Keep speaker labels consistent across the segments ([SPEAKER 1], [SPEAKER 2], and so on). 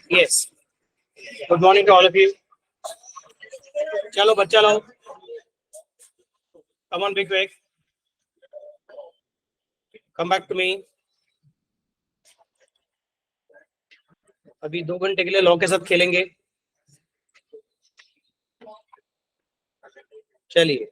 [SPEAKER 1] Yes. Good morning to all of you. चलो बच्चा लोग, come on, big wig. Come back to me. अभी 2 घंटे के लिए लॉ के साथ खेलेंगे. चलिए.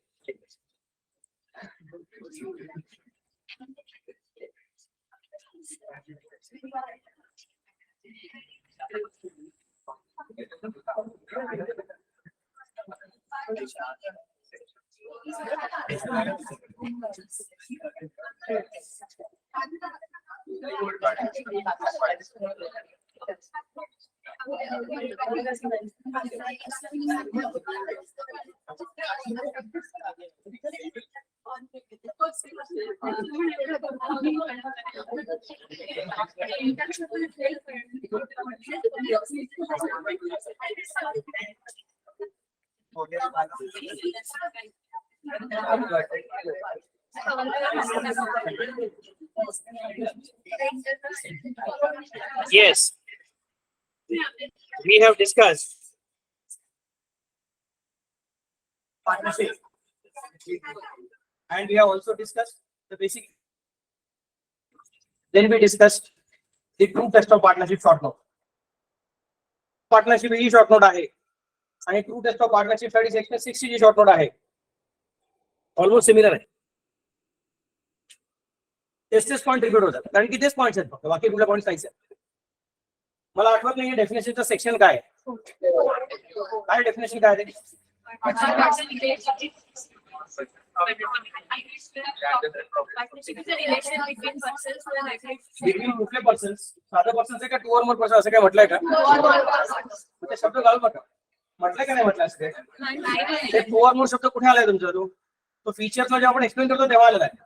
[SPEAKER 1] Yes, we have discussed partnership, and we have also discussed the basic. Then we discussed the true test of partnership short note. Partnership he short note आहे आणि true test of partnership साठी section 60 जी short note आहे. Almost similar आहे. तेच point repeat होतात कारण की तेच पॉइंट्स आहेत फक्त, बाकी कुठले पॉइंट्स नाहीच आहेत. मला आठवत नाही डेफिनेशनचं सेक्शन काय आहे. काय डेफिनेशन काय आहे? बिटवीन कुठले पर्सन्स, साधा पर्सन्स आहे का टू और मोर पर्सन असं काय म्हटलंय का? ते शब्द घालून बघा, म्हटलंय का नाही म्हटलं असं काय? टू और मोर शब्द कुठे आलाय तुमचा? तो फीचर्सला जेव्हा आपण एक्सप्लेन करतो तेव्हा आलेला आहे.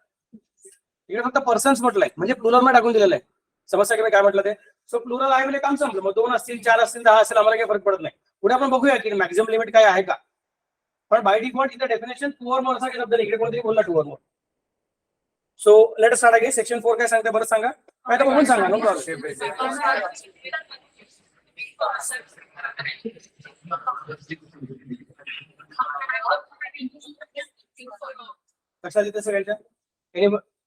[SPEAKER 1] इकडे फक्त पर्सन्स म्हटलंय म्हणजे प्लुरल मध्ये टाकून दिलेलं आहे. समस्या की मी काय म्हटलं ते? सो प्लुरल आहे म्हणजे काम समजलं. मग 2 असतील, 4 असतील, 10 असेल, आम्हाला काही फरक पडत नाही. पुढे आपण बघूया की मॅक्झिमम लिमिट काय आहे का. पण बाय डिफॉल्ट इथं डेफिनेशन टू और मोर असा शब्द इकडे कोणतरी बोलला two or more. So let us start again. Section 4 काय सांगते बरं सांगा. काय तर बघून सांगा. No problem. लक्षात येतं सगळ्यांच्या?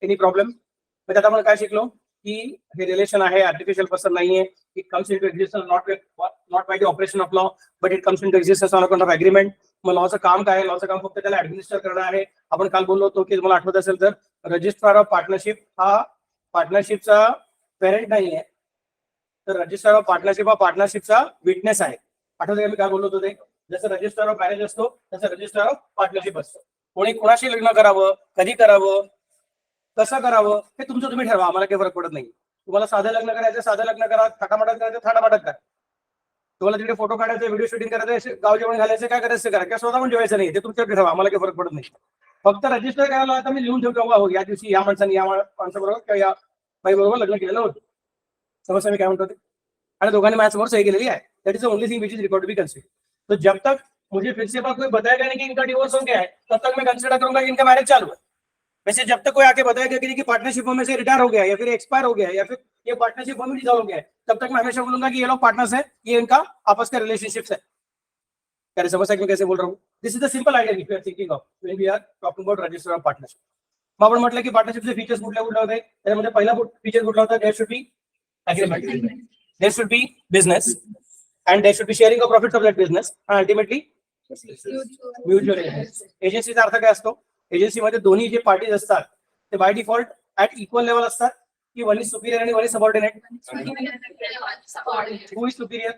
[SPEAKER 1] Any problem? म्हणजे आता आपण काय शिकलो की हे रिलेशन आहे, आर्टिफिशियल पर्सन नाहीये. It comes into existence not by the operation of law but it comes into existence on account of agreement. मग लॉचं काम काय आहे? लॉचं काम फक्त त्याला ऍडमिनिस्टर करणं आहे. आपण काल बोललो होतो की तुम्हाला आठवत असेल तर रजिस्ट्रार ऑफ पार्टनरशिप हा पार्टनरशिपचा पेरेंट नाही आहे, तर रजिस्ट्रार ऑफ पार्टनरशिप हा पार्टनरशिपचा विटनेस आहे. आठवतं का मी काय बोललो होतो ते? जसं रजिस्ट्रार ऑफ मॅरेज असतो तसं रजिस्ट्रार ऑफ पार्टनरशिप असतो. कोणी कोणाशी लग्न करावं, कधी करावं, कसं करावं हे तुमचं तुम्ही ठरवा, आम्हाला काही फरक पडत नाही. तुम्हाला साधं लग्न करायचं साधं लग्न करा, थाटामाटात करायचं थाटामाटात करा. तुम्हाला तिकडे फोटो काढायचे, व्हिडिओ शूटिंग करायचं, गाव जेवण घालायचं, काय करायचं करा, किंवा स्वतः पण जेवायचं नाही, ते तुमच्याकडे ठरवा, आम्हाला काही फरक पडत नाही. फक्त रजिस्टर करायला आता मी लिहून ठेवतो हो या दिवशी या माणसाने या माणसाबरोबर किंवा या बाई बरोबर लग्न केलेलं होतं. समस्या मी काय म्हणतो ते? आणि दोघांनी माझ्यासमोर सही केलेली आहे. That is the only thing which is record to be consider. तो जब तक मुझे फिर से कोई बताएगा नहीं कि इनका डिवोर्स हो गया है तब तक मैं कंसिडर करूंगा कि इनका मैरिज चालू है. वैसे जब तक कोई आके बताएगा कि पार्टनरशिप में से रिटायर हो गया या फिर एक्सपायर हो गया या फिर ये पार्टनरशिप में डिसॉल्व हो गया है, तब तक मैं हमेशा बोलूंगा कि ये लोग पार्टनर्स हैं, ये इनका आपस का रिलेशनशिप है. क्या समझ मैं कैसे बोल रहा हूँ? This is the simple idea if you are thinking of when we are talking about register of partnership. मग आपण म्हटलं की पार्टनरशिपचे फीचर्स कुठले कुठले होते? त्यामध्ये पहिला फीचर कुठला होता? There should be agreement, there should be business and there should be sharing of profits of that business and ultimately mutual agency. एजन्सीचा अर्थ काय असतो? एजन्सीमध्ये दोन्ही जे पार्टीज असतात ते by default at equal level असतात की वन इज सुपिरियर आणि one is subordinate? Who is superior?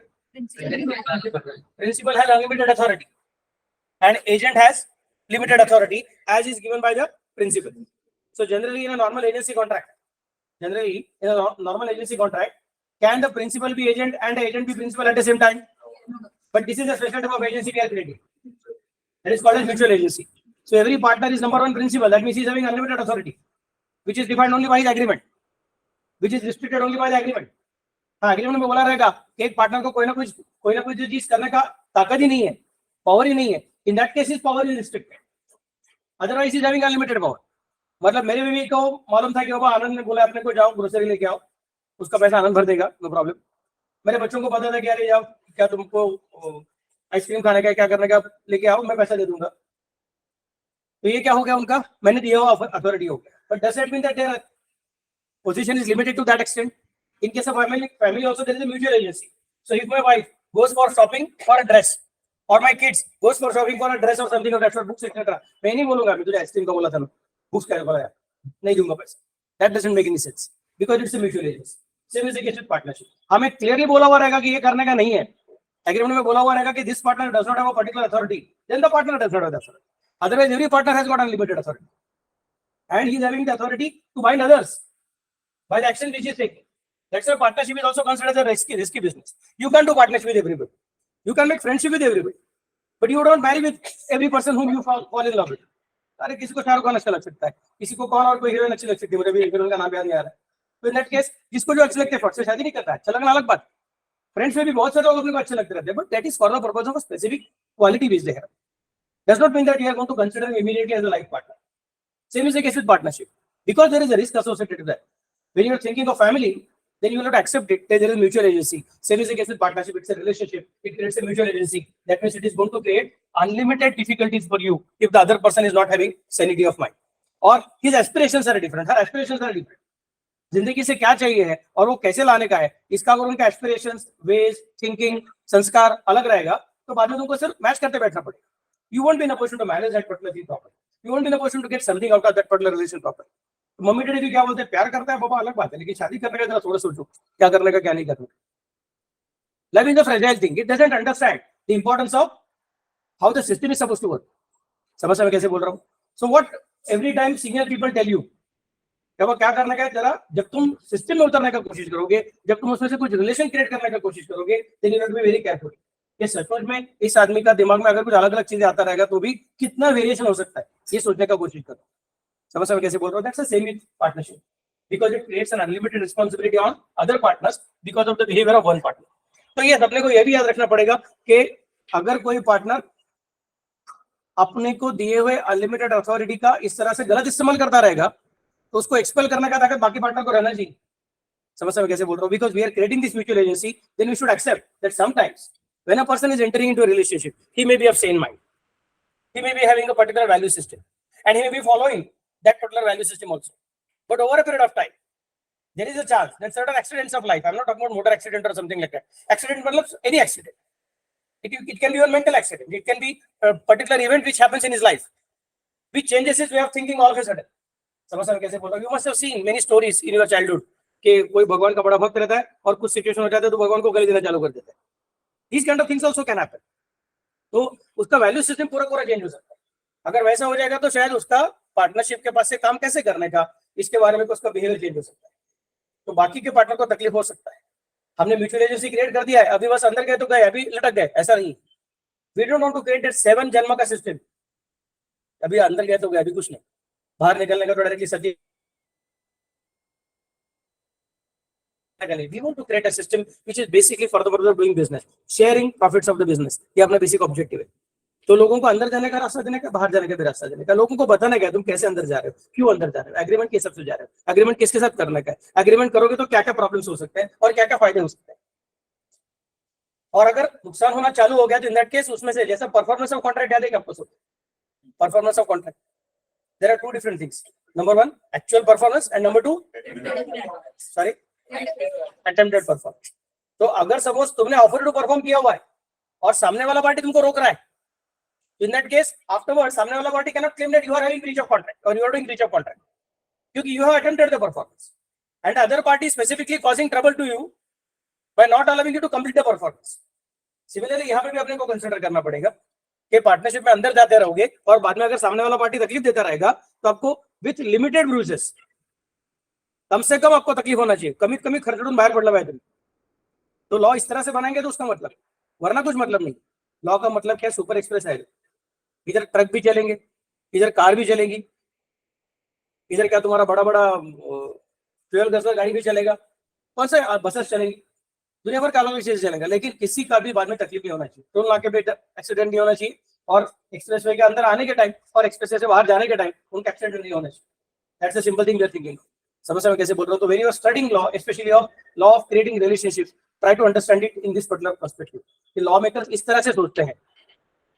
[SPEAKER 1] Principal has unlimited authority and agent has limited authority as is given by the principal. So generally in a normal agency contract, can the principal be agent and the agent be principal at the same time? But this is a special type of agency we are creating. That is called as mutual agency. So every partner is number one principal. That means he is having unlimited authority, which is defined only by the agreement, which is restricted only by the agreement. हाँ, agreement में बोला रहेगा कि एक partner को कोई ना कुछ जो चीज करने का ताकत ही नहीं है, पावर ही नहीं है. In that case his power is restricted, otherwise is having unlimited power. मतलब मेरे बीवी को मालूम था कि बाबा आनंद ने बोला अपने को जाओ ग्रोसरी लेके आओ, उसका पैसा आनंद भर देगा, नो प्रॉब्लम। मेरे बच्चों को पता था कि अरे यार क्या तुमको आइसक्रीम खाने का क्या करने का, लेके आओ मैं पैसा दे दूंगा। तो ये क्या हो गया उनका, मैंने दिया हुआ अथॉरिटी हो गया। But does it mean that their position is limited to that extent? In case of family also there is a mutual agency. So if my wife goes for shopping for a dress, or my kids goes for shopping for a dress or something of that sort, books etc, मैं नहीं बोलूंगा मैं तुझे ice cream का बोला था ना, books का बोला नहीं दूंगा पैसा। That doesn't make any sense because it's a mutual agency. Same is the case with partnership. हमें clearly बोला हुआ रहेगा कि ये करने का नहीं है, एग्रीमेंट में बोला हुआ रहेगा कि this partner does not have a particular authority, then the partner does not have the authority. Otherwise every partner has got unlimited authority and he is having the authority to bind others by the action which is taking. That's why partnership is also considered as a risky business. You can't do partnership with everybody. You can make friendship with everybody, but you don't marry with every person whom you fall in love with. अरे किसी को शाहरुख खान अच्छा लग सकता है, किसी को कौन और कोई हीरोइन अच्छी लग सकती है, मुझे भी हीरोइन का नाम याद नहीं आ रहा है। तो इन दैट केस जिसको जो अच्छे लगते हैं फट से शादी नहीं करता है, अच्छा लगना अलग बात। फ्रेंड्स में भी बहुत सारे लोग अपने को अच्छे लगते रहते हैं, but that is for the purpose of a specific quality which they have. Does not mean that you are going to consider him immediately as a life partner. Same is the case with partnership, because there is a risk associated with that. When you are thinking of family, then you will not accept it. There is a mutual agency. Same is the case with partnership. It's a relationship. It creates a mutual agency. That means it is going to create unlimited difficulties for you if the other person is not having sanity of mind, or his aspirations are different. Her aspirations are different. जिंदगी से क्या चाहिए है और वो कैसे लाने का है, इसका अगर उनका एस्पिरेशंस, वेज, थिंकिंग, संस्कार अलग रहेगा तो बाद में तुमको सिर्फ मैच करते बैठना पड़ेगा. You won't be in a position to manage that particular thing properly. You won't be in a position to get something out of that particular relation properly. Mummy daddy भी क्या बोलते हैं, प्यार करता है बाबा अलग बात है, लेकिन शादी करने का जरा थोड़ा सोचो क्या करने का क्या नहीं करने का. Love is a fragile thing. It doesn't understand the importance of how the system is supposed to work. समझ में कैसे बोल रहा हूँ? So what every time senior people tell you, क्या वो क्या करने का है, जरा जब तुम सिस्टम में उतरने का कोशिश करोगे, जब तुम उसमें से कुछ रिलेशन क्रिएट करने का कोशिश करोगे, then you have to be very careful. ये सचमुच में इस आदमी का दिमाग में अगर कुछ अलग अलग चीजें आता रहेगा तो भी कितना वेरिएशन हो सकता है, ये सोचने का कोशिश करो. समझ में कैसे बोल रहा हूँ? That's the same with partnership, because it creates an unlimited responsibility on other partners because of the behavior of one partner. तो ये अपने को ये भी याद रखना पड़ेगा कि अगर कोई पार्टनर अपने को दिए हुए अनलिमिटेड अथॉरिटी का इस तरह से गलत इस्तेमाल करता रहेगा तो उसको एक्सपेल करने का ताकत बाकी पार्टनर को रहना चाहिए. समझ में कैसे बोल रहा हूँ? Because we are creating this mutual agency, then we should accept that sometimes when a person is entering into a relationship, he may be of sane mind, he may be having a particular value system, and he may be following that particular value system also. But over a period of time, there is a chance that certain accidents of life, I'm not talking about motor accident or something like that. Accident means any accident. It can be a mental accident. It can be a particular event which happens in his life, which changes his way of thinking all of a sudden. समझ में कैसे बोल रहा हूँ? You must have seen many stories in your childhood कि कोई भगवान का बड़ा भक्त रहता है और कुछ सिचुएशन हो जाता है तो भगवान को गाली देना चालू कर देता है. These kind of things also can happen. तो उसका वैल्यू सिस्टम पूरा पूरा चेंज हो सकता है. अगर वैसा हो जाएगा तो शायद उसका पार्टनरशिप के पास से काम कैसे करने का, इसके बारे में उसका बिहेवियर चेंज हो सकता है. तो बाकी के पार्टनर को तकलीफ हो सकता है. हमने म्यूचुअल एजेंसी क्रिएट कर दिया है, अभी बस अंदर गए तो गए, अभी लटक गए, ऐसा नहीं. We don't want to create that 7 जन्म का सिस्टम. अभी अंदर गए तो गए, अभी कुछ नहीं. बाहर निकलने का तो डायरेक्टली सब्जी. We want to create a system which is basically for the purpose of doing business, sharing profits of the business. ये अपना बेसिक ऑब्जेक्टिव है. तो लोगों को अंदर जाने का रास्ता देने का, बाहर जाने का भी रास्ता देने का, लोगों को बताना क्या तुम कैसे अंदर जा रहे हो, क्यों अंदर जा रहे हो, एग्रीमेंट किस सबसे जा रहे हो, एग्रीमेंट किसके साथ करने का है, एग्रीमेंट करोगे तो क्या क्या प्रॉब्लम्स हो सकते हैं और क्या क्या फायदे हो सकते हैं. और अगर नुकसान होना चालू हो गया तो इन दैट केस उसमें से जैसा परफॉर्मेंस ऑफ कॉन्ट्रैक्ट याद है क्या आपको? Performance of contract, there are 2 different things. Number 1 actual performance and number 2 sorry attempted performance. तो अगर सपोज तुमने ऑफर टू परफॉर्म किया हुआ है और सामने वाला पार्टी तुमको रोक रहा है, इन दैट केस आफ्टरवर्ड सामने वाला party can not claim that you are having breach of contract और you are doing breach of contract, क्योंकि you have attempted the performance and other party specifically causing trouble to you by not allowing you to complete the performance. Similarly यहाँ पे भी अपने को consider करना पड़ेगा कि पार्टनरशिप में अंदर जाते रहोगे और बाद में अगर सामने वाला पार्टी तकलीफ देता रहेगा तो आपको विथ लिमिटेड ब्रूजेस, कम से कम आपको तकलीफ होना चाहिए, कमी कमी खर्चून बाहर पडला पाहिजे. तो लॉ इस तरह से बनाएंगे तो उसका मतलब, वरना कुछ मतलब नहीं. लॉ का मतलब क्या, सुपर एक्सप्रेस है. इधर ट्रक भी चलेंगे, इधर कार भी चलेगी, इधर क्या तुम्हारा बड़ा बड़ा फ्यूल गैस गाड़ी भी चलेगा, कौन सा बसेस चलेंगी, दुनिया भर का अलग चीज चलेगा, लेकिन किसी का भी बाद में तकलीफ नहीं होना चाहिए. टोल नाके पे एक्सीडेंट नहीं होना चाहिए और एक्सप्रेसवे के अंदर आने के टाइम और एक्सप्रेसवे से बाहर जाने के टाइम उनका एक्सीडेंट नहीं होना चाहिए. That's a simple thing we are thinking. समझ में कैसे बोल रहा हूँ? तो when you are studying law, especially of law of creating relationships, try to understand it in this particular perspective. कि लॉ मेकर्स इस तरह से सोचते हैं,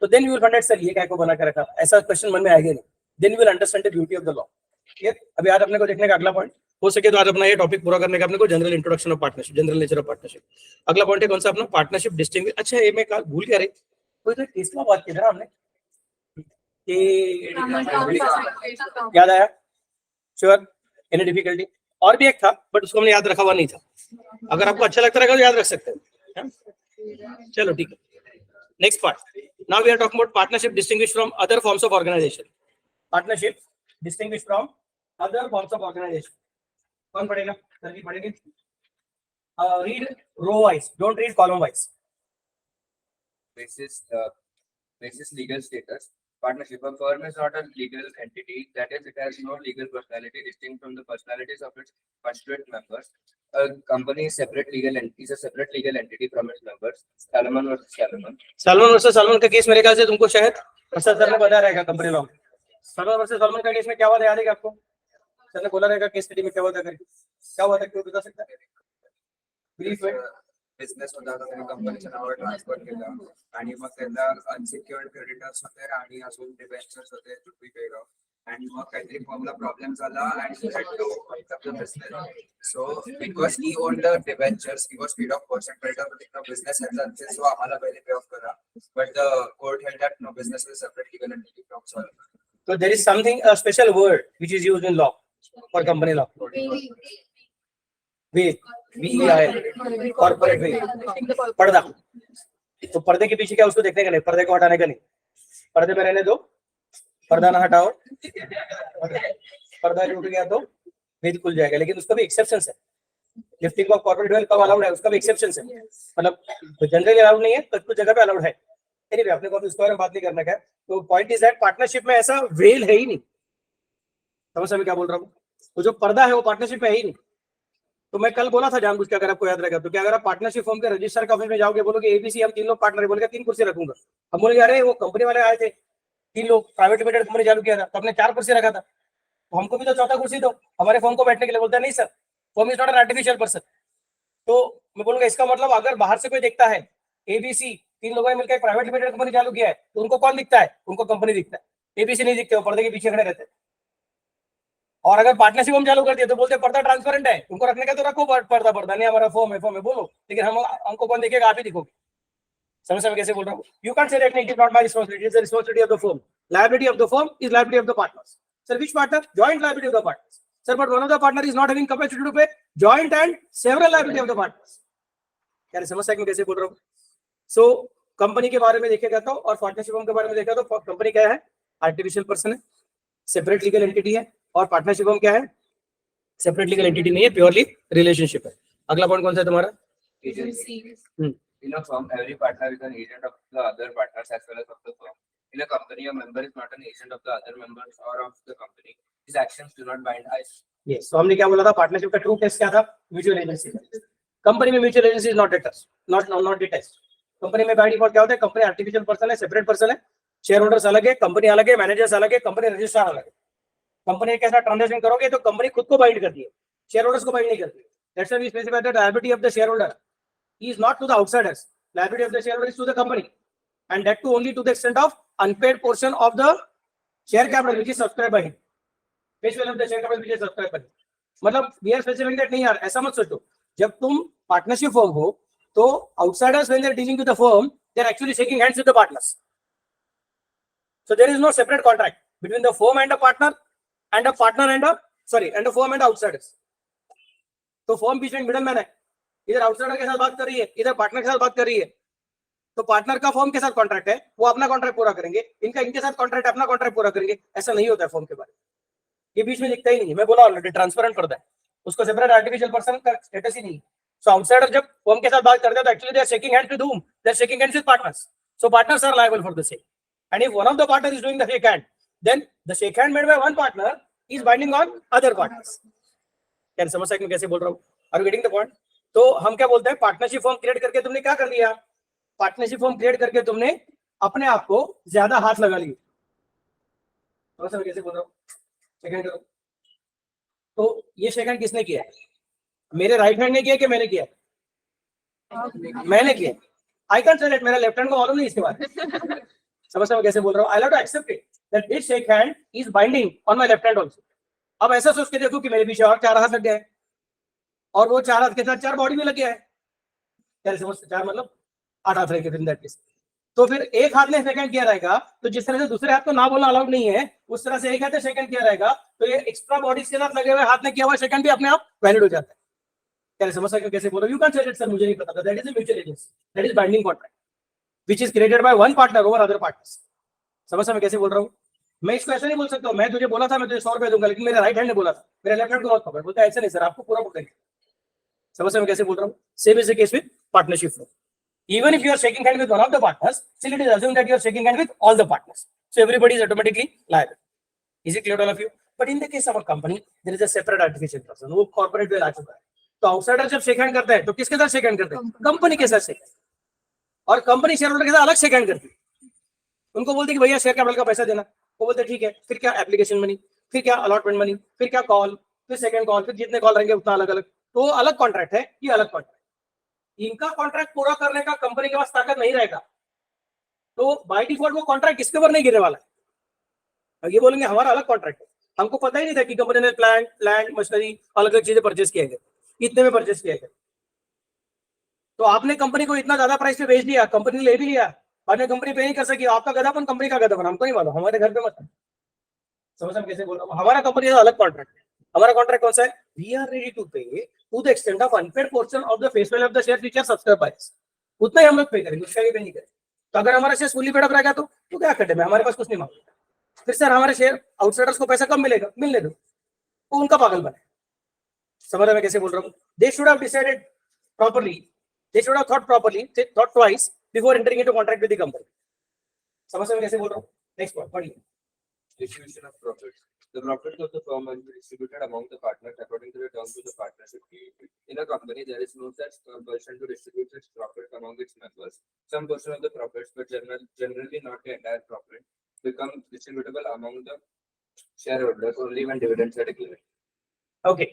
[SPEAKER 1] तो then you will find sir ये क्या को बना के रखा, ऐसा क्वेश्चन मन में आएगा नहीं. Then you will understand the beauty of the law. ठीक है, अभी आज अपने को देखने का अगला पॉइंट हो सके तो आज अपना ये टॉपिक पूरा करने का अपने को general introduction of partnership, general nature of partnership. अगला पॉइंट है कौन सा अपना? Partnership distinguish. अच्छा ये मैं कल भूल गया रे, कोई तो टेस्ट में बात की था हमने, याद आया? श्योर? Any difficulty? और भी एक था बट उसको हमने याद रखा हुआ नहीं था. अगर आपको अच्छा लगता रहेगा तो याद रख सकते हैं. चलो ठीक है. Next part. Now we are talking about partnership distinguish from other forms of organisation. Partnership distinguish from other forms of organisation. कौन पढ़ेगा? सर पढ़ेंगे. Read row wise, don't read column wise.
[SPEAKER 2] Basis legal status. Partnership. A firm is not a legal entity. That is, it has no legal personality distinct from the personalities of its constituent members. A company is separate legal is a separate legal entity from its members. Salomon versus Salomon.
[SPEAKER 1] Salomon versus Salomon का case मेरे ख्याल से तुमको शायद प्रसाद sir ने बताया रहेगा company law. Salomon versus Salomon का केस में क्या हुआ था याद है क्या आपको? सर ने बोला रहेगा केस स्टडी में क्या हुआ था करके. क्या हुआ था, क्यों बता सकता है? ब्रीफ में
[SPEAKER 2] बिझनेस होता त्यांनी कंपनीचं नाव ट्रान्सफर केलं आणि मग त्यांना अनसिक्युअर्ड क्रेडिटर्स होते आणि अजून डिबेंचर्स होते टू बी पेड ऑफ. आणि मग काहीतरी फॉर्मला प्रॉब्लेम झाला आणि he had to wind up the business. So because he owned the debentures, he was paid off first and creditor the business has done this, so आम्हाला पहिले पे of करा. But the court held that no, business is a separate legal entity from Solomon.
[SPEAKER 1] So there is something, a special word which is used in law for company law. VEI, corporate veil, पर्दा. तो पर्दे के पीछे क्या उसको देखने का नहीं, पर्दे को हटाने का नहीं. पर्दे में रहने दो, पर्दा ना हटाओ. पर्दा टूट गया तो वेद खुल जाएगा, लेकिन उसका भी एक्सेप्शन है. लिफ्टिंग ऑफ कॉर्पोरेट वेल कब अलाउड है, उसका भी एक्सेप्शन है. मतलब जनरली अलाउड नहीं है, कुछ जगह पे अलाउड है. एनीवे अपने को इसके बारे में बात नहीं करना है. तो पॉइंट इज दैट पार्टनरशिप में ऐसा वेल है ही नहीं. समझ में क्या बोल रहा हूँ? तो जो पर्दा है वो पार्टनरशिप में है ही नहीं. तो मैं कल बोला था जानबूझ के, अगर आपको याद रहेगा तो, क्या अगर आप पार्टनरशिप फॉर्म के रजिस्टर के ऑफिस में जाओगे, बोलोगे एबीसी हम 3 लोग पार्टनर है, बोलेगा 3 कुर्सी रखूंगा. हम बोलेंगे अरे वो कंपनी वाले आए थे 3 लोग, प्राइवेट लिमिटेड कंपनी चालू किया था तो हमने 4 कुर्सी रखा था, तो हमको भी तो चौथा कुर्सी दो हमारे फॉर्म को बैठने के लिए. बोलता है नहीं sir, form is not an artificial person. तो मैं बोलूंगा इसका मतलब अगर बाहर से कोई देखता है एबीसी 3 लोगों ने मिलकर प्राइवेट लिमिटेड कंपनी चालू किया है, तो उनको कौन दिखता है? उनको कंपनी दिखता है, एबीसी नहीं दिखते, वो पर्दे के पीछे खड़े रहते हैं. और अगर पार्टनरशिप हम चालू कर दिए तो बोलते हैं पर्दा ट्रांसपेरेंट है, उनको रखने का तो रखो, पर्दा पर्दा नहीं हमारा फॉर्म है बोलो, लेकिन हमको कौन देखेगा? आप ही दिखोगे. समझ में कैसे बोल रहा हूँ? You can say that it is not my responsibility, it is the responsibility of the firm. Liability of the firm is liability of the partners. Sir which partner? Joint liability of the partners. Sir but one of the partner is not having capacity to pay joint and several liability of the partners. क्या समझ में कैसे बोल रहा हूँ? So company के बारे में देखेगा तो, और पार्टनरशिप के बारे में देखा तो, कंपनी क्या है? आर्टिफिशियल पर्सन है, सेपरेट लीगल एंटिटी है. और पार्टनरशिप क्या है? सेपरेट लीगल एंटिटी नहीं है, प्योरली रिलेशनशिप है. अगला पॉइंट कौन सा है तुम्हारा?
[SPEAKER 2] In a firm, every partner is an agent of the other partners as well as of the firm. In a company, a member is not an agent of the other members or of the company. His actions do not bind us.
[SPEAKER 1] Yes. तो हमने क्या बोला था? Partnership का true test क्या था? Mutual agency. Company में mutual agency is not a test, not the test. Company में बाय डिफॉल्ट क्या होता है? कंपनी आर्टिफिशियल पर्सन है, सेपरेट पर्सन है, शेयर होल्डर्स अलग है, कंपनी अलग है, मैनेजर्स अलग है, कंपनी रजिस्ट्रार अलग है. कंपनी के साथ ट्रांजैक्शन करोगे तो कंपनी खुद को बाइंड करती है, शेयर होल्डर्स को बाइंड नहीं करती. That's why we specify that liability of the share holder is not to the outsiders. Liability of the shareholder is to the company, and that too only to the extent of unpaid portion of the share capital which is subscribed by him. Face value of the share capital which is subscribed by him. मतलब we are specifying that नहीं यार, ऐसा मत सोचो. जब तुम partnership firm हो तो outsiders when they are dealing with the firm, they are actually shaking hands with the partners. So there is no separate contract between the firm and the partner, and a partner and a and a firm and the outsiders. तो firm बीच में middle man है, इधर outsider के साथ बात कर रही है, इधर पार्टनर के साथ बात कर रही है. तो पार्टनर का फर्म के साथ कॉन्ट्रैक्ट है, वो अपना कॉन्ट्रैक्ट पूरा करेंगे, इनके साथ कॉन्ट्रैक्ट अपना कॉन्ट्रैक्ट पूरा करेंगे. ऐसा नहीं होता है फर्म के बारे में, ये बीच में दिखता ही नहीं है. मैं बोला ऑलरेडी ट्रांसपेरेंट पर्दा है, उसको सेपरेट आर्टिफिशियल पर्सन का स्टेटस ही नहीं. सो आउटसाइडर जब फर्म के साथ बात करते हैं तो actually they are shaking hands with whom? They are shaking hands with partners. So partners are liable for the same. And if one of the partners is doing the shake hand, then the shake hand made by one partner is binding on other partners. क्या समझ सकते हैं कैसे बोल रहा हूँ? Are you getting the point? तो हम क्या बोलते हैं? पार्टनरशिप फॉर्म क्रिएट करके तुमने क्या कर लिया? पार्टनरशिप फॉर्म क्रिएट करके तुमने अपने आप को ज्यादा हाथ लगा लिए. कैसे बोल रहा हूँ? सेकंड करो. तो ये शेक हैंड किसने किया है? मेरे राइट हैंड ने किया कि मैंने किया? मैंने किया। आई कैन से मेरा लेफ्ट हैंड को मालूम नहीं इसके बारे में। समझ मैं कैसे बोल रहा हूँ? I have to accept it that this shake hand is binding on my left hand also. अब ऐसा सोच के देखो कि मेरे पीछे और 4 हाथ लग गए और वो 4 हाथ के साथ 4 बॉडी में लग गया है। क्या समझते? 4 मतलब 8 हाथ रहेंगे फिर इन दैट केस। तो फिर एक हाथ ने सेकंड किया रहेगा, तो जिस तरह से दूसरे हाथ को ना बोलना अलाउड नहीं है, उस तरह से एक हाथ ने सेकंड किया रहेगा, तो ये एक्स्ट्रा बॉडी के साथ लगे हुए हाथ ने किया हुआ सेकंड भी अपने आप वैलिड हो जाता है। क्या समझ सकते हो कैसे बोलो? यू कैन से सर मुझे नहीं पता। That is a mutual agency, that is binding contract which is created by one partner over other partners. समझ मैं कैसे बोल रहा हूँ? मैं इसको ऐसा नहीं बोल सकता हूँ, मैं तुझे बोला था मैं तुझे 100 रुपए दूंगा, लेकिन मेरे राइट हैंड ने बोला था, मेरे लेफ्ट हैंड को मत पकड़। बोलता है ऐसा नहीं सर, आपको पूरा पकड़ेंगे। समझ मैं कैसे बोल रहा हूँ? Same is the case with partnership flow. Even if you are shaking hand with one of the partners, still it is assumed that you are shaking hand with all the partners. So everybody is automatically liable. Is it clear to all of you? But in the case of a company, there is a separate artificial person. वो corporate में आ चुका है। तो outsider जब shake hand करता है तो किसके साथ शेक हैंड करते हैं? कंपनी के साथ शेक हैंड। और कंपनी शेयर होल्डर के साथ अलग शेक हैंड करती है। उनको बोलते कि भैया शेयर कैपिटल का पैसा देना, वो बोलते ठीक है। फिर क्या एप्लीकेशन मनी, फिर क्या अलॉटमेंट मनी, फिर क्या कॉल, फिर सेकंड कॉल, फिर जितने कॉल रहेंगे उतना अलग अलग। तो अलग कॉन्ट्रैक्ट है, ये अलग कॉन्ट्रैक्ट। इनका कॉन्ट्रैक्ट पूरा करने का कंपनी के पास ताकत नहीं रहेगा, तो बाय डिफॉल्ट वो कॉन्ट्रैक्ट किसके ऊपर नहीं गिरने वाला है। ये बोलेंगे हमारा अलग कॉन्ट्रैक्ट है, हमको पता ही नहीं था कि कंपनी ने प्लांट, लैंड, मशीनरी, अलग अलग चीजें परचेस किए गए, इतने में परचेस किए गए। तो आपने कंपनी को इतना ज्यादा प्राइस पे बेच दिया, कंपनी ले भी लिया, बाद में कंपनी पे नहीं कर सकी। आपका गधापन कंपनी का गधापन, हमको नहीं मालूम, हमारे घर पे मत। समझ में कैसे बोल रहा हूँ? हमारा कंपनी का अलग कॉन्ट्रैक्ट है। हमारा कॉन्ट्रैक्ट कौन सा है? We are ready to pay to the extent of unpaid portion of the face value of the share which are subscribe by us. उतना ही हम लोग पे करेंगे, उसका भी पे नहीं करेंगे। तो अगर हमारा शेयर फुली पेड अप रहेगा तो क्या कटे में, हमारे पास कुछ नहीं मांगेगा। फिर सर हमारे शेयर आउटसाइडर्स को पैसा कम मिलेगा, मिलने दो, तो उनका पागल बने। समझ में कैसे बोल रहा हूँ? They should have decided properly, they should have thought properly, thought twice before entering into contract with the company. समझ में कैसे बोल रहा हूँ? नेक्स्ट पॉइंट पढ़िए।
[SPEAKER 2] Distribution of profits. The profits of the firm will be distributed among the partners according to the terms of the partnership. In a company, there is no such compulsion to distribute its profit among its members. Some portion of the profits, but generally not the entire profit, become distributable among the shareholders only when dividends are declared.
[SPEAKER 1] Okay.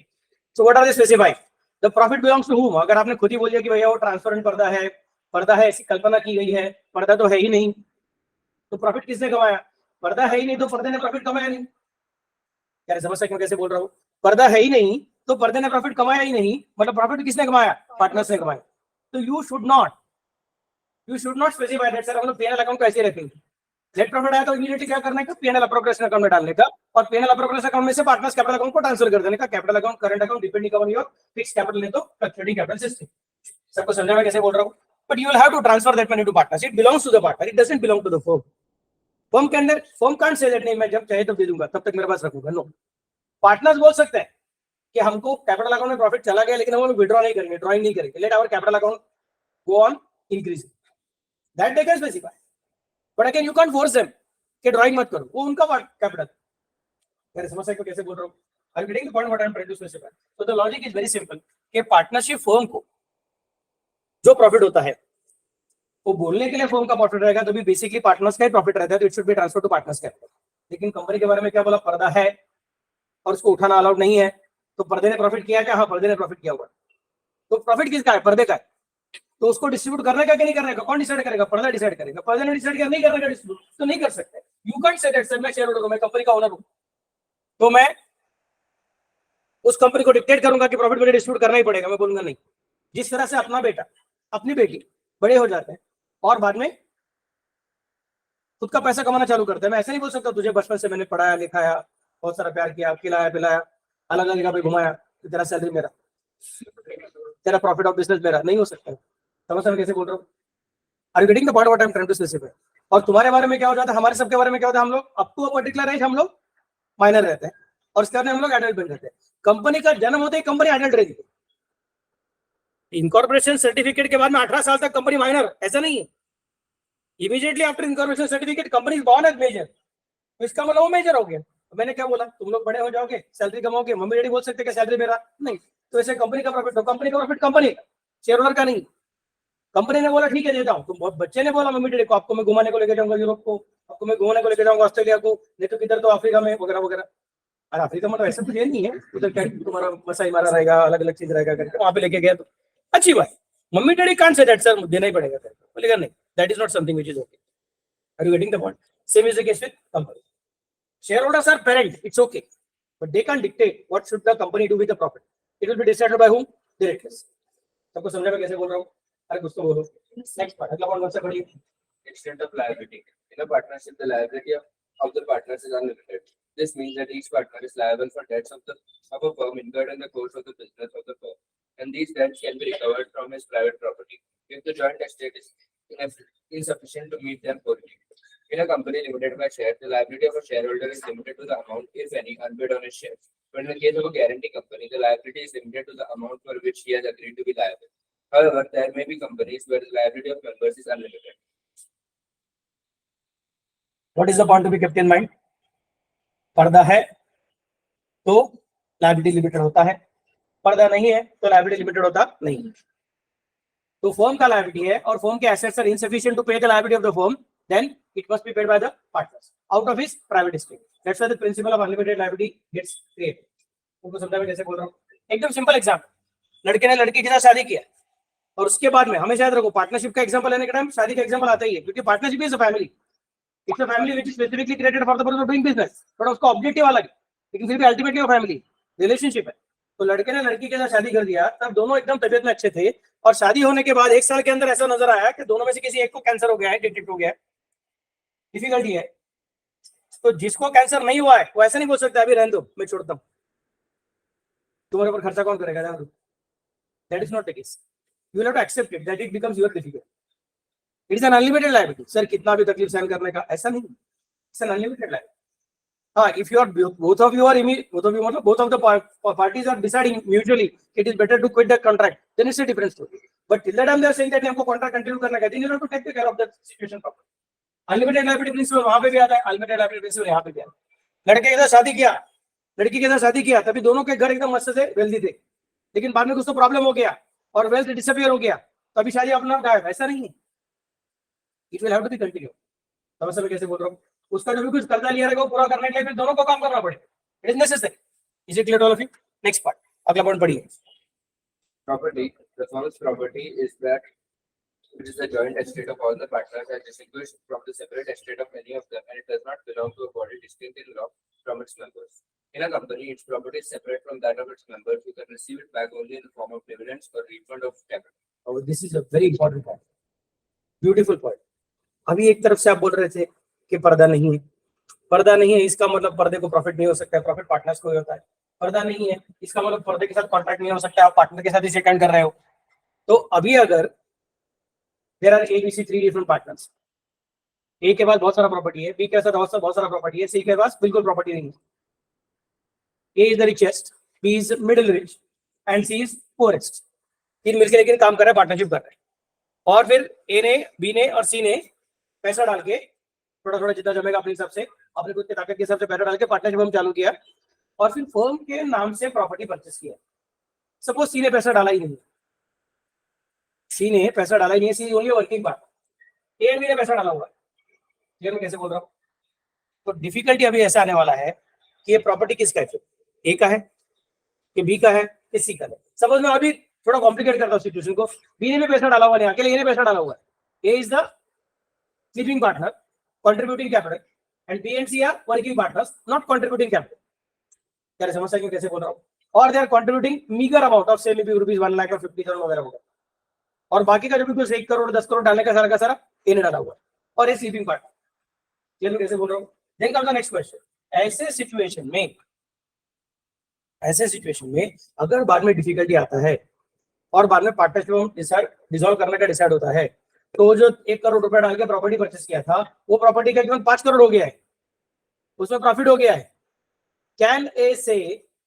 [SPEAKER 1] So what are they specifying? The profit belongs to whom? अगर आपने खुद ही बोल दिया कि भैया वो transparent पर्दा है ऐसी कल्पना की गई है, पर्दा तो है ही नहीं, तो प्रॉफिट किसने कमाया? पर्दा है ही नहीं तो पर्दे ने प्रॉफिट कमाया नहीं। क्या समझ सकते हो कैसे बोल रहा हूँ? पर्दा है ही नहीं तो पर्दे ने प्रॉफिट कमाया ही नहीं, मतलब प्रॉफिट किसने कमाया? पार्टनर्स ने कमाया। तो you should not specify that sir हम लोग पीएनएल अकाउंट कैसे रखेंगे। नेट प्रॉफिट आया तो इमीडिएटली क्या करना है? पीएनएल अप्रोप्रिएशन अकाउंट में डालने का, और पीएनएल अप्रोप्रिएशन अकाउंट में से पार्टनर्स कैपिटल अकाउंट को ट्रांसफर कर देने का। Capital account, current account depending on your fixed capital नहीं तो फ्लक्चुएटिंग कैपिटल सिस्टम। सबको समझा मैं कैसे बोल रहा हूँ? But you will have to transfer that money to partners. It belongs to the partner, it doesn't belong to the firm. Firm के अंदर फर्म कांट से दैट नहीं मैं जब चाहे तब दे दूंगा, तब तक मेरे पास रखूंगा। नो, पार्टनर्स बोल सकते हैं कि हमको कैपिटल अकाउंट में प्रॉफिट चला गया लेकिन हम लोग विड्रॉ नहीं करेंगे, ड्रॉइंग नहीं करेंगे, let our capital account go on increasing, that they can specify. But again you can't force them कि ड्रॉइंग मत करो, वो उनका कैपिटल। मेरे समझ सकते हो कैसे बोल रहा हूँ? I am getting the point what I am trying to specify. So the logic is very simple कि पार्टनरशिप फर्म को जो प्रॉफिट होता है वो बोलने के लिए फर्म का प्रॉफिट रहेगा, तो भी बेसिकली पार्टनर्स का ही प्रॉफिट रहता है, तो it should be transfer to partners capital. लेकिन कंपनी के बारे में क्या बोला? पर्दा है और उसको उठाना अलाउड नहीं है, तो पर्दे ने प्रॉफिट किया क्या? हाँ, पर्दे ने प्रॉफिट किया हुआ। तो प्रॉफिट किसका है? पर्दे का है। तो उसको डिस्ट्रीब्यूट करने का कि नहीं करने का? कौन डिसाइड करेगा? पर्दा डिसाइड करेगा। पर्दे ने डिसाइड किया नहीं करने का डिस्ट्रीब्यूट, तो नहीं कर सकते। You can't say that sir मैं शेयर होल्डर हूं, मैं कंपनी का ओनर हूं, तो मैं उस कंपनी को डिक्टेट करूंगा कि प्रॉफिट मुझे डिस्ट्रीब्यूट करना ही पड़ेगा। मैं बोलूंगा नहीं। जिस तरह से अपना बेटा, अपनी बेटी बड़े हो जाते हैं और बाद में खुद का पैसा कमाना चालू करते हैं, मैं ऐसा नहीं बोल सकता तुझे बचपन से मैंने पढ़ाया लिखाया, बहुत सारा प्यार किया, खिलाया पिलाया, अलग अलग जगह पे घुमाया, तो तेरा सैलरी मेरा, तेरा प्रॉफिट ऑफ बिजनेस मेरा नहीं हो सकता। समझ में कैसे बोल रहा हूँ? Are you getting the point what I am trying to specify? और तुम्हारे बारे में क्या हो जाता है, हमारे सबके बारे में क्या होता है? हम लोग up to a particular age हम लोग माइनर रहते हैं और उसके बाद हम लोग एडल्ट बन जाते हैं। कंपनी का जन्म होते ही कंपनी एडल्ट रहती है। इनकॉर्पोरेशन सर्टिफिकेट के बाद में 18 साल तक कंपनी माइनर, ऐसा नहीं है। Immediately after incorporation certificate company is born as major, तो इसका मतलब वो मेजर हो गया। तो मैंने क्या बोला? तुम लोग बड़े हो जाओगे, सैलरी कमाओगे, मम्मी डैडी बोल सकते कि सैलरी मेरा नहीं, तो ऐसे कंपनी का प्रॉफिट हो, कंपनी का प्रॉफिट कंपनी का, शेयर होल्डर का नहीं। कंपनी ने बोला ठीक है देता हूँ, तुम बहुत बच्चे ने बोला मम्मी डैडी को आपको मैं घुमाने को लेके जाऊंगा यूरोप को, आपको मैं घुमाने को लेके जाऊंगा ऑस्ट्रेलिया को, नहीं तो किधर तो अफ्रीका में वगैरह वगैरह। अरे अफ्रीका में तो ऐसा कुछ ये नहीं है, उधर क्या तुम्हारा मसाई मारा रहेगा, अलग अलग चीज रहेगा करके वहां पे लेके गया तो अच्छी बात। Mummy daddy can't say that sir देना ही पड़ेगा तेरे को, बोलेगा नहीं, that is not something which is okay. Are you getting the point? Same is the case with company. Share holders are parent, it's okay, but they can dictate what should the company do with the profit. It will be decided by whom? Directors. सबको समझा मैं कैसे बोल रहा हूँ? अरे कुछ तो बोलो। नेक्स्ट पार्ट, अगला पॉइंट कौन सा?
[SPEAKER 2] Extent of liability. In a partnership, the liability of the partners is unlimited. This means that each partner is liable for debts of a firm incurred in the course of the business of the firm, and these debts can be recovered from his private property if the joint estate is insufficient to meet them fully. In a company limited by shares, the liability of a shareholder is limited to the amount, if any, unbid on his shares. But in the case of a guarantee company, the liability is limited to the amount for which he has agreed to be liable. However, there may be companies where the liability of members is unlimited.
[SPEAKER 1] What is the point to be kept in mind? पर्दा है तो liability limited होता है, पर्दा नहीं है तो liability limited होता नहीं। तो फर्म का लायबिलिटी है और फर्म के assets are insufficient to pay the liability of the firm, then it must be paid by the partners out of his private estate. That's why the principle of unlimited liability gets created. उनको समझा मैं कैसे बोल रहा हूँ? एकदम simple example, लड़के ने लड़की के साथ शादी किया और उसके बाद में हमेशा याद रखो, पार्टनरशिप का एग्जांपल लेने के टाइम शादी का एग्जांपल आता ही है, क्योंकि partnership is a family. It's a family which is specifically created for the purpose of doing business, थोड़ा उसका ऑब्जेक्टिव अलग है, लेकिन फिर भी अल्टीमेटली वो फैमिली रिलेशनशिप है। तो लड़के ने लड़की के साथ शादी कर दिया, तब दोनों एकदम तबियत में अच्छे थे, और शादी होने के बाद 1 साल के अंदर ऐसा नजर आया कि दोनों में से किसी एक को कैंसर हो गया है, डिटेक्ट हो गया है, डिफिकल्टी है। तो जिसको कैंसर नहीं हुआ है वो ऐसा नहीं बोल सकता अभी रहने दो, मैं छोड़ता हूँ, तुम्हारे ऊपर खर्चा कौन करेगा? That is not the case. You will have to accept it that it becomes your difficult. It is an unlimited liability. Sir कितना भी तकलीफ सहन करने का, ऐसा नहीं, इट्स एन अनलिमिटेड लायबिलिटी। हाँ, if you are both of the parties are deciding mutually it is better to quit the contract, then it's a different story. But till that time they are saying that हमको contract continue करना है, then you have to take care of that situation properly. Unlimited liability principle वहाँ पे भी आता है, unlimited liability principle यहाँ पे भी आता है। लड़के के साथ शादी किया, लड़की के साथ शादी किया, तभी दोनों के घर एकदम मस्त से वेल्दी थे, लेकिन बाद में कुछ तो प्रॉब्लम हो गया और वेल्थ डिसअपियर हो गया, तो अभी शादी अपना गायब, ऐसा नहीं है। It will have to be continue. समझ में कैसे बोल रहा हूँ? उसका जो भी कुछ कर्जा लिया रहेगा वो पूरा करने के लिए फिर दोनों को काम करना पड़ेगा। It is necessary. Is it clear to all of you? Next part, अगला पॉइंट पढ़िए।
[SPEAKER 2] Property. The firm's property is that it is the joint estate of all the partners as distinguished from the separate estate of any of them, and it does not belong to a body distinct in law from its members. In a company, its property is separate from that of its members, who can receive it back only in the form of dividends or refund of capital.
[SPEAKER 1] Oh, this is a very important point. Beautiful point. अभी एक तरफ से आप बोल रहे थे कि पर्दा नहीं है, पर्दा नहीं है इसका मतलब पर्दे को प्रॉफिट नहीं हो सकता है, प्रॉफिट पार्टनर्स को ही होता है। पर्दा नहीं है इसका मतलब पर्दे के साथ कॉन्ट्रैक्ट नहीं हो सकता, आप पार्टनर के साथ ही सेकंड कर रहे हो। तो अभी अगर there are ABC 3 different partners, A के पास बहुत सारा प्रॉपर्टी है, बी के साथ बहुत सारा प्रॉपर्टी है, सी के पास बिल्कुल प्रॉपर्टी नहीं है। A is the richest, B is middle rich and C is poorest. तीन मिलकर लेकिन काम कर रहे हैं, पार्टनरशिप कर रहे हैं, और फिर ए ने, बी ने और सी ने पैसा डाल के थोड़ा थोड़ा जितना जमेगा अपने हिसाब से, अपने खुद के ताकत के हिसाब से पैसा डाल के पार्टनरशिप हम चालू किया, और फिर फर्म के नाम से प्रॉपर्टी परचेस किया। सपोज सी ने पैसा डाला ही नहीं, सी ने पैसा डाला ही नहीं, C only working partner, A and B ने पैसा डाला हुआ है। ये मैं कैसे बोल रहा हूँ? तो डिफिकल्टी अभी ऐसा आने वाला है कि ये प्रॉपर्टी किसका है, ए का है कि बी का है कि सी का है। सपोज मैं अभी थोड़ा कॉम्प्लिकेट करता हूँ सिचुएशन को, बी ने भी पैसा डाला हुआ नहीं, अकेले ए ने पैसा डाला हुआ है। A is the sleeping partner, contributing capital, and B and C are working partners, not contributing capital. क्या समझ क्यों कैसे बोल रहा हूँ? और they are contributing meager amount of say maybe rupees 1 lakh or 50,000 वगैरह होगा, और बाकी का जो भी कुछ 1 करोड़ 10 करोड़ डालने का सारा ए ने डाला हुआ है, और ये स्लीपिंग पार्टनर। ये मैं कैसे बोल रहा हूँ? Then comes the next question. ऐसे सिचुएशन में अगर बाद में डिफिकल्टी आता है और बाद में पार्टनरशिप डिसॉल्व करने का डिसाइड होता है, तो जो 1 करोड़ रुपए डाल के प्रॉपर्टी परचेस किया था, वो प्रॉपर्टी का कीमत 5 करोड़ हो गया है, उसमें प्रॉफिट हो गया है। Can A say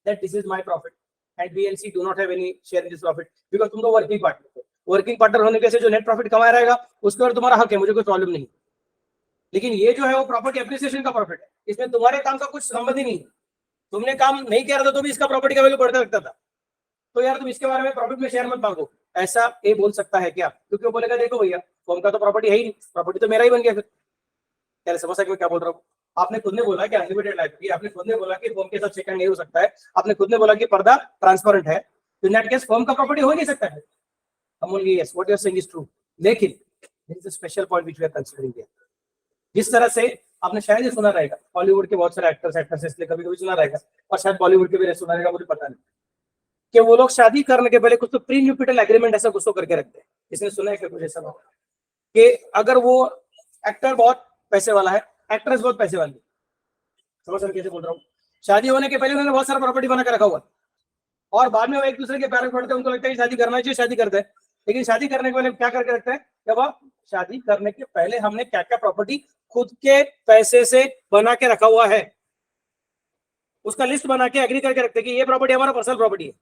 [SPEAKER 1] that this is my profit and B and C do not have any share in this profit, because तुम तो वर्किंग पार्टनर हो। वर्किंग पार्टनर होने के से जो नेट प्रॉफिट कमाया रहेगा उसके ऊपर तुम्हारा हक है, मुझे कोई प्रॉब्लम नहीं। लेकिन ये जो है वो प्रॉपर्टी एप्रिसिएशन का प्रॉफिट है, इसमें तुम्हारे काम का कुछ संबंध ही नहीं है। तुमने काम नहीं किया था तो भी इसका प्रॉपर्टी का वैल्यू बढ़ता लगता था, तो यार तुम इसके बारे में प्रॉफिट में शेयर मत मांगो, ऐसा ए बोल सकता है क्या? क्योंकि वो बोलेगा देखो भैया फर्म का तो प्रॉपर्टी है ही नहीं, प्रॉपर्टी तो मेरा ही बन गया। फिर क्या समझ सकते क्या बोल रहा हूँ? आपने खुद ने बोला कि अनलिमिटेड लाइफ की, आपने खुद ने बोला कि फर्म के साथ सेकंड नहीं हो सकता है, आपने खुद ने बोला कि पर्दा ट्रांसपेरेंट है, तो इन दैट केस फर्म का प्रॉपर्टी हो नहीं सकता है। Amulya yes, what you are saying is true, लेकिन this is a special point which we are considering here. जिस तरह से आपने शायद ही सुना रहेगा, हॉलीवुड के बहुत सारे एक्टर्स इसलिए कभी कभी सुना रहेगा, और शायद बॉलीवुड के भी सुना रहेगा, मुझे पता नहीं, कि वो लोग शादी करने के पहले कुछ तो प्री न्यूपिटल एग्रीमेंट ऐसा कुछ तो करके रखते हैं। इसने सुना है कि कुछ ऐसा कि अगर वो एक्टर बहुत पैसे वाला है, एक्ट्रेस बहुत पैसे वाली है, समझ सर कैसे बोल रहा हूँ, शादी होने के पहले उन्होंने बहुत सारा प्रॉपर्टी बना के रखा हुआ, और बाद में वो एक दूसरे के पैर में पड़ते हैं, उनको लगता है कि शादी करना चाहिए, शादी करते हैं, लेकिन शादी करने के पहले क्या करके रखते हैं, जब आप शादी करने के पहले हमने क्या क्या प्रॉपर्टी खुद के पैसे से बना के रखा हुआ है, उसका लिस्ट बना के एग्री करके रखते हैं कि ये प्रॉपर्टी हमारा पर्सनल प्रॉपर्टी है,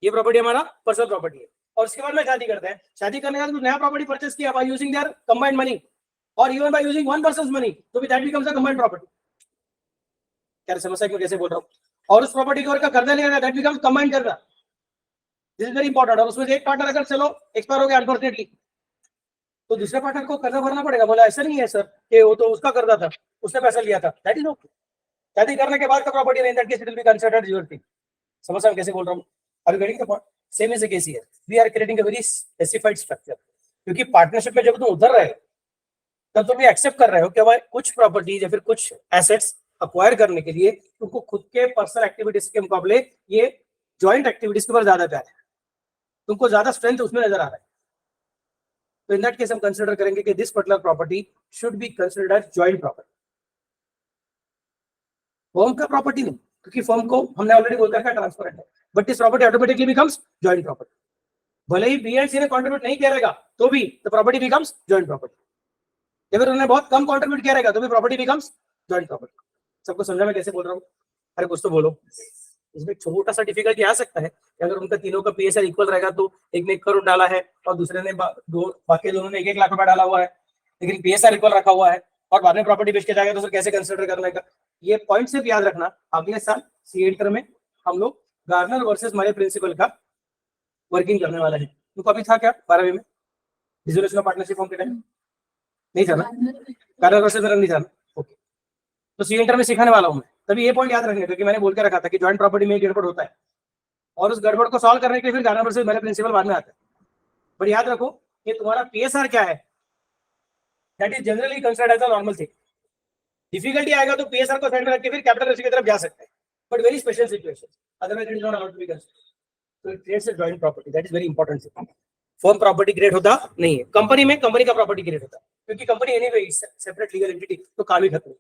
[SPEAKER 1] ये प्रॉपर्टी हमारा पर्सनल प्रॉपर्टी है, और उसके बाद में शादी करते हैं। शादी करने के बाद कुछ नया प्रॉपर्टी परचेस किया by using their combined money, और even by using one person's money, तो भी that becomes a combined property. क्या समझ में कैसे बोल रहा हूँ, और उस प्रॉपर्टी का कर्जा लेगा, दैट बिकम्स कंबाइंड कर्जा। This is very important. और उसमें एक पार्टनर अगर चलो एक्सपायर हो गया अनफॉर्चुनेटली, तो दूसरे पार्टनर को कर्जा भरना पड़ेगा। बोला ऐसा नहीं है सर कि वो तो उसका कर्जा था, उसने पैसा लिया था, दैट इज ओके। शादी करने के बाद का प्रॉपर्टी नहीं, that case it will be considered your thing. समझ में कैसे बोल रहा हूँ, are you getting the point? Same is the case here, we are creating a very specified structure, क्योंकि पार्टनरशिप में जब तुम उधर रहे तब तुम ये एक्सेप्ट कर रहे हो कि भाई कुछ प्रॉपर्टीज या फिर कुछ एसेट्स अक्वायर करने के लिए तुमको खुद के पर्सनल एक्टिविटीज के मुकाबले ये जॉइंट एक्टिविटीज के ऊपर ज्यादा प्यार है, तुमको ज्यादा स्ट्रेंथ उसमें नजर आ रहा है। तो इन दैट केस हम कंसीडर करेंगे कि this particular property should be considered as joint property, firm का प्रॉपर्टी नहीं, क्योंकि फर्म को हमने ऑलरेडी बोल रखा है ट्रांसपेरेंट है, but this property automatically becomes joint property. भले ही बी एंड सी ने कंट्रीब्यूट नहीं किया रहेगा तो भी the property becomes joint property, या फिर उन्होंने बहुत कम कंट्रीब्यूट किया रहेगा तो भी प्रॉपर्टी बिकम्स जॉइंट प्रॉपर्टी। सबको समझा मैं कैसे बोल रहा हूँ? अरे कुछ तो बोलो। इसमें छोटा सा डिफिकल्टी आ सकता है कि अगर उनका तीनों का पीएसआर इक्वल रहेगा, तो एक ने 1 करोड़ डाला है और दूसरे ने बाकी दोनों ने 1-1 लाख रुपया डाला हुआ है, लेकिन पीएसआर इक्वल रखा हुआ है, और बाद में प्रॉपर्टी बेच के जाएगा तो सर कैसे कंसिडर करने का? ये पॉइंट सिर्फ याद रखना, अगले साल सी इंटर में हम लोग गार्नर वर्सेस मरे प्रिंसिपल का वर्किंग करने वाला है। तो अभी था क्या 12वीं में डिसोल्यूशन ऑफ पार्टनरशिप फॉर्म के टाइम नहीं था ना, गार्नर वर्सेस मरे नहीं था ना, ओके। तो सी इंटर में सिखाने वाला हूं मैं, तभी ये पॉइंट याद रखने, क्योंकि मैंने बोल के रखा था कि जॉइंट प्रॉपर्टी में गड़बड़ होता है, और उस गड़बड़ को सॉल्व करने के लिए फिर गार्नर वर्सेस मरे प्रिंसिपल बाद में आता है। पर याद रखो कि तुम्हारा पीएसआर क्या है, that is generally considered as a normal thing. Difficulty आएगा तो पीएसआर को साइड में रख के फिर कैपिटल रेशियो की तरफ जा सकते हैं, but very special situation, otherwise it is not allowed to be considered. तो it creates a joint property, that is very important. Firm property create होता नहीं है, कंपनी में कंपनी का प्रॉपर्टी क्रिएट होता है, क्योंकि company anyway separate legal entity, तो काम ही खत्म।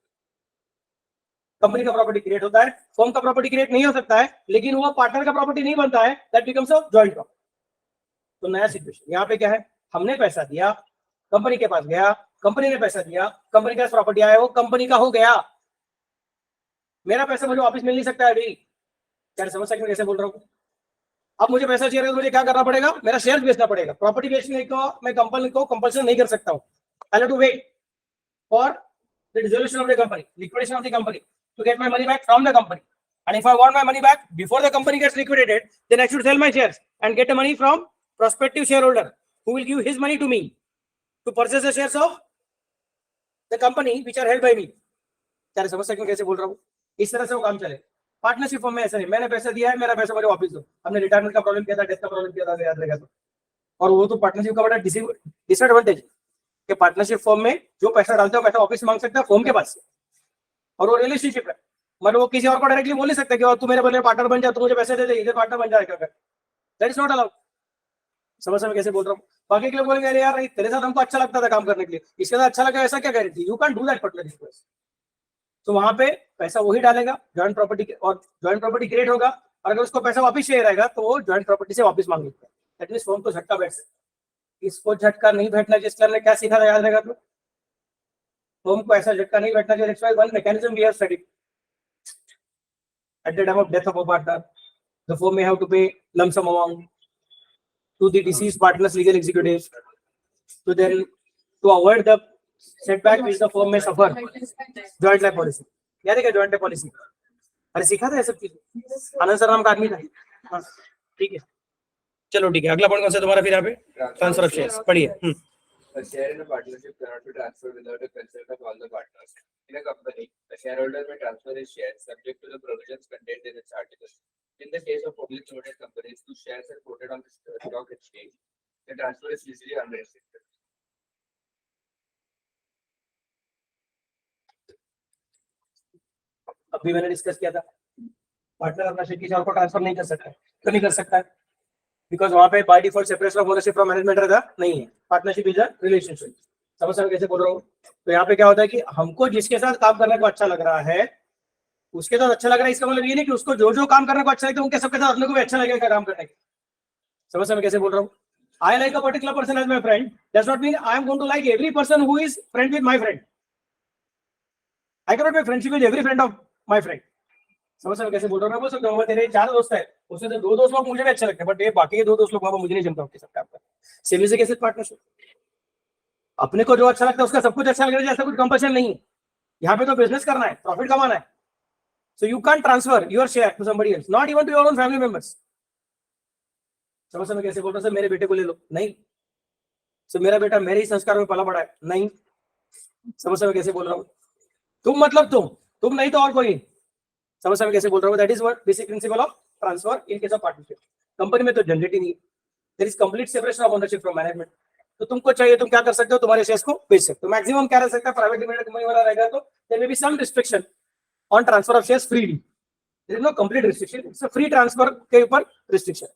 [SPEAKER 1] कंपनी का प्रॉपर्टी क्रिएट होता है, फर्म का प्रॉपर्टी क्रिएट नहीं हो सकता है, लेकिन वो पार्टनर का प्रॉपर्टी नहीं बनता है, that becomes a joint property. तो नया सिचुएशन यहाँ पे क्या है, हमने पैसा दिया, कंपनी के पास गया, कंपनी ने पैसा दिया, कंपनी का प्रॉपर्टी आया, वो कंपनी का हो गया, मेरा पैसा मुझे वापस मिल नहीं सकता है अभी। क्या समझ सकते कैसे बोल रहा हूँ? अब मुझे पैसा चाहिए तो मुझे क्या करना पड़ेगा, मेरा शेयर बेचना पड़ेगा। प्रॉपर्टी बेचने को मैं कंपनी को कंपल्सन नहीं कर सकता हूँ, I have to wait for the dissolution of the company, liquidation of the company, to get my money back from the company. And if I want my money back before the company gets liquidated, then I should sell my shares and get the money from prospective shareholder who will give his money to me to purchase the shares of the company which are held by me. क्या समझ सकते हो कैसे बोल रहा हूँ? इस तरह से वो काम चले। पार्टनरशिप फॉर्म में ऐसा नहीं, मैंने पैसा दिया है, मेरा पैसा मुझे वापस दो। हमने रिटायरमेंट का प्रॉब्लम किया था, डेथ का प्रॉब्लम किया था, याद रहेगा तो। और वो तो पार्टनरशिप का बड़ा डिसएडवांटेज कि पार्टनरशिप फॉर्म में जो पैसा डालते हो पैसा वापस मांग सकता है फॉर्म के पास से, और वो रिलेशनशिप है, मतलब वो किसी और को डायरेक्टली बोल नहीं सकता कि तू मेरे बदले पार्टनर बन जा, तू मुझे पैसे दे दे, इधर पार्टनर बन जाएगा, दैट इज नॉट अलाउड। समझ में कैसे बोल रहा हूँ? बाकी के लोग बोलेंगे अरे यार तेरे साथ हमको अच्छा लगता था काम करने के लिए, इसके साथ अच्छा लगा, ऐसा क्या guarantee? You can do that particular request. तो वहां पे पैसा वही डालेगा जॉइंट प्रॉपर्टी, और जॉइंट प्रॉपर्टी क्रिएट होगा, और अगर उसको पैसा वापस चाहिए रहेगा तो वो जॉइंट प्रॉपर्टी से वापस मांग लेता है। दैट मींस फर्म को झटका बैठ सकता है। इसको झटका नहीं बैठना चाहिए, इसके क्या सीखा था याद रहेगा? तो फर्म को ऐसा झटका नहीं बैठना चाहिए। One mechanism we have studied at the time of death of a partner, the firm may have to pay lump sum amount to the deceased partner's legal executives, to then to avoid the setback which the firm may suffer. Joint life policy, याद है क्या joint life policy? अरे सीखा था ये सब चीज, आनंद sir नाम का आदमी था। हाँ ठीक है, चलो ठीक है। अगला पॉइंट कौन सा तुम्हारा फिर यहाँ पे? ट्रांसफर ऑफ शेयर्स पढ़िए।
[SPEAKER 2] A share in a partnership cannot be transferred without a consent of all the partners. In a company, a shareholder may transfer his shares subject to the provisions contained in its articles. In the case of public limited companies whose shares are quoted on the stock exchange, the transfer is usually unrestricted.
[SPEAKER 1] अभी मैंने discuss किया था partner अपना share किसी और को transfer नहीं कर सकता है, तो नहीं कर सकता है बिकॉज वहां पे by default separation of ownership from management रहता नहीं है. Partnership is a relationship. समझ समझ कैसे बोल रहा हूँ. तो यहाँ पे क्या होता है कि हमको जिसके साथ काम करने को अच्छा लग रहा है उसके साथ अच्छा लग रहा है, इसका मतलब ये नहीं कि उसको जो जो काम करने को अच्छा लगता है उनके सबके साथ अपने को भी अच्छा लगेगा काम करने के. समझ समझ कैसे बोल रहा हूँ. I like a particular person as my friend does not mean I am going to like every person who is friend with my friend. I cannot be friendship with every friend of my friend. समझ समझ कैसे बोल रहा हूँ. मैं बोल सकता हूँ तेरे 4 दोस्त है उसमें से 2 दोस्त लोग मुझे भी अच्छे लगते हैं बट ये बाकी के 2 दोस्त लोग मुझे नहीं जमता उनके साथ काम करना. सेम इज कैसे पार्टनरशिप. अपने को जो अच्छा लगता है उसका सब कुछ अच्छा लगेगा, ऐसा कुछ कंपल्शन नहीं है. यहाँ पे तो बिजनेस करना है, प्रॉफिट कमाना है. So you can't transfer your share to somebody else, not even to your own family members. समझ समझ कैसे बोल रहा हूँ. सर मेरे बेटे को ले लो, नहीं. सर मेरा बेटा मेरे ही संस्कार में पला बड़ा है, नहीं. समझ समझ कैसे बोल रहा हूँ. तुम मतलब तुम नहीं तो और कोई. समझ समझ कैसे बोल रहा हूँ. That is what basic principle of transfer in case of partnership. Company में तो जनरेट ही नहीं. There is complete separation of ownership from management. तो तुमको चाहिए तुम क्या कर सकते हो, तुम्हारे शेयर्स को बेच सकते हो. मैक्सिमम क्या रह सकता है, प्राइवेट लिमिटेड कंपनी वाला रहेगा तो there may be some restriction on transfer of shares freely. There is no complete restriction, it's a free transfer के ऊपर रिस्ट्रिक्शन.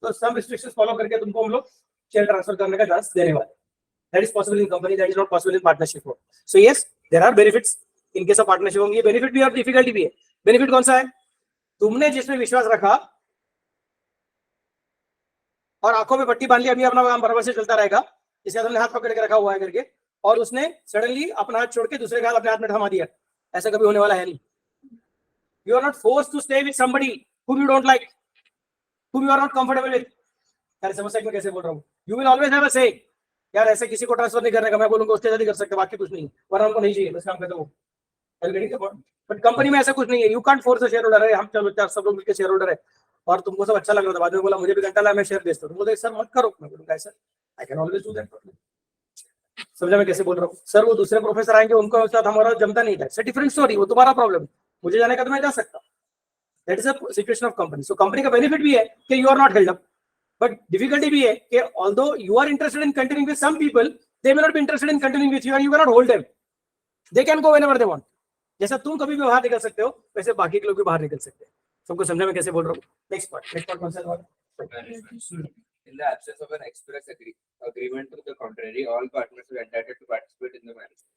[SPEAKER 1] तो सम रिस्ट्रिक्शंस फॉलो करके तुमको हम लोग शेयर ट्रांसफर करने का चांस देने वाले. That is possible in company, that is not possible in partnership. So yes there are benefits in case of partnership. होंगे बेनिफिट भी और डिफिकल्टी भी है. बेनिफिट कौन सा है, तुमने जिसमें विश्वास रखा और आंखों में पट्टी बांध ली, अभी अपना काम बराबर से चलता रहेगा, जिसके तुमने हाथ पकड़ के रखा हुआ है करके, और उसने सडनली अपना हाथ छोड़ के दूसरे का हाथ अपने हाथ में थमा दिया, ऐसा कभी होने वाला है नहीं. You are not forced to stay with somebody whom you don't like, whom you are not comfortable with. यार समझ सकते कैसे बोल रहा हूँ. You will always have a से. यार ऐसे किसी को ट्रांसफर नहीं करने का, मैं बोलूंगा उसके साथ ही कर सकते, बाकी कुछ नहीं, वरना हमको नहीं चाहिए, बस काम करते हो. बट कंपनी में ऐसा कुछ नहीं है. You can't force a share holder है, हम चलो सब लोग मिलकर शेयर होल्डर है और तुमको सब अच्छा लग रहा था, बाद में बोला मुझे भी घंटा ला मैं शेयर बेचता हूँ, बोलते सर मत करो. मैं बोलूंगा sir I can always do that. समझा मैं कैसे बोल रहा हूँ. सर वो दूसरे प्रोफेसर आएंगे, उनके साथ हमारा जमता नहीं था, इट्स अ डिफरेंट स्टोरी, वो तुम्हारा प्रॉब्लम. मुझे जाने का तो मैं जा सकता. That is a situation of company. So company का बेनिफिट भी है कि you are not held up, but difficulty भी है कि although you are interested in continuing with some people, they may not be interested in continuing with you and you can not hold them. They can go whenever they want. जैसा तुम कभी भी बाहर निकल सकते हो वैसे बाकी के लोग भी बाहर निकल सकते हैं. सबको समझा मैं कैसे बोल रहा हूँ. नेक्स्ट पार्ट कौन सा है.
[SPEAKER 2] In the absence of an express agreement to the contrary, all partners are entitled to participate in the management.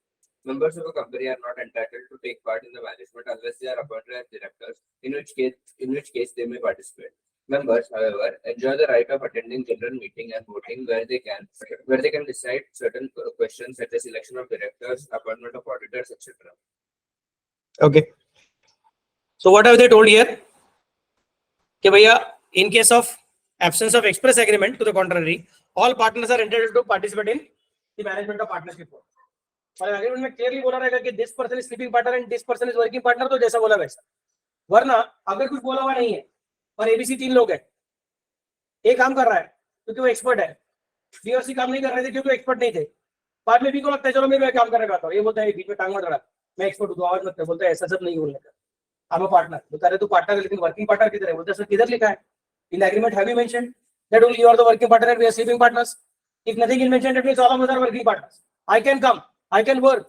[SPEAKER 2] Members of a company are not entitled to take part in the management unless they are appointed as directors, in which case they may participate. Members, however, enjoy the right of attending general meeting and voting where they can decide certain questions such as election of directors, appointment of auditors, etc.
[SPEAKER 1] Okay. So what have they told here? कि भैया in case of absence of express agreement to the contrary, all partners are entitled to participate in the management of partnership. और agreement में clearly बोला रहेगा कि this person is sleeping partner and this person is working partner, तो जैसा बोला वैसा. वरना अगर कुछ बोला हुआ नहीं है और एबीसी 3 लोग हैं, ए काम कर रहा है क्योंकि वो एक्सपर्ट है, बी और सी काम नहीं कर रहे थे क्योंकि एक्सपर्ट नहीं थे, बाद में बी को लगता है चलो मैं काम करने का आता हूँ, ये बोलता है बीच में टांग मत अड़ा, मैं एक्सपर्ट हूँ, आवाज मत कर. बोलता है ऐसा सब नहीं बोलने का, आई एम अ पार्टनर. बोलता है तू पार्टनर लेकिन वर्किंग पार्टनर किधर है. बोलता है सर किधर लिखा है in the agreement, have you mentioned that only you are the working partner and we are sleeping partners? If nothing is mentioned, that means all of us are working partners. I can come, I can work.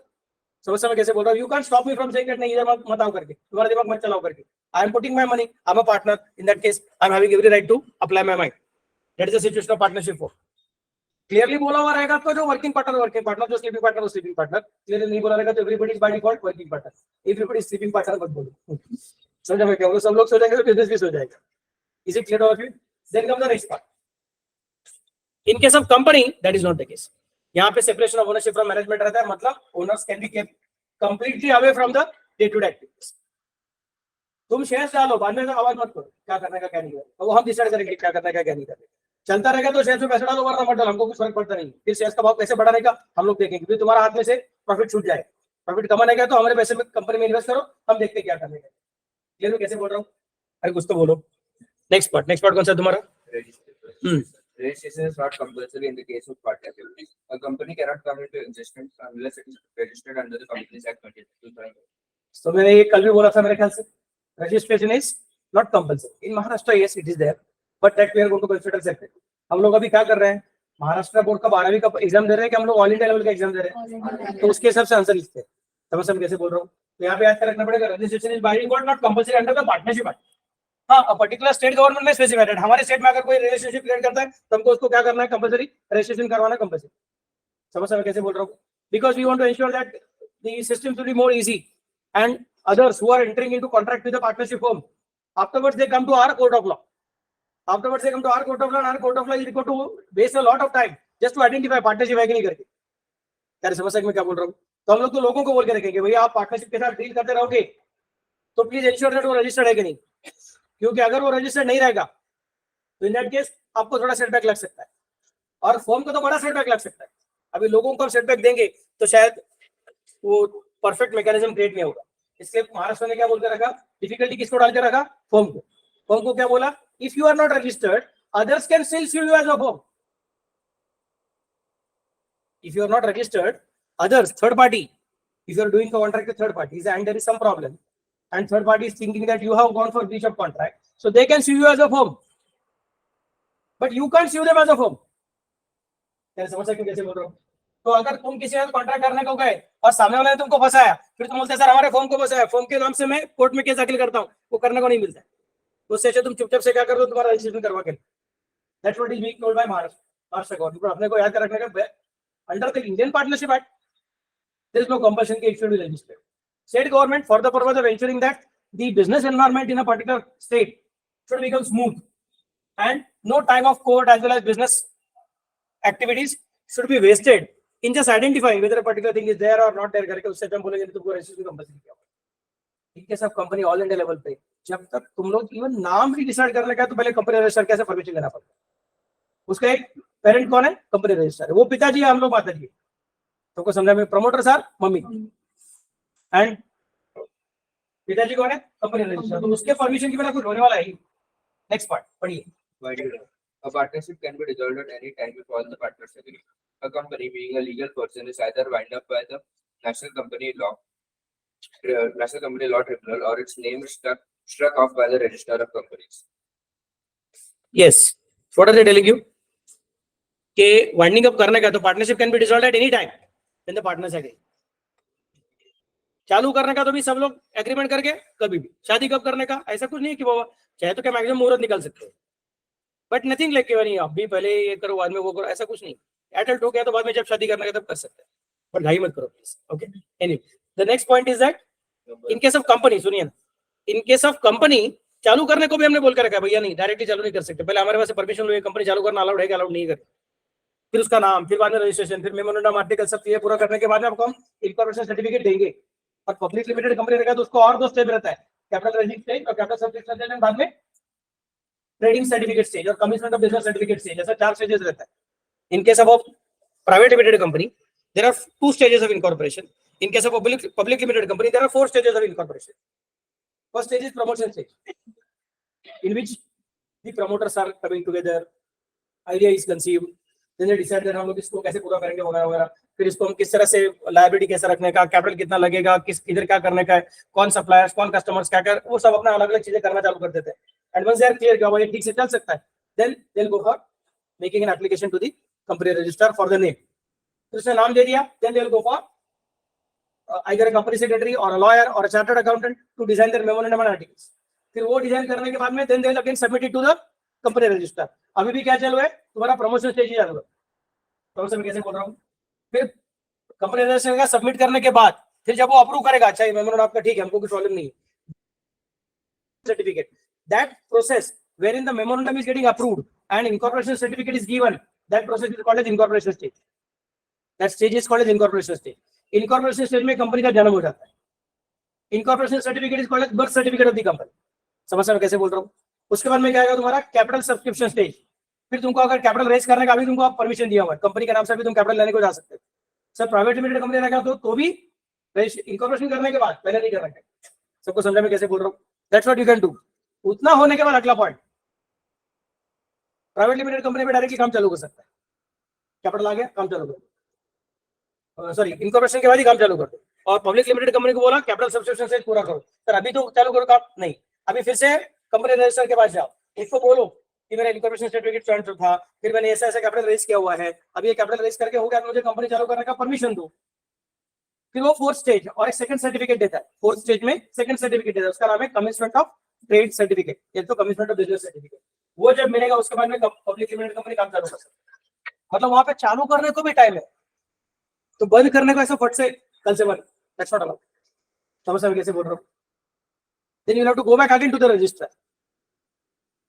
[SPEAKER 1] समझ समझ कैसे बोल रहा हूँ. You can't stop me from saying that नहीं इधर मत आओ करके, तुम्हारा दिमाग मत चलाओ करके. I am putting my money, I am a partner. In that case, I am having every right to apply my mind. That is the situation of partnership for. Clearly बोला हुआ रहेगा तो जो working partner, जो sleeping partner. Clearly नहीं बोला रहेगा तो everybody is by default working partner. Everybody is sleeping partner मत बोलो. समझा मैं क्या बोल रहा हूँ. सब लोग सो जाएंगे तो बिजनेस भी सो जाएगा. Is it clear to all of you? Then comes the next part. In case of company, that is not the case. यहाँ पे separation of ownership from management रहता है, मतलब owners can be kept completely away from the day-to-day activities. तुम shares डालो, बाद में आवाज मत करो क्या करने का क्या नहीं करना, वो हम डिसाइड करेंगे क्या करने का क्या नहीं करना. चलता रहेगा तो शेयर्स में पैसा डालो, वरना मत डालो, हमको कुछ फर्क पड़ता नहीं. फिर शेयर्स का भाव कैसे बढ़ाने का हम लोग देखेंगे, फिर तुम्हारा हाथ में से प्रॉफिट छूट जाए. प्रॉफिट कमाने का तो हमारे पैसे में कंपनी में इन्वेस्ट करो, हम देखते क्या करने का. क्लियर कैसे बोल रहा हूँ. अरे कुछ तो बोलो. नेक्स्ट पार्ट कौन सा तुम्हारा.
[SPEAKER 2] Registration is not compulsory in the case of partnership. A company cannot come into existence unless it is registered under the Companies Act 2000.
[SPEAKER 1] तो मैंने ये कल भी बोला था मेरे ख्याल से, registration is not compulsory in Maharashtra, yes it is there, but that we are going to consider separate. हम लोग अभी क्या कर रहे हैं, महाराष्ट्र बोर्ड का 12वीं का एग्जाम दे रहे हैं कि हम लोग ऑल इंडिया लेवल का एग्जाम दे रहे हैं, तो उसके हिसाब से आंसर लिखते हैं। समझ मैं कैसे बोल रहा हूँ, तो यहाँ पे याद रखना पड़ेगा, registration is by God not compulsory under the partnership act. हाँ, अ पर्टिकुलर स्टेट गवर्नमेंट में स्पेसिफाइड, हमारे स्टेट में अगर कोई रिलेशनशिप क्रिएट करता है तो हमको उसको क्या करना है, कंपल्सरी रजिस्ट्रेशन करवाना कंपल्सरी। समझ मैं कैसे बोल रहा हूँ, because we want to ensure that the system will be more easy and others who are entering into contract with the partnership firm, afterwards they come to our court of law. Afterwards they come to our court of law, and our court of law is required to waste a lot of time just to identify partnership है कि नहीं करके। क्या समझ सकते मैं क्या बोल रहा हूँ, तो हम लोग तो लोगों को बोल के रखेंगे भैया आप पार्टनरशिप के साथ डील करते रहोगे तो प्लीज इंश्योर दैट वो रजिस्टर्ड है कि नहीं, क्योंकि अगर वो रजिस्टर्ड नहीं रहेगा तो इन दैट केस आपको थोड़ा सेटबैक लग सकता है, और फॉर्म को तो बड़ा सेटबैक लग सकता है। अभी लोगों को सेटबैक देंगे तो शायद वो परफेक्ट मैकेनिज्म क्रिएट नहीं होगा, इसलिए महाराष्ट्र ने क्या बोलकर रखा, डिफिकल्टी किसको डाल के रखा, फॉर्म को। फॉर्म को क्या बोला, if you are not registered others can still sue you as a firm. If you are not registered, others, third party, if you are doing a contract with third parties and there is some problem and third party is thinking that you have gone for breach of contract, so they can sue you as a firm, but you can't sue them as a firm. क्या समझ सकते कैसे बोल रहा हूँ, तो अगर तुम किसी से कॉन्ट्रैक्ट करने को गए और सामने वाले ने तुमको फंसाया, फिर तुम बोलते हैं सर हमारे फॉर्म को फंसाया, फॉर्म के नाम से मैं कोर्ट में केस दाखिल करता हूँ, वो करने को नहीं मिलता है, उससे अच्छा तुम चुपचाप से क्या कर दो, तुम्हारा रजिस्ट्रेशन करवा के। That's what is being told by Maharashtra government. अपने को याद कर रखने का, under the Indian partnership act there is no compulsion कि it should be registered. State government for the purpose of ensuring that the business environment in a particular state should become smooth and no time of court as well as business activities should be wasted in just identifying whether a particular thing is there or not there करके उससे हम बोलेंगे तुमको registration compulsory किया होगा। ठीक है, सब कंपनी ऑल इंडिया लेवल पे जब तक तुम लोग इवन नाम भी डिसाइड करने का तो पहले कंपनी रजिस्टर कैसे परमिशन लेना पड़ता है, उसका एक पेरेंट कौन है, कंपनी रजिस्टर, वो पिताजी है, हम लोग माता जी, तुमको समझा में, प्रमोटर सर मम्मी एंड पिताजी कौन है, कंपनी रजिस्टर, तो उसके परमिशन के बिना कुछ होने वाला है। नेक्स्ट पार्ट पढ़िए।
[SPEAKER 2] A partnership can be dissolved at any time if all the partners agree. A company, being a legal person, is either wound up by the national company law tribunal, or its name is struck off by the Register of Companies.
[SPEAKER 1] Yes, what are they telling you? कि winding up करने का तो partnership can be dissolved at any time when the partners agree. चालू करने का तो भी सब लोग एग्रीमेंट करके कभी भी, शादी कब करने का ऐसा कुछ नहीं है कि बाबा चाहे तो क्या मैक्सिमम मुहूर्त निकाल सकते हो, बट नथिंग लाइक नहीं आप भी पहले ये करो बाद में वो करो, ऐसा कुछ नहीं। एडल्ट हो गया तो बाद में जब शादी करना है तब कर सकते हैं, बट घाई मत करो please. Okay, anyway the next point is that in case of company, सुनिए ना, इन केस ऑफ कंपनी चालू करने को भी हमने बोल कर रखा है भैया नहीं डायरेक्टली चालू नहीं कर सकते, पहले हमारे पास परमिशन लो, कंपनी चालू करना अलाउड है कि अलाउड नहीं करते, फिर उसका नाम, फिर बाद में रजिस्ट्रेशन, फिर मेमोरेंडम आर्टिकल सब चीजें पूरा करने के बाद में आपको हम इनकॉर्पोरेशन सर्टिफिकेट देंगे। और पब्लिक लिमिटेड कंपनी रहेगा तो उसको और दो स्टेप रहता है, कैपिटल रेजिंग स्टेज और कैपिटल सब्सक्रिप्शन स्टेज, बाद में ट्रेडिंग सर्टिफिकेट स्टेज और commitment of business certificate stage, ऐसा 4 स्टेजेस रहता है। In case of private limited company there are 2 stages of incorporation, in case of public limited company there are 4 stages of incorporation. First stage is promotion stage, in which the promoters are coming together, idea is conceived, then they decide that हम लोग इसको कैसे पूरा करेंगे वगैरह वगैरह, फिर इसको हम किस तरह से लायबिलिटी कैसे रखने का, कैपिटल कितना लगेगा, किस इधर क्या करने का है, कौन सप्लायर्स कौन कस्टमर्स क्या कर, वो सब अपना अलग अलग चीजें करना चालू कर देते हैं। And once they are clear कि ये ठीक से चल सकता है, then they will go for making an application to the company register for the name. तो उसने नाम दे दिया, then they will go for either a company secretary or a lawyer or a chartered accountant to design their memorandum and articles. फिर वो design करने के बाद में then they will again submit it to the company register. अभी भी क्या चालू है, तुम्हारा प्रमोशन स्टेज ही चालू है। प्रमोशन कैसे बोल रहा हूँ, फिर कंपनी रजिस्टर का सबमिट करने के बाद फिर जब वो अप्रूव करेगा, अच्छा मेमोरेंडम आपका ठीक है, हमको कोई प्रॉब्लम नहीं है, certificate, that process wherein the memorandum is getting approved and incorporation certificate is given, that process is called as incorporation stage. That stage is called as incorporation stage. Incorporation stage में company का जन्म हो जाता है। Incorporation certificate is called as birth certificate of the company. समझ में कैसे बोल रहा हूँ। उसके बाद में क्या आएगा तुम्हारा कैपिटल सब्सक्रिप्शन स्टेज, फिर तुमको अगर कैपिटल रेज करने का भी तुमको परमिशन दिया हुआ है, कंपनी के नाम से भी तुम कैपिटल लेने को जा सकते हो। सर प्राइवेट लिमिटेड कंपनी रहेगा तो भी इनकॉर्पोरेशन करने के बाद, पहले नहीं करना है। सबको समझा में कैसे बोल रहा हूँ। That's what you can do. उतना होने के बाद अगला पॉइंट, प्राइवेट लिमिटेड कंपनी में डायरेक्टली काम चालू कर सकता है, कैपिटल आ गया काम चालू कर, सॉरी इनकॉर्पोरेशन के बाद ही काम चालू कर दो। और पब्लिक लिमिटेड कंपनी को बोला कैपिटल सब्सक्रिप्शन से पूरा करो, सर अभी तो चालू करो काम नहीं, अभी फिर से कंपनी रजिस्टर के पास जाओ, इसको बोलो कि मेरा इनकॉर्पोरेशन सर्टिफिकेट ट्रांसफर था, फिर मैंने ऐसा ऐसा कैपिटल रेज किया हुआ है, अभी ये कैपिटल रेज करके हो गया, मुझे कंपनी चालू करने का परमिशन दो। फिर वो फोर्थ स्टेज और एक सेकंड सर्टिफिकेट देता है, फोर्थ स्टेज में सेकंड सर्टिफिकेट देता है, उसका नाम है कमिटमेंट ऑफ ट्रेड सर्टिफिकेट या तो कमिटमेंट ऑफ बिजनेस सर्टिफिकेट। वो जब मिलेगा उसके बाद में पब्लिक लिमिटेड कंपनी काम चालू कर सकती है। मतलब वहां पे चालू करने को भी टाइम है, तो बंद करने को ऐसा फट से कल से बंद, दैट्स नॉट अलाउड। समझ मैं कैसे बोल रहा हूँ? Then you have to go back again to the register.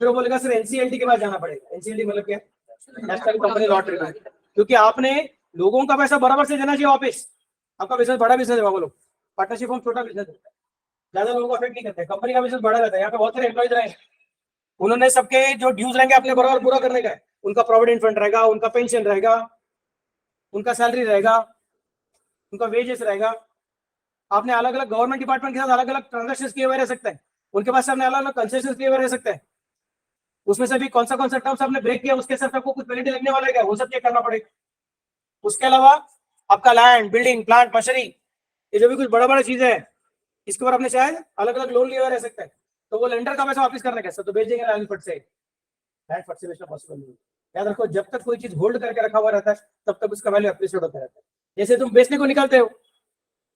[SPEAKER 1] फिर वो बोलेगा सर एनसीएलटी के पास जाना पड़ेगा। एनसीएलटी मतलब क्या? National company law tribunal. क्योंकि आपने लोगों का पैसा बराबर से देना चाहिए वापस। आपका बिजनेस बड़ा बिजनेस है, बोलो पार्टनरशिप फॉर्म छोटा बिजनेस होता है, ज्यादा लोगों को अफेक्ट नहीं करता है। कंपनी का बिजनेस बड़ा रहता है, यहाँ पे बहुत सारे एम्प्लॉइज रहे, उन्होंने सबके जो ड्यूज रहेंगे अपने बराबर पूरा करने का है, उनका प्रोविडेंट फंड रहेगा, उनका पेंशन रहेगा, उनका सैलरी रहेगा, उनका वेजेस रहेगा। आपने अलग अलग गवर्नमेंट डिपार्टमेंट के साथ अलग अलग ट्रांजेक्शन किए हुए रह सकते हैं, उनके पास आपने अलग अलग कंसेशन किए हुए रह सकते हैं, उसमें से भी कौन सा टर्म्स आपने ब्रेक किया उसके साथ आपको कुछ पेनल्टी लगने वाला है, वो सब चेक करना पड़ेगा। उसके अलावा आपका लैंड, बिल्डिंग, प्लांट, मशीनरी, ये जो भी कुछ बड़ा बड़ा चीजें है, इसके ऊपर आपने शायद अलग अलग लोन लिए हुए रह सकते हैं, तो वो लेंडर का पैसा वापस करना कैसे? तो बेच देंगे लैंड फट से, लैंड फट से बेचना पॉसिबल नहीं। याद रखो जब तक कोई चीज होल्ड करके रखा हुआ रहता है तब तक उसका वैल्यू अप्रिशिएट होता रहता है। जैसे तुम बेचने को निकलते हो,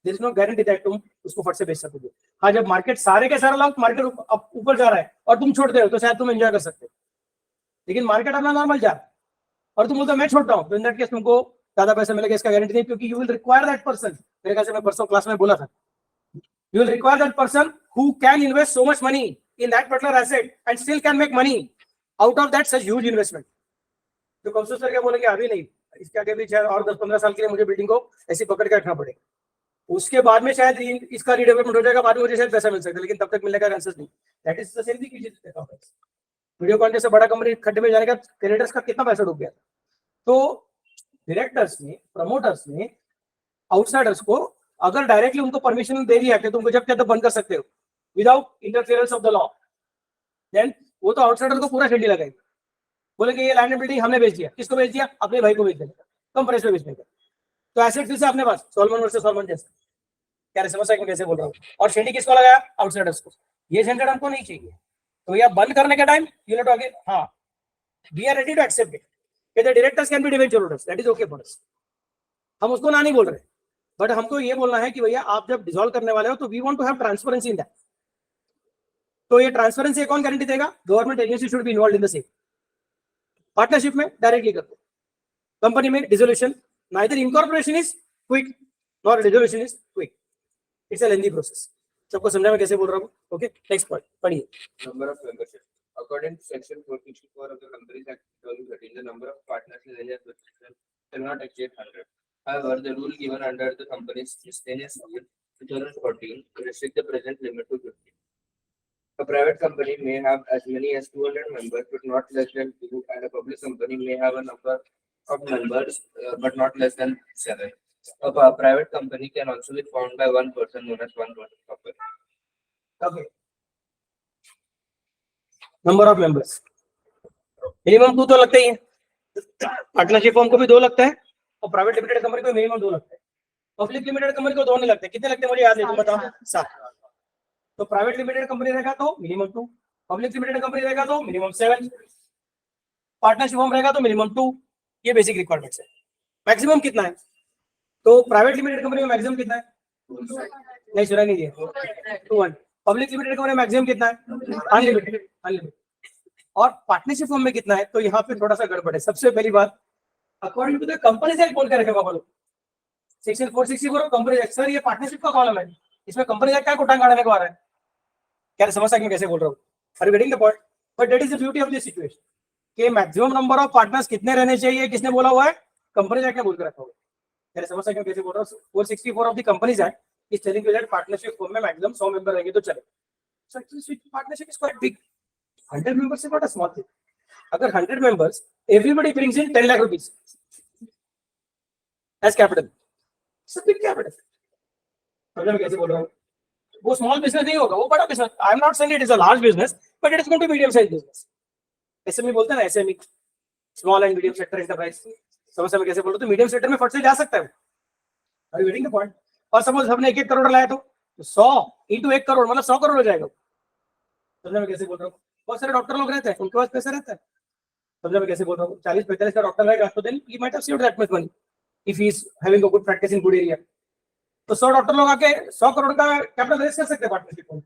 [SPEAKER 1] there is no guarantee that तुम उसको फट से बेच सकोगे। हाँ, जब मार्केट सारे के सारे लोग मार्केट ऊपर जा रहा है और तुम छोड़ते हो तो शायद तुम एंजॉय कर सकते हो, लेकिन मार्केट अपना नॉर्मल जा रहा है और तुम बोलते हो मैं छोड़ता हूँ, तो इन दैट केस तुमको ज्यादा पैसा मिलेगा, इसका गारंटी नहीं, क्योंकि you will require that person. मेरे ख्याल से मैं परसों क्लास में बोला था, you will require that person who can invest so much money in that particular asset and still can make money out of that such huge investment. तो console sir क्या बोलेंगे? अभी नहीं, इसके आगे भी शायद और 10-15 साल के लिए मुझे बिल्डिंग को ऐसी पकड़ के रखना पड़ेगा, उसके बाद में शायद इसका रीडेवलपमेंट हो जाएगा, बाद में मुझे शायद पैसा मिल सकता है, लेकिन तब तक मिलने का चांसेस नहीं। That is the same thing. Videocon जैसे बड़ा कंपनी खड्डे में जाने का क्रेडिटर्स का कितना पैसा डूब गया, तो डायरेक्टर्स ने, प्रमोटर्स ने आउटसाइडर्स को अगर डायरेक्टली उनको परमिशन दे दिया कि तुमको जब चाहे तब बंद कर सकते हो without interference of the law, then वो तो आउटसाइडर को पूरा शेंडी लगाएंगे, बोलेंगे ये लैंड एंड बिल्डिंग हमने बेच दिया। किसको बेच दिया? अपने भाई को बेच दिया, कम प्राइस में बेचने का। तो एसेट फिर से अपने पास, सॉल्मन वर्सेस सॉल्मन जैसे। क्या समझ मैं कैसे बोल रहा हूँ? और शेंडी किसको लगाया? आउटसाइडर्स को। ये झंझट हमको नहीं चाहिए, तो यह बंद करने के टाइम यू नो आगे, हाँ we are ready to accept it, the directors can be debenture holders, that is okay for us. हम उसको ना नहीं बोल रहे, बट हमको ये बोलना है कि भैया आप जब डिसॉल्व करने वाले हो तो we want to have transparency in that. तो ये ट्रांसपेरेंसी कौन गारंटी देगा? Government agency should be involved in the same. Partnership में डायरेक्टली करते, कंपनी में dissolution, neither incorporation is quick nor dissolution is quick, it's a lengthy process. सबको समझा मैं कैसे बोल रहा हूँ? ओके, नेक्स्ट पॉइंट पढ़िए।
[SPEAKER 2] Number of membership. According to section 464 of the Companies Act 2013, the number of partners in any association shall not exceed 100. However, the rule given under the Companies Miscellaneous Rule 2014 restrict the present limit to 50. A private company may have as many as 200 members, but not less than 2, and a public company may have a number of members, but not less than 7. A private company can also be formed by one person, known as one-person company.
[SPEAKER 1] Okay. Number of members minimum 2 तो लगते ही है, partnership form को भी 2 लगता है और private limited company को minimum 2 लगता है। पब्लिक लिमिटेड कंपनी को 2 नहीं लगते। कितने लगते हैं मुझे याद नहीं, तुम बताओ। 7। तो प्राइवेट लिमिटेड कंपनी रहेगा तो मिनिमम 2, पब्लिक लिमिटेड कंपनी रहेगा तो मिनिमम 7, पार्टनरशिप फॉर्म रहेगा तो मिनिमम 2। ये बेसिक रिक्वायरमेंट्स है। मैक्सिमम कितना है? तो प्राइवेट लिमिटेड कंपनी में मैक्सिमम कितना है? नहीं सुना नहीं दिया, 200। पब्लिक लिमिटेड कंपनी में मैक्सिमम कितना है? अनलिमिटेड। और पार्टनरशिप फॉर्म में कितना है? तो यहाँ पे थोड़ा सा गड़बड़ है। सबसे पहली बात, according to the companies act बोल के रखे बाबा लोग, सेक्शन 464 कंपनीज एक्ट। सर ये पार्टनरशिप का कॉलम है, इसमें कंपनीज एक्ट का टांग गाड़ने को आ रहा है। क्या समझ सकते कैसे बोल रहा हूँ? Are you getting the point? But that is the beauty of this situation कि मैक्सिमम नंबर ऑफ पार्टनर्स कितने रहने चाहिए, किसने बोला हुआ है? कंपनीज एक्ट ने बोल के रखा हुआ है। क्या समझ सकते कैसे बोल रहा हूँ? 464 of the companies act is telling you that partnership form में मैक्सिमम 100 मेंबर रहेंगे तो चले। So actually partnership is quite big. 100 members is not a small thing. अगर 100 members, everybody brings in 10 lakh rupees as capital. It's a big capital. मैं कैसे बोल रहा हूँ? वो small business नहीं होगा, वो बड़ा business. I am not saying it is a large business, but it is going to be medium sized business. SME बोलते हैं ना, SME. Small and medium sector enterprise, समझ में कैसे बोल रहे हो? तो मीडियम सेक्टर में फट से जा सकता है, अरे वेटिंग द पॉइंट। और सपोज हमने 1-1 करोड़ लाया तो 100 इंटू 1 करोड़ मतलब 100 करोड़ हो जाएगा, समझ में कैसे बोल रहा हूँ? बहुत सारे डॉक्टर लोग रहते हैं, उनके पास पैसा रहता है, समझ में कैसे बोल रहा हूँ? 40-45 का डॉक्टर रहेगा तो then he might have saved that much money if he is having a good practice in good area. तो 100 डॉक्टर लोग आके 100 करोड़ का कैपिटल रेज कर सकते हैं पार्टनरशिप में,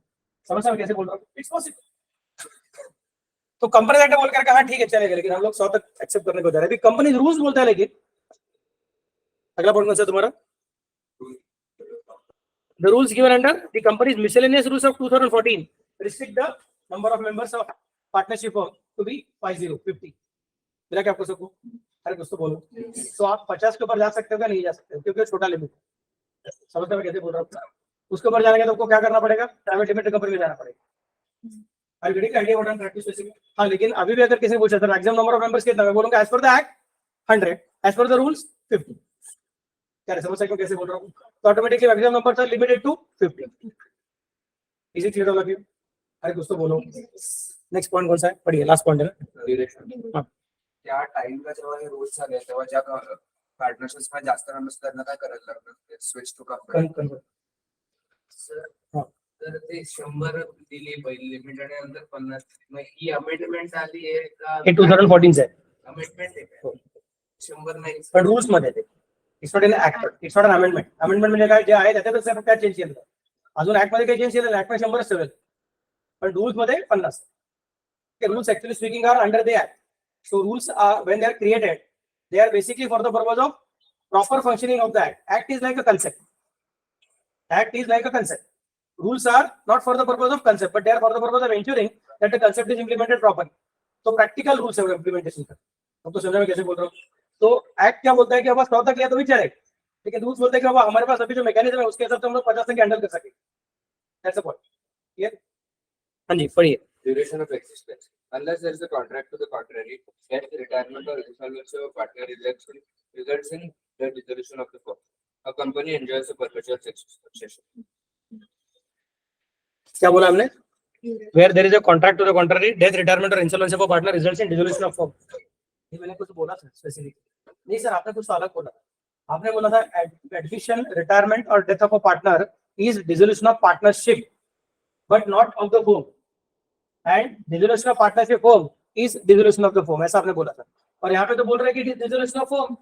[SPEAKER 1] समझ में कैसे बोल रहा हूँ? It's possible. तो कंपनी ने बोल कर कहा ठीक है चलेगा, लेकिन हम लोग 100 तक एक्सेप्ट करने को जा रहे हैं, कंपनी रूल्स बोलता है। लेकिन अगला पॉइंट कौन सा तुम्हारा? The rules given under the company's miscellaneous rules of 2014 restrict the number of members of partnership firm to be 50. मिला क्या आपको सबको? अरे कुछ तो बोलो। तो आप 50 के ऊपर जा सकते हो क्या? नहीं जा सकते हो, क्योंकि छोटा लिमिट, समझते हो कैसे बोल रहा हूँ? उसके ऊपर जाने के तो आपको क्या करना पड़ेगा? प्राइवेट लिमिटेड कंपनी में जाना पड़ेगा। I getting idea what I am trying to specify? हाँ, लेकिन अभी भी अगर किसी ने पूछा था मैक्सिमम नंबर ऑफ मेंबर्स कितना, मैं बोलूंगा as per the act 100, as per the rules 50। क्या समझ सकते हो कैसे बोल रहा हूँ? तो automatically maximum numbers are limited to 50। Is it clear all of you? अरे कुछ तो बोलो। नेक्स्ट पॉइंट कौन सा है? पढ़िए, लास्ट पॉइंट है ना।
[SPEAKER 2] त्या टाइमला जेव्हा हे रूल्स आले तेव्हा ज्या पार्टनरशिप्स मध्ये जास्त मेंबर्स त्यांना काय करायला लागलं? Switch to company.
[SPEAKER 3] तर ते 100 दिली पहिली लिमिट आणि नंतर 50, मग ही अमेंडमेंट आली आहे का?
[SPEAKER 1] हे 2014 आहे
[SPEAKER 3] अमेंडमेंट आहे 100 नाही
[SPEAKER 1] पण रूल्स मध्ये ते. It's not in act, it's not an amendment. Amendment म्हणजे काय, जे आहे त्याच्यातच आपण काय चेंज केलं, अजून ऍक्ट मध्ये काही चेंज केलं नाही. ऍक्ट मध्ये 100च ठेवलं, पण रूल्स मध्ये 50. Rules actually speaking are under the act. So rules are, when they are created, they are basically for the purpose of proper functioning of the act. Act is like a concept. Act is like a concept. Rules are not for the purpose of concept, but they are for the purpose of ensuring that the concept is implemented properly. So practical rules है implementation का. आपको समझ में कैसे बोल रहा हूँ? तो act क्या बोलता है कि अब 100 तक लिया तो भी चलेगा, लेकिन रूल्स बोलते हैं कि अब हमारे पास अभी जो मैकेनिज्म है उसके हिसाब से हम लोग 50 तक हैंडल कर सके. That's the point. Clear? हाँ जी, पढ़िए.
[SPEAKER 3] duration of existence. Unless there is a contract to the contrary, death, retirement, or insolvency of a partner results in the dissolution of the firm. A company enjoys a perpetual succession.
[SPEAKER 1] क्या बोला हमने? Where there is a contract to the contrary, death, retirement, or insolvency of a partner results in dissolution of firm. ये मैंने कुछ बोला था specific? नहीं sir, आपने कुछ अलग बोला. आपने बोला था admission, retirement, और death of a partner is dissolution of partnership, but not of the firm. And dissolution of partnership firm is dissolution of the firm, ऐसा आपने बोला था. और यहाँ पे तो बोल रहे हैं कि dissolution of firm,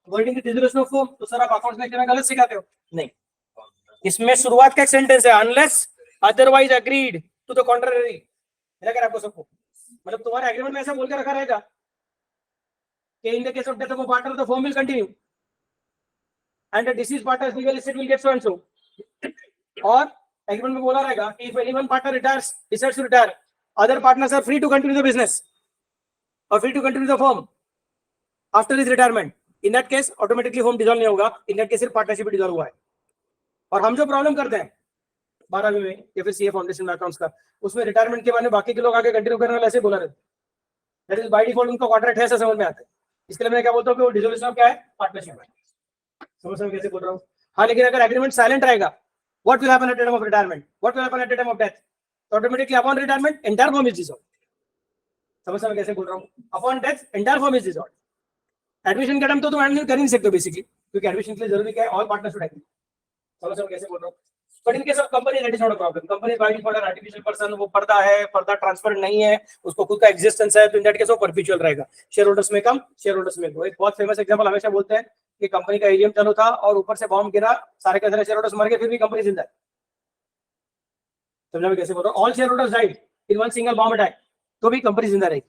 [SPEAKER 1] wording dissolution of firm, तो सर आप अकाउंट्स में क्या गलत सिखाते हो? नहीं, इसमें शुरुआत का एक सेंटेंस है, unless otherwise agreed to the contrary. मेरा क्या आपको सबको, मतलब तुम्हारे एग्रीमेंट में ऐसा बोल के रखा रहेगा कि in the case of death of a partner the firm will continue and the deceased partner's legal estate will get so and so. और एग्रीमेंट में बोला रहेगा कि if any one partner retires, decides to retire, other partners are free to continue the business or free to continue the firm after his retirement. In that case automatically firm dissolve नहीं होगा. In that case सिर्फ partnership dissolve हुआ है. और हम जो problem करते हैं 12वीं में या फिर सीए फाउंडेशन में अकाउंट्स का, उसमें रिटायरमेंट के बाद में बाकी के लोग आगे कंटिन्यू करने वाले ऐसे बोला रहते, दैट इज बाय डिफॉल्ट उनका कॉन्ट्रैक्ट है, ऐसा समझ में आता है. इसके लिए मैं क्या बोलता हूँ कि वो डिसोल्यूशन ऑफ क्या है? पार्टनरशिप है. समझ में कैसे बोल रहा हूँ? हाँ, लेकिन अगर एग्रीमेंट साइलेंट रहेगा, what will happen at the time of retirement? What will happen at the time of death? So automatically upon retirement entire firm is dissolved. समझ में कैसे बोल रहा हूँ? Upon death entire firm is dissolved. Admission के time तो तुम admission कर नहीं सकते बेसिकली, क्योंकि एडमिशन के लिए जरूरी क्या है? All partners should agree. समझ में कैसे बोल रहा हूँ? But in case of company that is not a problem. Company by default are artificial person, वो पर्दा है, पर्दा ट्रांसपेरेंट नहीं है, उसको खुद का एग्जिस्टेंस है, तो इन दैट केस वो परपेचुअल रहेगा. शेयर होल्डर्स में कम, शेयर होल्डर्स में गो. एक बहुत फेमस एग्जांपल हमेशा बोलते हैं कि कंपनी का एजीएम चालू था और ऊपर से बॉम्ब गिरा, सारे के सारे शेयर होल्डर्स मर गए, फिर भी कंपनी जिंदा है. समझा मैं कैसे बोल रहा हूँ? All share holders died in one single bomb attack, तो भी कंपनी जिंदा रहेगी.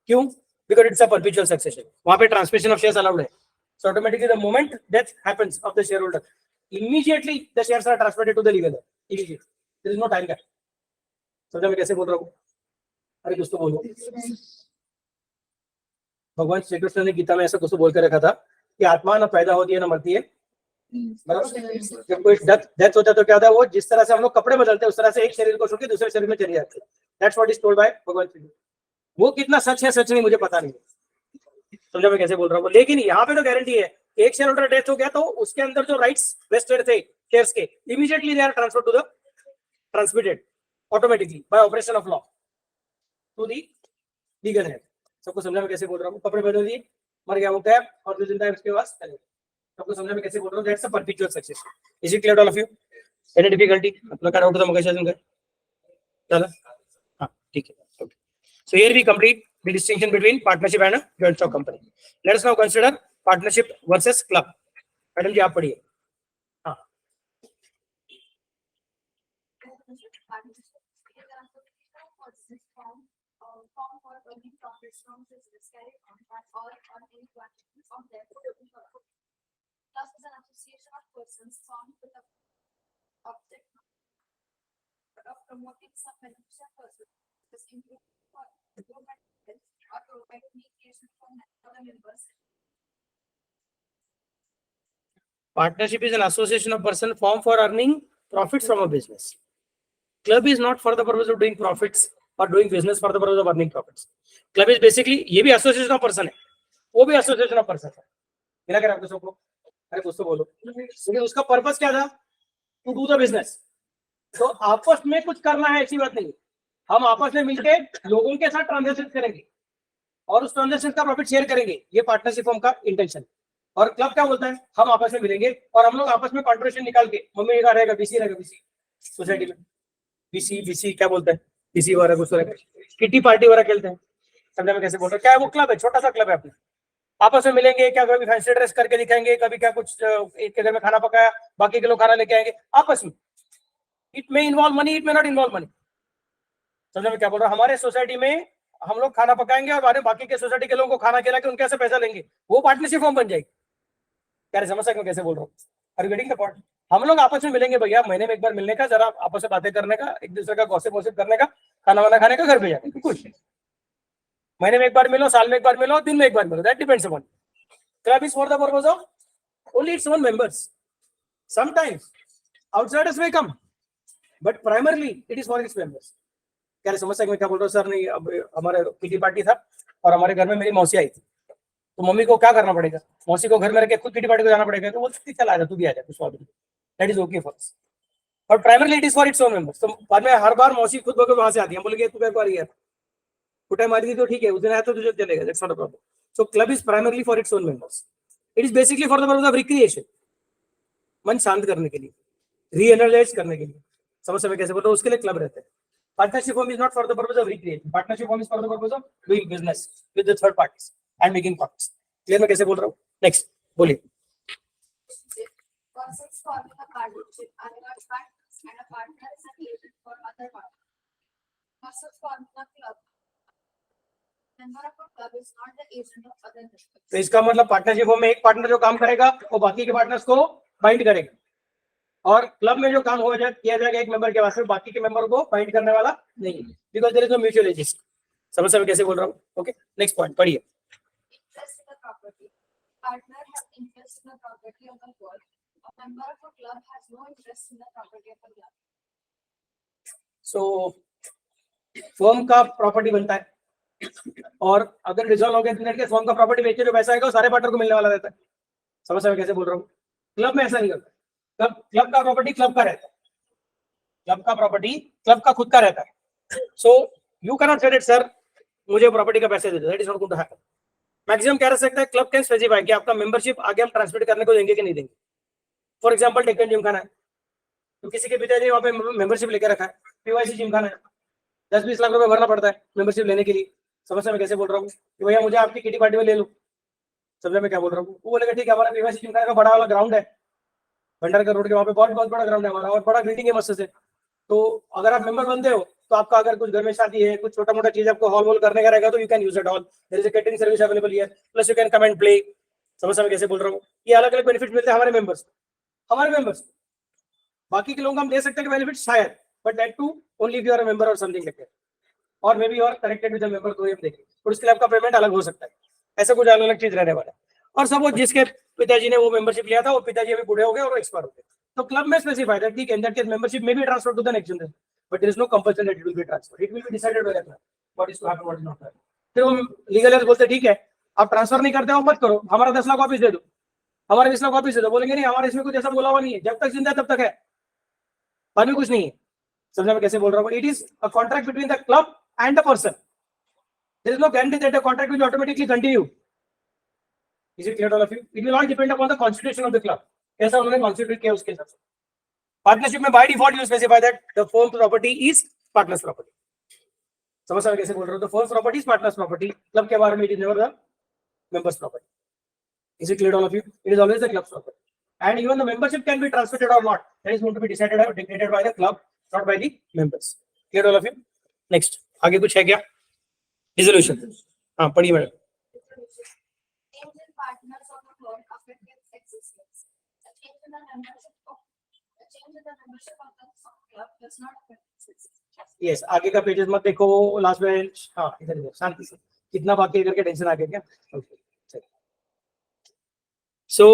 [SPEAKER 1] क्यों? Because it's a perpetual succession. वहां पे ट्रांसमिशन ऑफ शेयर्स अलाउड है. So automatically the moment death happens of the share holder, immediately the shares are transferred to the legal. Immediately, there is no time gap. समझा मैं कैसे बोल रहा हूँ? अरे कुछ तो बोलो. भगवान श्री कृष्ण ने गीता में ऐसा कुछ बोल के रखा था कि आत्मा न पैदा होती है न मरती है. जब कोई डेथ होता है तो क्या होता है? वो जिस तरह से हम लोग कपड़े बदलते हैं उस तरह से एक शरीर को छोड़ के दूसरे शरीर में चली जाती है. That's what is told by भगवान श्री कृष्ण. वो कितना सच है सच नहीं मुझे पता नहीं. समझा मैं कैसे बोल रहा हूँ? लेकिन यहाँ पे तो गारंटी है, एक शेयर होल्डर डेथ हो गया तो उसके अंदर जो राइट्स वेस्टेड थे शेयर्स के, immediately they are transfer to the transmitted automatically by operation of law to the legal head. सबको समझा मैं कैसे बोल रहा हूँ? कपड़े बदल दिए, मर गया वो टैप, और जो जिंदा है उसके पास चले। सबको समझा मैं कैसे बोल रहा हूँ? That's a perpetual success. Is it clear all of you? Any difficulty? अपना का डाउट था मगर शायद चला। हाँ ठीक है, okay. So here we complete the distinction between partnership and a joint stock company. Let us now consider partnership versus club. Madam ji आप पढ़िए। हाँ
[SPEAKER 4] Plus is an association of persons formed with the object of promoting some beneficial purpose. This includes for improvement or providing mediation from other members.
[SPEAKER 1] partnership is an association of person formed for earning profits from a business. Club is not for the purpose of doing profits or doing business for the purpose of earning profits. Club is basically ये भी association of person है, वो भी association of person है। मिला कर आपको सबको? अरे कुछ तो बोलो। क्योंकि उसका पर्पस क्या था? To do the business. तो आपस में कुछ करना है ऐसी बात नहीं, हम आपस में मिलके लोगों के साथ ट्रांजेक्शन करेंगे और उस ट्रांजेक्शन का प्रॉफिट शेयर करेंगे। ये पार्टनरशिप फॉर्म का इंटेंशन। और क्लब क्या बोलता है? हम आपस में मिलेंगे और हम लोग आपस में कॉन्ट्रीब्यूशन निकाल के, मम्मी का रहेगा बीसी, रहेगा बीसी सोसाइटी में, बीसी बीसी क्या बोलते हैं, बीसी वाला कुछ रहेगा, किटी पार्टी वाला खेलते हैं। समझा मैं कैसे बोल रहा हूँ? क्या है वो? क्लब है, छोटा सा क्लब है अपने। आपस में मिलेंगे, क्या कभी फैंसी ड्रेस करके दिखाएंगे, कभी क्या कुछ एक के घर में खाना पकाया, बाकी के लोग खाना लेके आएंगे आपस में। It may involve money, it may not involve money. समझा मैं क्या बोल रहा हूँ? हमारे सोसाइटी में हम लोग खाना पकाएंगे और हमारे बाकी के सोसाइटी के लोगों को खाना खिला के उनके से पैसा लेंगे, वो पार्टनरशिप फॉर्म बन जाएगी। क्या समझ सकते कैसे बोल रहा हूँ? Are you getting the point? हम लोग आपस में मिलेंगे भैया, महीने में एक बार मिलने का, जरा आपस में बातें करने का, एक दूसरे का गॉसिप वॉसिप करने का, खाना वाना खाने का, घर पे जाके कुछ। महीने में एक बार मिलो, साल में एक बार मिलो, दिन में एक बार मिलो, that depends upon. Club is for the purpose of only its own members. Sometimes outsiders may come, but primarily it is for its members. क्या समझ सकते मैं क्या बोल रहा हूँ? सर नहीं, अब हमारे किटी पार्टी था और हमारे घर में मेरी मौसी आई थी, तो मम्मी को क्या करना पड़ेगा? मौसी को घर में रख के खुद किटी पार्टी को जाना पड़ेगा? तो वो चल आ जा, तू भी आ जा, कुछ problem, that is okay for us. और primarily it is for its own members. तो बाद में हर बार मौसी खुद बगैर वहां से आती है, बोलेगी तू क्या कर रही है, कुटाई मारी थी तो ठीक है, उस दिन आया तो तुझे चलेगा, that's not a problem. So club is primarily for its own members. It is basically for the purpose of recreation. मन शांत करने के लिए, री-एनर्जाइज करने के लिए। समझ समय कैसे बोल रहा हूँ? उसके लिए क्लब रहते हैं। Partnership form is not for the purpose of recreation. Partnership form is for the purpose of doing business with the third parties and making profits. Clear मैं कैसे बोल रहा हूँ? Next, बोलिए।
[SPEAKER 4] Persons forming a partnership are not partners and a partner is an agent for other partners. Persons forming a club. Member of a club is not the agent of other members.
[SPEAKER 1] तो इसका मतलब partnership में एक partner जो काम करेगा वो बाकी के पार्टनर्स को बाइंड करेगा, और क्लब में जो काम हो जाए किया जाएगा एक मेंबर के वास्ते, बाकी के मेंबर को बाइंड करने वाला नहीं, because there is no mutual agency. समझ सब कैसे बोल रहा हूँ? ओके, नेक्स्ट पॉइंट पढ़िए।
[SPEAKER 4] Interest in the property. Partner has interest in the property of the club. A member of a club has no interest in the property of the club.
[SPEAKER 1] So firm का property बनता है, और अगर resolve हो गया तो firm का property बेच के जो पैसा आएगा वो सारे पार्टनर को मिलने वाला रहता है। समझ समझ कैसे बोल रहा हूँ? क्लब में ऐसा नहीं होता। क्लब का प्रॉपर्टी क्लब का रहता है, क्लब का प्रॉपर्टी क्लब का खुद का रहता है। So you can not say that sir मुझे प्रॉपर्टी का पैसे दे दो, that is not going to happen. Maximum क्या रह सकता है? क्लब कैन स्पेसिफाई कि आपका मेंबरशिप आगे हम ट्रांसफर करने को देंगे कि नहीं देंगे। फॉर एग्जांपल डेक्कन जिमखाना है, तो किसी के पिताजी वहाँ पे मेंबरशिप लेकर रखा है, पीवाईसी जिमखाना है, 10-20 लाख रुपए भरना पड़ता है मेंबरशिप लेने के लिए। समझ में कैसे बोल रहा हूँ कि भैया मुझे आपकी किटी पार्टी में ले लो? समझ में क्या बोल रहा हूँ? वो बोलेगा ठीक है, हमारा पीवाईसी जिमखाना का बड़ा वाला ग्राउंड है, भंडारकर रोड के वहाँ पे बहुत बड़ा ग्राउंड है हमारा, और बड़ा ग्रीटिंग है मस्त से। तो अगर आप मेंबर बनते हो तो आपका अगर कुछ घर में शादी है, कुछ छोटा मोटा चीज आपको हॉल वॉल करने का रहेगा, तो you can use it all. There is a catering service available here, plus you can come and play. समझ में कैसे बोल रहा हूँ? ये अलग अलग बेनिफिट मिलते हैं हमारे मेंबर्स। बाकी के लोगों को हम दे सकते हैं बेनिफिट शायद, but that too only if you are a member और समथिंग लाइक दैट, और maybe you are connected with the member, तो ये देखें। और उसके लिए आपका पेमेंट अलग हो सकता है, ऐसा कुछ अलग अलग चीज रहने वाला है। और सब वो जिसके पिताजी ने वो मेंबरशिप लिया था, वो पिताजी अभी बूढ़े हो गए और एक्सपायर हो गए, तो क्लब में स्पेसिफाइड है ठीक है, in that case membership may be transfer to the next generation, but there is no compulsion that it will be transfer, it will be decided by the club what is to happen, what is not. फिर वो legal बोलते ठीक है आप transfer नहीं करते हो मत करो, हमारा 10 लाख वापस दे दो, हमारे 20 लाख वापस दे दो। बोलेंगे नहीं हमारे इसमें कुछ ऐसा बोला हुआ नहीं है, जब तक जिंदा है तब तक है, बाद में कुछ नहीं है। समझा मैं कैसे बोल रहा हूँ? It is a contract between the club and the person, There is no guarantee that the contract will automatically continue. Is it clear to all of you? It will all depend upon the constitution of the club. कैसा उन्होंने constitute किया उसके हिसाब से. Partnership में by default you specify that the firm property is partner's property. समझ रहे हो कैसे बोल रहे हो? The firm's property is partner's property. Club के बारे में it is never the member's property. Is it clear to all of you? It is always the club's property. And even the membership can be transmitted or not. That is going to be decided or dictated by the club, not by the members. Clear to all of you? Next. आगे कुछ है क्या? Dissolution. हाँ पढ़िए madam.
[SPEAKER 4] Change in partners of the firm affect its existence. A change in the membership of the club does not affect its existence.
[SPEAKER 1] Yes. आगे का pages मत देखो. लास्ट में हाँ इधर इधर शांति से. कितना बाकी है करके टेंशन आ गया क्या? Okay. So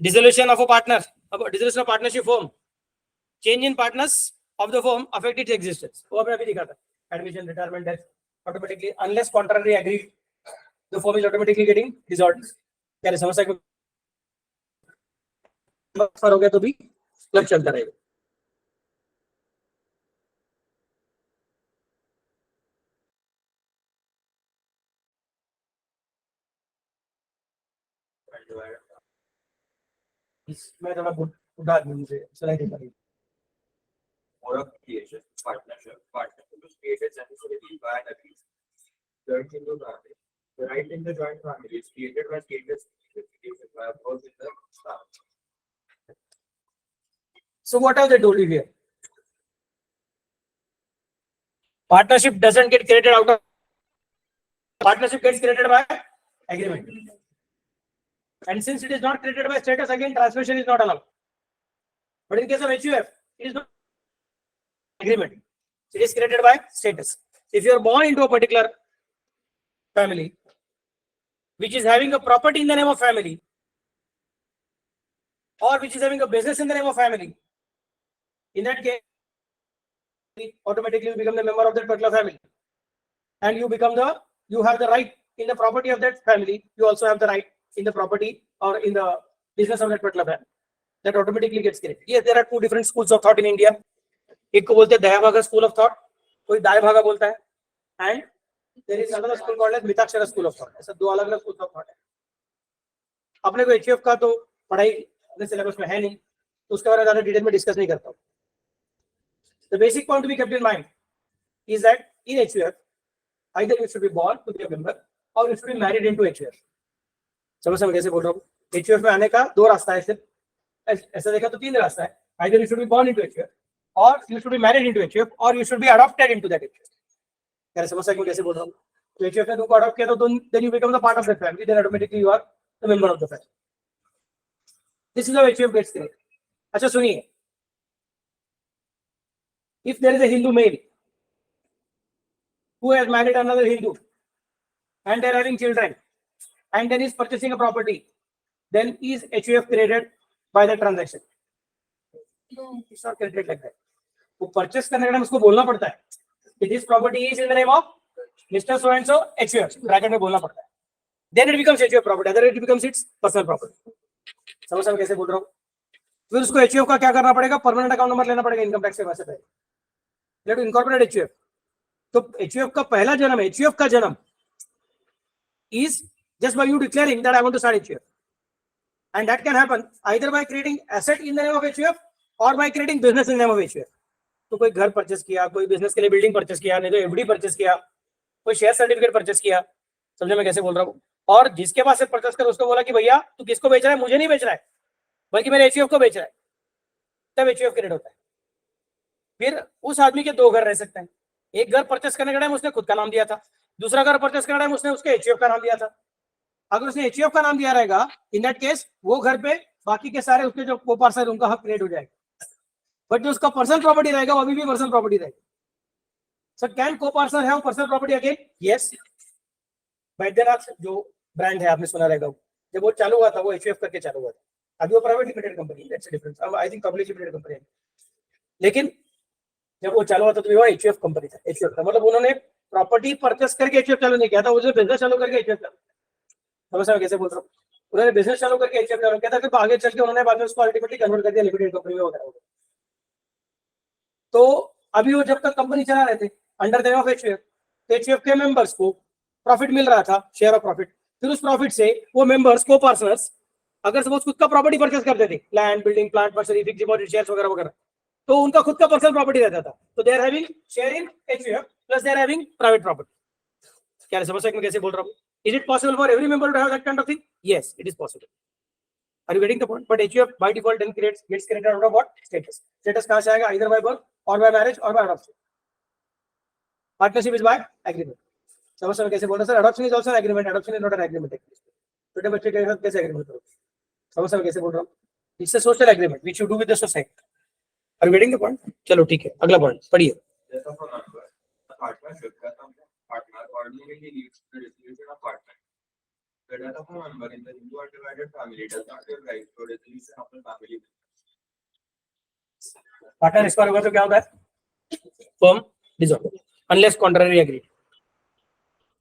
[SPEAKER 1] dissolution of a partner, dissolution of partnership firm, change in partners of the firm affect its existence. वो आपने अभी दिखा था. Admission, retirement, death, automatically, unless contrary agreed, the firm is automatically getting dissolved. क्या रे समस्या को फर हो गया तो भी क्लब चलता रहेगा. इसमें थोड़ा बुढ़ा आदमी मुझे सलाह देता है.
[SPEAKER 3] Or of creation, partnership is created necessarily by an agreement. Joint in the family. The right in the joint family is created by status by a clause in the staff.
[SPEAKER 1] So what have they told you here? Partnership doesn't get created out of partnership gets created by agreement. And since it is not created by status, again transmission is not allowed. But in case of HUF, it is not agreement. It is created by status. If you are born into a particular family, which is having a property in the name of family, or which is having a business in the name of family, in that case, automatically you become the member of that particular family, and you have the right in the property of that family. You also have the right in the property or in the business of that particular family. That automatically gets created. Yes, there are two different schools of thought in India. एक को बोलते हैं Dayabhaga school of thought, कोई दायभागा बोलता है, and there is another school called as Mitakshara school of thought. ऐसा दो अलग अलग स्कूल ऑफ थॉट है. अपने को एचयूएफ का तो पढ़ाई अपने सिलेबस में है नहीं, तो उसके बारे में ज्यादा डिटेल में डिस्कस नहीं करता हूं. The basic point to be kept in mind is that in HUF either you should be born to be a member or you should be married into HUF. समझ कैसे बोल रहा हूँ? HUF में आने का दो रास्ता है सिर्फ. ऐसा देखा तो तीन रास्ता है. Either you should be born into HUF, or you should be married into HUF, or you should be adopted into that HUF. क्या समझ कैसे बोल रहा हूँ? तो HUF ने तुमको अडॉप्ट किया तो then you become the part of that family. Then automatically you are the member of the family. This is how HUF gets created. अच्छा सुनिए. If there is a Hindu male who has married another Hindu and they are having children and then is purchasing a property, then is HUF created by the transaction? No, it's not created like that. वो purchase करने के time उसको बोलना पड़ता है कि this property is in the name of Mr. So and so HUF. Bracket में बोलना पड़ता है. Then it becomes HUF property. Otherwise it becomes its personal property. समझ कैसे बोल रहा हूँ? फिर उसको HUF का क्या करना पड़ेगा? परमानेंट अकाउंट नंबर लेना पड़ेगा इनकम टैक्स के वैसे पहले. Let to incorporate HUF. तो HUF का पहला जन्म है. HUF का जन्म is just by you declaring that I want to start HUF, and that can happen either by creating asset in the name of HUF or by creating business in the name of HUF. तो कोई घर purchase किया, कोई business के लिए building purchase किया, नहीं तो एफडी परचेस किया, कोई शेयर सर्टिफिकेट परचेस किया. समझे मैं कैसे बोल रहा हूँ? और जिसके पास से परचेस कर उसको बोला कि भैया तू किसको बेच रहा है? मुझे नहीं बेच रहा है बल्कि मेरे HUF को बेच रहा है. तब HUF क्रिएट होता है. फिर उस आदमी के दो घर रह सकते हैं. एक घर परचेस करने के टाइम उसने खुद का नाम दिया था, दूसरा घर परचेस करने के टाइम उसने उसके HUF का नाम दिया था. अगर उसने HUF का नाम दिया रहेगा, इन दैट केस वो घर पे बाकी के सारे उसके जो को-पार्टनर उनका हक क्रिएट हो जाएगा. बट जो उसका पर्सनल प्रॉपर्टी रहेगा वो अभी भी पर्सनल प्रॉपर्टी रहेगा. Sir can co-partner have personal property again? Yes. Baidyanath जो ब्रांड है आपने सुना रहेगा, जब वो चालू हुआ था वो HUF करके चालू हुआ था. अभी वो प्राइवेट लिमिटेड कंपनी है. That's difference. अब I think public limited company है, लेकिन जब वो चालू हुआ था तो वो HUF कंपनी था. HUF का मतलब उन्होंने प्रॉपर्टी परचेस करके HUF चालू नहीं किया था, उन्होंने बिजनेस चालू करके HUF चालू. समझ में कैसे बोल रहा हूँ? उन्होंने बिजनेस चालू करके HUF चालू किया था, फिर आगे चल के उन्होंने बाद में उसको अल्टीमेटली कन्वर्ट कर दिया लिमिटेड कंपनी में वगैरह. तो अभी वो जब तक कंपनी चला रहे थे under the name of HUF, तो HUF के मेंबर्स को प्रॉफिट मिल रहा था, शेयर ऑफ प्रॉफिट, फिर उस प्रॉफिट से वो मेंबर्स को पर्सनर्स अगर सपोज खुद का प्रॉपर्टी परचेस करते थे, land, building, plant, machinery, fixed deposit, shares वगैरह वगैरह, तो उनका खुद का पर्सनल प्रॉपर्टी रहता था, तो they are having share in HUF plus they are having private property. क्या समझ सकते मैं कैसे बोल रहा हूँ? Is it possible for every member to have that kind of thing? Yes, it is possible. Are you getting the point? But HUF by default then gets created out of what? Status. Status कहाँ से आएगा? Either by birth or by marriage or by adoption. Partnership is by agreement. समझ में कैसे बोल रहे sir? Adoption is also an agreement. Adoption is not an agreement. छोटे बच्चे के साथ कैसे agreement करोगे? समझ में कैसे बोल रहा हूँ? It's a social agreement which you do with the society. Are you getting the point? चलो ठीक है, अगला point पढ़िए.
[SPEAKER 3] Partnership का partner ordinarily leads to the resolution of partnership. The data from member in the Hindu or divided family does not give rise to resolution of the family.
[SPEAKER 1] Partner expire होगा तो क्या होता है? Firm dissolved unless contrary agreed.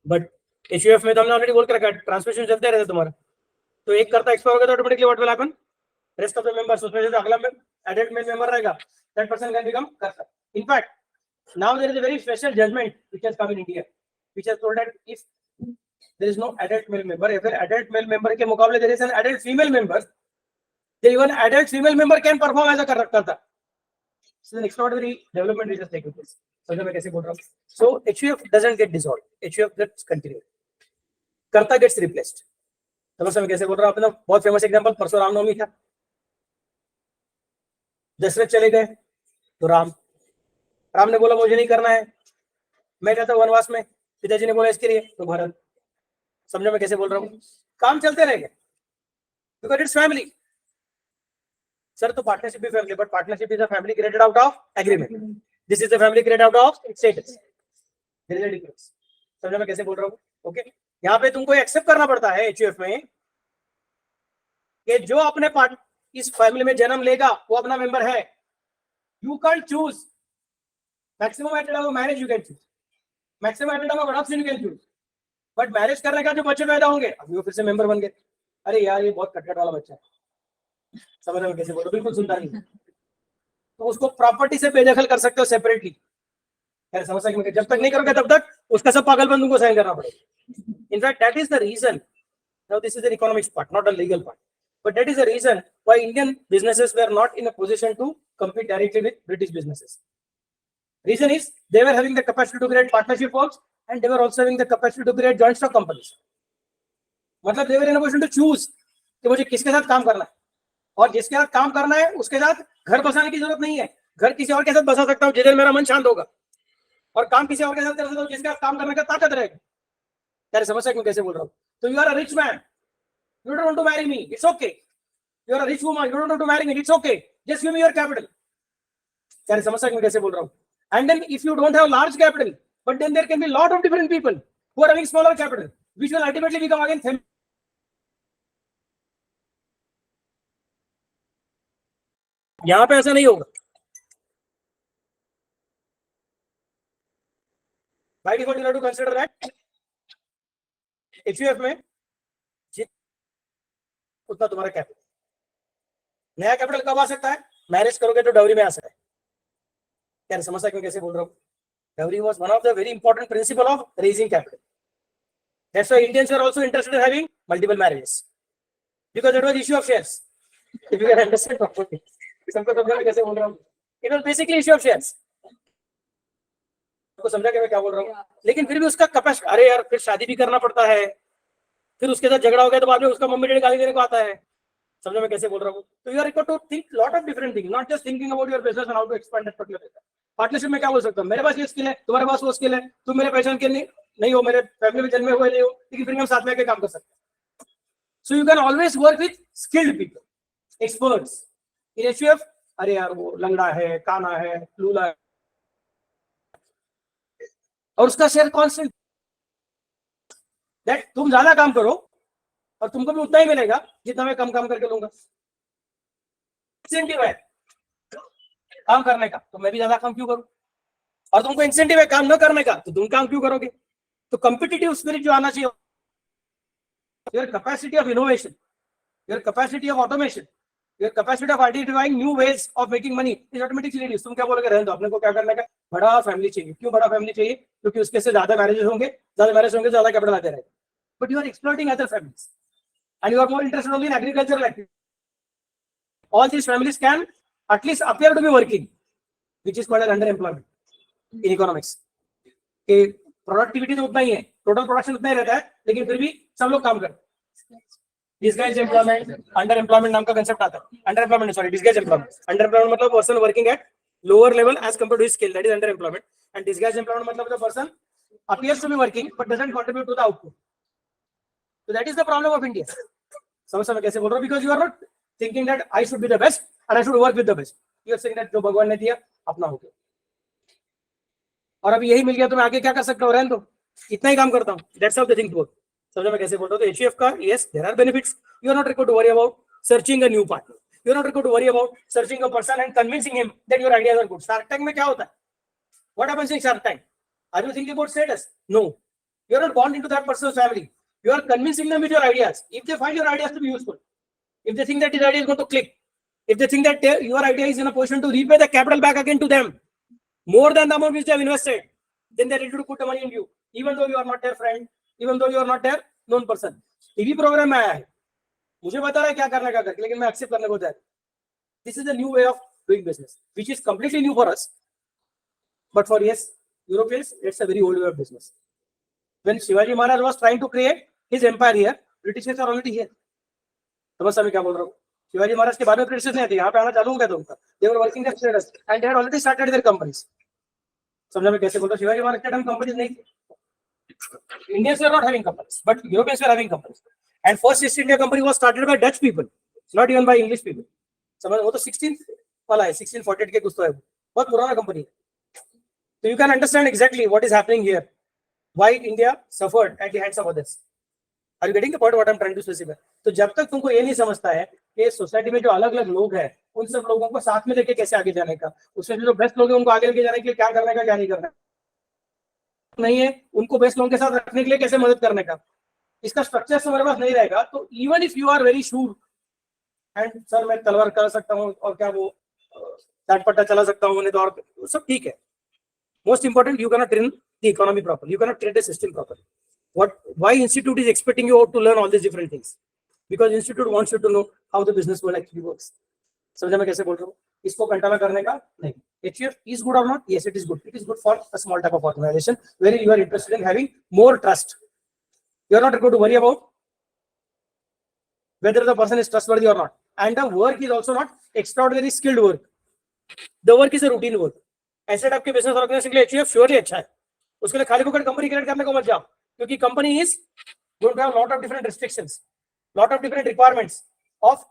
[SPEAKER 1] But HUF में तो हमने already बोल के रखा है, ट्रांसमिशन चलते रहते तुम्हारा, तो एक करता एक्सपायर होगा तो automatically what will happen? Rest of the members उसमें से अगला एडेड मेल मेंबर रहेगा, that person can become कर्ता. In fact, now there is a very special judgment which has come in India, which has told that if there is no adult male member, if an adult male member के मुकाबले there is an adult female member, then even adult female member can perform as a कर्ता. So the extraordinary development which has taken place. समझो मैं कैसे बोल रहा हूँ? So HUF doesn't get dissolved. HUF gets continued. कर्ता gets replaced. समझो मैं कैसे बोल रहा हूँ? अपना बहुत फेमस एग्जांपल परशुराम नवमी था. दशरथ चले गए तो राम ने बोला मुझे नहीं करना है, मैं जाता हूं वनवास में, पिताजी ने बोला इसके लिए तो भरत. समझो मैं कैसे बोल रहा हूँ? काम चलते रहेंगे बिकॉज इट्स फैमिली. सर तो पार्टनरशिप भी family, but partnership is a family created out of agreement. This is the family created out of status. There is a difference. समझो मैं कैसे बोल रहा हूँ? ओके, यहाँ पे तुमको एक्सेप्ट करना पड़ता है एचयूएफ में कि जो अपने पार्ट इस फैमिली में जन्म लेगा वो अपना मेंबर है. You can choose maximum at time marriage, you can choose maximum at time adoption, you can choose. But marriage करने का जो बच्चे पैदा होंगे अभी वो फिर से मेंबर बन गए. अरे यार ये बहुत कटकट वाला बच्चा है, समझ रहे हो कैसे बोलो? बिल्कुल सुनता नहीं, तो उसको प्रॉपर्टी से बेदखल कर सकते हो सेपरेटली. समझ सकते, जब तक नहीं करोगे तब तक उसका सब पागलपन तुमको सहन करना पड़ेगा. In fact that is the reason. Now this is an economics part, not a legal part, but that is the reason why Indian businesses were not in a position to compete directly with British businesses. Reason is they were having the capacity to create partnership firms and they were also having the capacity to create joint stock companies. मतलब they were in a position to choose कि मुझे किसके साथ काम करना है, और जिसके साथ काम करना है उसके साथ घर बसाने की जरूरत नहीं है. घर किसी और के साथ बसा सकता हूँ जिधर मेरा मन शांत होगा, और काम किसी और के साथ कर सकता हूँ जिसके साथ काम करने का ताकत रहेगी. क्या समझ सकते कैसे बोल रहा हूँ? तो you are a rich man, you don't want to marry me, it's okay. You are a rich woman, you don't want to marry me, it's okay. Just give me your capital. क्या समझ सकते कैसे बोल रहा हूँ? And then if you don't have large capital, but then there can be lot of different people who are having smaller capital, which will ultimately become again family. यहाँ पे ऐसा नहीं होगा. By default, you have to consider that HUF में उतना तुम्हारा capital. नया capital कब आ सकता है? मैरिज करोगे तो डाउरी में आ सकता है. क्या समझ सकते कैसे बोल रहा हूँ? Dowry was one of the very important principle of raising capital. That's why Indians are also interested in having multiple marriages, because it was issue of shares. If you can understand properly, सबको समझ में कैसे बोल रहा हूँ? It was basically issue of shares. आपको समझा कि मैं क्या बोल रहा हूँ? लेकिन फिर भी उसका कैपेसिटी, अरे यार फिर शादी भी करना पड़ता है, फिर उसके साथ झगड़ा हो गया तो बाद में उसका मम्मी डैडी गाली देने को आता है. समझो मैं कैसे बोल रहा हूँ? तो you are required to think lot of different thing, not just thinking about your business and how to expand that particular business. Partnership में क्या बोल सकता हूँ? मेरे पास ये स्किल है, तुम्हारे पास वो स्किल है, तुम मेरे पहचान के नहीं हो, मेरे फैमिली में जन्मे हुए नहीं हो, लेकिन फिर हम साथ में आके काम कर सकते हैं. सो you can always work with skilled people, experts. In HUF अरे यार वो लंगड़ा है, काना है, लूला है, और उसका शेयर कॉन्स्टेंट. दैट तुम ज्यादा काम करो और तुमको भी उतना ही मिलेगा जितना मैं कम काम करके लूंगा. इंसेंटिव है काम करने का, तो मैं भी ज्यादा काम क्यों करूं? और तुमको इंसेंटिव है काम न करने का, तो तुम काम क्यों करोगे? तो कॉम्पिटिटिव स्पिरिट जो आना चाहिए, your capacity of innovation, your capacity of automation, your capacity of identifying new ways of making money is automatically reduced. तुम क्या बोलोगे, रहने दो, अपने को क्या करने का, बड़ा फैमिली चाहिए. क्यों बड़ा फैमिली चाहिए? क्योंकि उसके से ज्यादा मैरिजेस होंगे, ज्यादा कैपिटल आते रहेगा. But you are exploiting other families and you are more interested only in agricultural activity. All these families can at least appear to be working, which is called as underemployment in economics. कि productivity तो उतना ही है, total production उतना ही रहता है, लेकिन फिर भी सब लोग काम करते हैं. डिस्गाइज एम्प्लॉयमेंट, अंडर एम्प्लॉयमेंट नाम का कंसेप्ट आता है. Underemployment, sorry, disguise employment. Underemployment मतलब person working at lower level as compare to his skill, that is underemployment. And disguise employment मतलब the person appears to be working but doesn't contribute to the output. So that is the problem of India. समझ में कैसे बोल रहा हूँ? Because you are not thinking that I should be the best and I should work with the best. You are saying that जो भगवान ने दिया अपना हो गया, और अभी यही मिल गया तो मैं आगे क्या कर सकता हूँ, रहने दो, इतना ही काम करता हूँ. That's how the thing goes. समझ में कैसे बोल रहा हूँ? तो HUF का, yes, there are benefits. You are not required to worry about searching a new partner. You are not required to worry about searching a person and convincing him that your ideas are good. Shark Tank में क्या होता है? What happens in Shark Tank? Are you thinking about status? No. You are not born into that person's family. You are convincing them with your ideas. If they find your ideas to be useful, if they think that his idea is going to click, if they think that your idea is in a position to repay the capital back again to them, more than the amount which they have invested, then they are ready to put the money in you, even though you are not their friend, even though you are not their known person. TV program में आया है, मुझे बता रहा है क्या करने का करके, लेकिन मैं एक्सेप्ट करने को तैयार. This is the new way of doing business, which is completely new for us. But for yes, Europeans, it's a very old way of business. When Shivaji Maharaj was trying to create his empire here, Britishers are already here. समझ में क्या बोल रहा हूँ? शिवाजी महाराज के बाद में Britishers नहीं थे, यहाँ पे आना चालू हो गया था उनका. They were working their status and they had already started their companies. समझ में कैसे बोल रहा हूँ? शिवाजी महाराज के टाइम कंपनीज नहीं थी. Indians were not having companies, but Europeans were having companies. And first East India Company was started by Dutch people, not even by English people. समझ, वो तो 16 वाला है, 1648 के कुछ तो है, बहुत पुराना कंपनी है. So you can understand exactly what is happening here. Why India suffered at the hands of others. Are you getting the point what I'm trying to specify? तो जब तक तुमको ये नहीं समझता है कि सोसाइटी में जो अलग अलग लोग हैं, उन सब लोगों को साथ में लेके कैसे आगे जाने का, उसमें जो बेस्ट लोग हैं उनको आगे लेके जाने के लिए क्या करने का, क्या नहीं करना नहीं है, उनको बेस्ट लोगों के साथ रखने के लिए कैसे मदद करने का, इसका स्ट्रक्चर तुम्हारे पास नहीं रहेगा, तो even if you are very sure and sir मैं तलवार कर सकता हूँ और क्या वो चाटपट्टा चला सकता हूँ, तो और सब ठीक है. Most important, you cannot train the economy properly. You cannot train the system properly. Why institute is expecting you to learn all these different things? Because institute wants you to know how the business world actually works. समझे मैं कैसे बोल रहा हूँ? इसको control करने का नहीं. HUF is good or not? Yes, it is good. It is good for a small type of organization where you are interested in having more trust. You are not required to worry about whether the person is trustworthy or not. And the work is also not extraordinary skilled work. The work is a routine work. ऐसे type के business organisation के लिए HUF surely अच्छा है. उसके लिए खाली फुकट कंपनी क्रिएट करने को मत जाओ, क्योंकि company is going to have lot of different restrictions, lot of different requirements of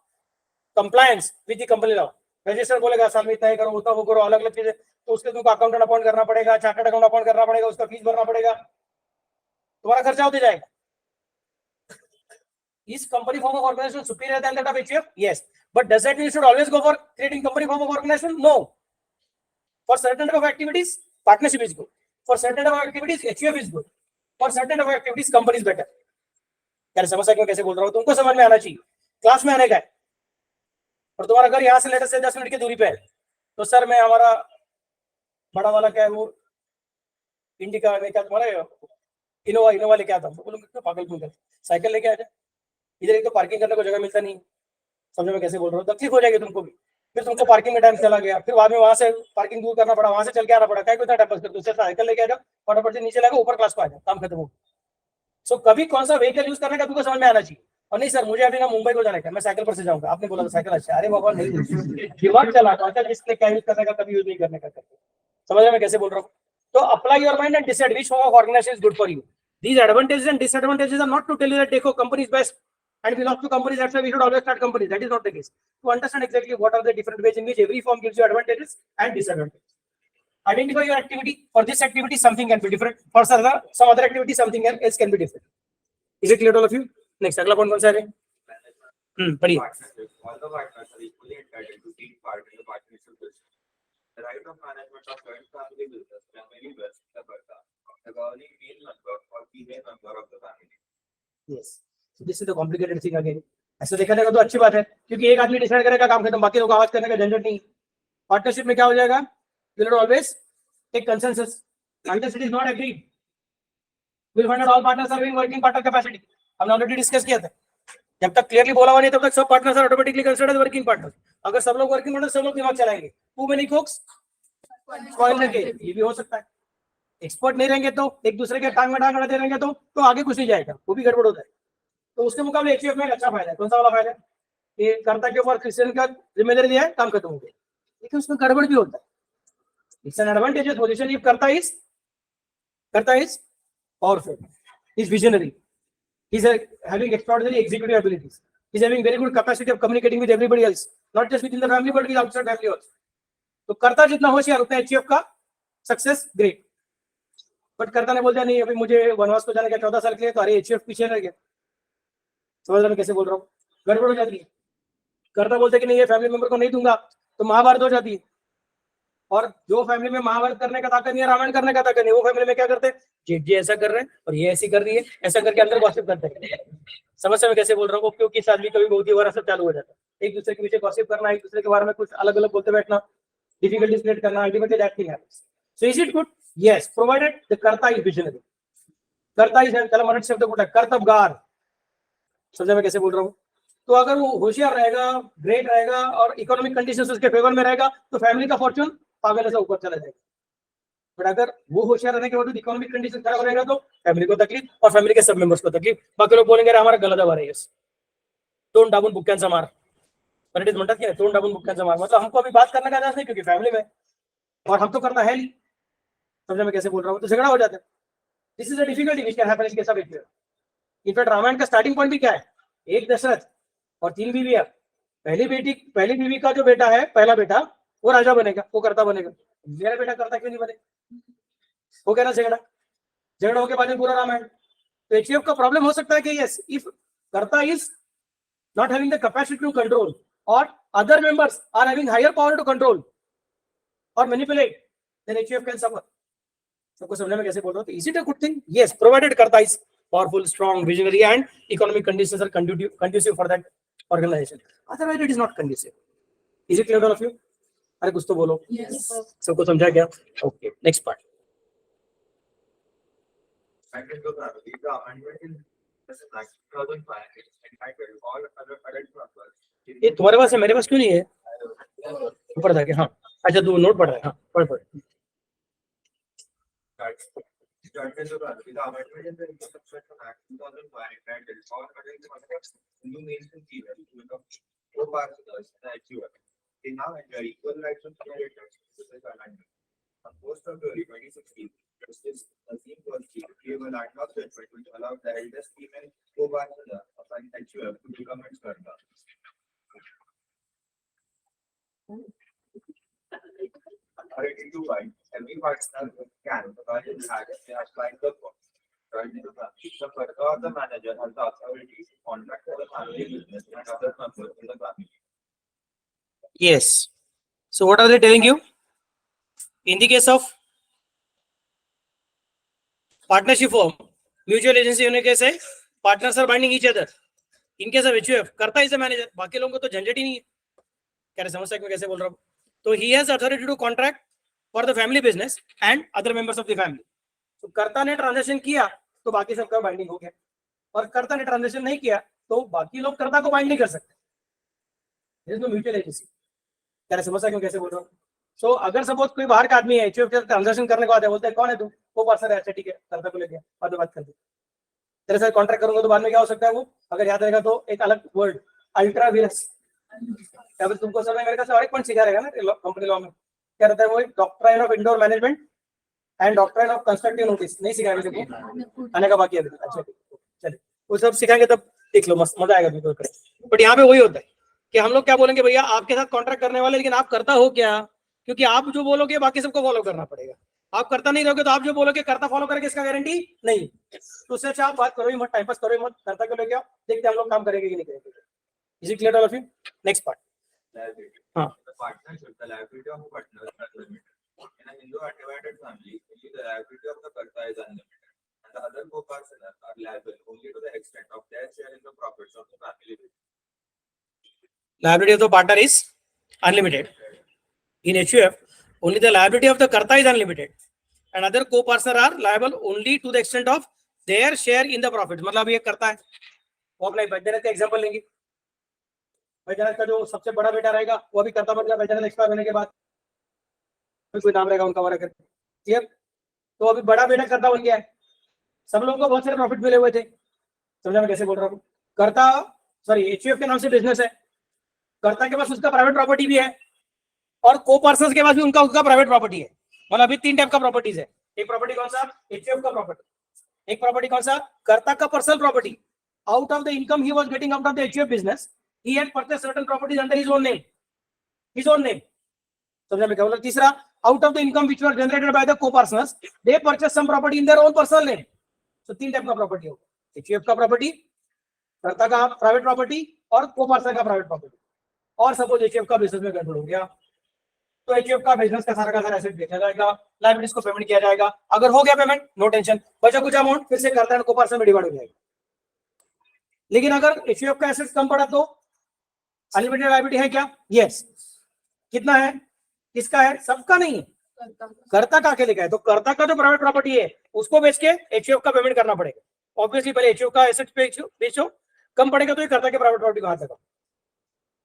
[SPEAKER 1] compliance with the company law. Register बोलेगा साल में इतना ही करो, उतना वो करो, अलग अलग चीजें, तो उसके तुमको अकाउंटेंट अपॉइंट करना पड़ेगा, चार्टर्ड अकाउंट अपॉइंट करना पड़ेगा, उसका फीस भरना पड़ेगा, तुम्हारा खर्चा होते जाएगा. Is company form of organization superior than that of HUF? Yes. But does that mean you should always go for creating company form of organization? No. For certain type of activities, partnership is good. For certain type of activities, HUF is good. For certain type of activities, company is better. यार समझ सकते हो कैसे बोल रहा हूँ? तुमको समझ में आना चाहिए. क्लास में आने का है और तुम्हारा घर यहाँ से लेटर से 10 मिनट की दूरी पे है, तो सर मैं हमारा बड़ा वाला क्या है वो इंडिका में क्या तुम्हारा इनोवा लेके आता हूँ. बोलो क्यों पागल क्यों कर, साइकिल लेके आ जाए. इधर एक तो पार्किंग करने को जगह मिलता नहीं. समझ में कैसे बोल रहा हूँ? तकलीफ हो जाएगी तुमको भी. फिर तुमको पार्किंग में टाइम चला गया, फिर बाद में वहां से पार्किंग दूर करना पड़ा, वहां से चल के आना पड़ा. क्या कोई टाइम पास कर, दूसरे साइकिल लेके आ जाओ, फटाफट से नीचे लगा, ऊपर क्लास को आ जाओ, काम खत्म हो. सो कभी कौन सा व्हीकल यूज करने का तुमको समझ में आना चाहिए. और नहीं सर मुझे अभी ना मुंबई को जाना है, मैं साइकिल पर से जाऊंगा. आपने बोला साइकिल अच्छा, अरे बाबा नहीं, दिमाग चला इसलिए क्या यूज करने का, कभी यूज नहीं करने का. समझ में कैसे बोल रहा हूँ? तो apply your mind and decide which form of organisation is good for you. These advantages and disadvantages are not to tell you that Deco company is best and we lost to companies, that's why we should always start companies. That is not the case. To understand exactly what are the different ways in which every form gives you advantages and disadvantages. Identify your activity. For this activity, something can be different. For some other activity, something else can be different. Is it clear to all of you? Next, अगला कौन सा है? पढ़िए.
[SPEAKER 2] All the partners are equally entitled to take part in the partnership business. The right of management of joint family business primarily vests in the burden of the governing male member or female member of the family.
[SPEAKER 1] Yes. So this is the complicated thing again. ऐसे देखा जाएगा तो अच्छी बात है, क्योंकि एक आदमी डिसाइड करेगा काम खत्म, बाकी लोग आवाज करने का झंझट नहीं। पार्टनरशिप में क्या हो जाएगा, will not always take consensus unless it is not agreed. We'll find out all partners are having working partner capacity. हमने ऑलरेडी डिस्कस किया था, जब तक क्लियरली बोला हुआ नहीं तब तक सब partners are automatically considered working partners. अगर सब लोग वर्किंग पार्टनर, सब लोग दिमाग चलाएंगे, too many cooks spoil the cake, ये भी हो सकता है। एक्सपर्ट नहीं रहेंगे तो एक दूसरे के टांग में टांग अड़ाते रहेंगे तो आगे कुछ नहीं जाएगा, वो भी गड़बड़ होता है। तो उसके मुकाबले एचयूएफ में एक अच्छा फायदा है। कौन सा वाला फायदा है, ये कर्ता के ऊपर क्रिश्चियन का जिम्मेदारी दिया है, काम खत्म हो गया। लेकिन उसमें गड़बड़ भी होता है। It's an advantages position if karta is powerful, he's visionary, he's having extraordinary executive abilities, he's having very good capacity of communicating with everybody else, not just within the family but with outside family also. तो कर्ता जितना होशियार उतना HUF का success great. But कर्ता ने बोल दिया नहीं अभी मुझे वनवास को जाने का 14 साल के लिए, तो अरे एचयूएफ पीछे रह गया। समझ रहे मैं कैसे बोल रहा हूँ, गड़बड़ हो जाती है। कर्ता बोलते कि नहीं ये फैमिली मेंबर को नहीं दूंगा तो महाभारत हो जाती है। और जो फैमिली में महाभारत करने का ताकत नहीं है, रामायण करने का ताकत नहीं, वो फैमिली में क्या करते हैं, जी ऐसा कर रहे हैं और ये ऐसी कर रही है, ऐसा करके अंदर गॉसिप करते हैं। समस्या में कैसे बोल रहा हूँ, क्योंकि शादी कभी बहुत ही बार सब चालू हो जाता है, एक दूसरे के पीछे गॉसिप करना, एक दूसरे के बारे में कुछ अलग अलग बोलते बैठना, डिफिकल्टीज क्रिएट करना, ultimately that thing happens. So is it good? Yes, provided the कर्ता इज विजनरी। कर्ता इज त्याला मराठी शब्द कुठे कर्तबगार। समझा मैं कैसे बोल रहा हूँ? तो अगर वो होशियार रहेगा, ग्रेट रहेगा और इकोनॉमिक कंडीशंस उसके फेवर में रहेगा तो फैमिली का फॉर्चून पागल ऐसा ऊपर चला जाएगा। बट अगर वो होशियार रहने के बाद इकोनॉमिक कंडीशन खराब रहेगा तो फैमिली को तकलीफ और फैमिली के सब मेंबर्स को तकलीफ। बाकी लोग बोलेंगे हमारा गला दबा रही है, तोंड दाबून बुक्क्यांचा मार, मराठीत म्हणतात की तोंड दाबून बुक्क्यांचा मार, मतलब हमको अभी बात करने का इजाजत नहीं क्योंकि फैमिली में, और हम तो करना है नहीं। समझा मैं कैसे बोल रहा हूँ? तो झगड़ा हो जाता है। This is a difficulty which can happen in case of it. In fact Ramayan का स्टार्टिंग पॉइंट भी क्या है, एक दशरथ और 3 बीवियां। पहली बीवी का जो बेटा है, पहला बेटा, वो राजा बनेगा, वो कर्ता बनेगा। मेरा बेटा कर्ता क्यों नहीं बने? हो गया ना झगड़ा होके बाद में पूरा रामायण। तो एचयूएफ का प्रॉब्लम हो सकता है कि yes, if karta is not having the capacity to control और other members are having higher power to control और manipulate, then HUF can suffer. सबको समझने में कैसे बोल रहा हूँ? Is it a good thing? Yes, provided karta is powerful, strong, visionary and economic conditions are conducive for that organization. Otherwise it is not conducive. Is it clear to all of you? अरे कुछ तो बोलो।
[SPEAKER 4] Yes.
[SPEAKER 1] सबको समझा क्या? Okay, next part.
[SPEAKER 2] I can go back. The amendment in 2005 entitled all other current members.
[SPEAKER 1] ये तुम्हारे पास है, मेरे पास क्यों नहीं है? ऊपर जाके, हाँ अच्छा तू नोट पढ़ रहा है, हाँ पढ़।
[SPEAKER 2] The amendment in the Construction Act 2005 entitled all current members new means to give to co-partners and HUF. They now enjoy equal rights and privileges with this amendment. On 1st February 2016, Justice Azim Turki gave a landmark judgment which allowed the eldest female co-partner of an HUF to become its partner. According to White, every partner can, provided they have signed the form. The partner or the manager has the authority to contract for the family business and other members in the family.
[SPEAKER 1] Yes. So what are they telling you? In the case of partnership form, mutual agency होने के से partners are binding each other. In case of HUF, कर्ता is the manager, बाकी लोगों को तो झंझट ही नहीं है। क्या समझ मैं कैसे बोल रहा हूँ? तो he has authority to contract for the family business and other members of the family. तो कर्ता ने ट्रांजैक्शन किया तो बाकी सबका बाइंडिंग हो गया, और कर्ता ने ट्रांजैक्शन नहीं किया तो बाकी लोग कर्ता को बाइंड नहीं कर सकते। There is no mutual agency. क्या समझ क्यों कैसे बोल रहा हूँ? सो अगर सपोज कोई बाहर का आदमी है, एचयूएफ ट्रांजैक्शन करने को आता है, बोलते हैं कौन है तू? वो पर्सन है, अच्छा ठीक है, कर्ता को लेके बाद में बात कर दे, तेरे साथ कॉन्ट्रैक्ट करूंगा। तो बाद में क्या हो सकता है, वो अगर याद रहेगा तो एक अलग वर्ड अल्ट्रा वीरस, या फिर तुमको समय मेरे का और एक पॉइंट सिखा रहेगा ना कंपनी लॉ में, क्या रहता है वो, doctrine of indoor management and doctrine of constructive notice. नहीं सिखाएंगे तुमको, आने का बाकी है। अच्छा चलिए, वो सब सिखाएंगे तब देख लो, मस्त मजा आएगा बिल्कुल। बट यहाँ पे वही होता है कि हम लोग क्या बोलेंगे, भैया आपके साथ कॉन्ट्रैक्ट करने वाले, लेकिन आप करता हो क्या? क्योंकि आप जो बोलोगे बाकी सबको फॉलो करना पड़ेगा। आप करता नहीं रहोगे तो आप जो बोलोगे करता फॉलो करेंगे, इसका गारंटी नहीं। तो उससे अच्छा आप बात करो ही मत, टाइम पास करो ही मत, करता को लेके आओ, देखते हम लोग काम करेंगे कि नहीं करेंगे। Is it clear all of you? Next part.
[SPEAKER 2] Liability.
[SPEAKER 1] हाँ।
[SPEAKER 2] The partnership, the liability of a partner is unlimited. In a Hindu undivided family, only the liability of the karta is unlimited, and the other co-partners are liable only to the extent of their share in the profits of the family business.
[SPEAKER 1] liability of the partner is unlimited. In HUF, only the liability of the karta is unlimited, and other co-partners are liable only to the extent of their share in the profit. मतलब ये करता है, वो अपना वैजनाथ का example लेंगे. वैजनाथ का जो सबसे बड़ा बेटा रहेगा वो भी करता बन गया वैजनाथ एक्सपायर होने के बाद, कोई नाम रहेगा उनका वगैरह करके. क्लियर? तो अभी बड़ा बेटा करता बन गया है, सब लोगों को बहुत सारे प्रॉफिट मिले हुए थे. समझा मैं कैसे बोल रहा हूँ? करता सॉरी एचयूएफ के नाम से बिजनेस है, करता के पास उसका प्राइवेट प्रॉपर्टी भी है और को पर्सनस के पास भी उनका प्राइवेट प्रॉपर्टी है. मतलब अभी 3 टाइप का प्रॉपर्टीज है. एक प्रॉपर्टी कौन सा? एचयूएफ का प्रॉपर्टी. एक प्रॉपर्टी कौन सा? करता का personal property. Out of the income he was getting out of the HUF business, he had purchased certain properties under his own name. समझा मैं क्या बोला? तीसरा, out of the income which were generated by the co-partners, they purchase some property in their own personal name. तो 3 type का property होगा, HUF का property, करता का प्राइवेट प्रॉपर्टी और को-पार्टनर का प्राइवेट प्रॉपर्टी. और सपोज एचयूएफ का बिजनेस में गड़बड़ हो गया तो एचयूएफ का बिजनेस का सारा एसेट बेचा जाएगा, लायबिलिटीज को पेमेंट किया जाएगा. अगर हो गया पेमेंट, नो टेंशन, बचा कुछ अमाउंट फिर से करता है को-पार्टनर में डिवाइड हो जाएगा. लेकिन अगर एचयूएफ का एसेट कम पड़ा तो अनलिमिटेड लायबिलिटी है क्या? यस. कितना है? किसका है? सबका नहीं है, कर्ता का अकेले का है. तो कर्ता का जो प्राइवेट प्रॉपर्टी है उसको बेच के एचयूएफ का पेमेंट करना पड़ेगा. ऑब्वियसली पहले एचयूएफ का एसेट बेचो, कम पड़ेगा तो ये कर्ता के प्राइवेट प्रॉपर्टी कहां तक?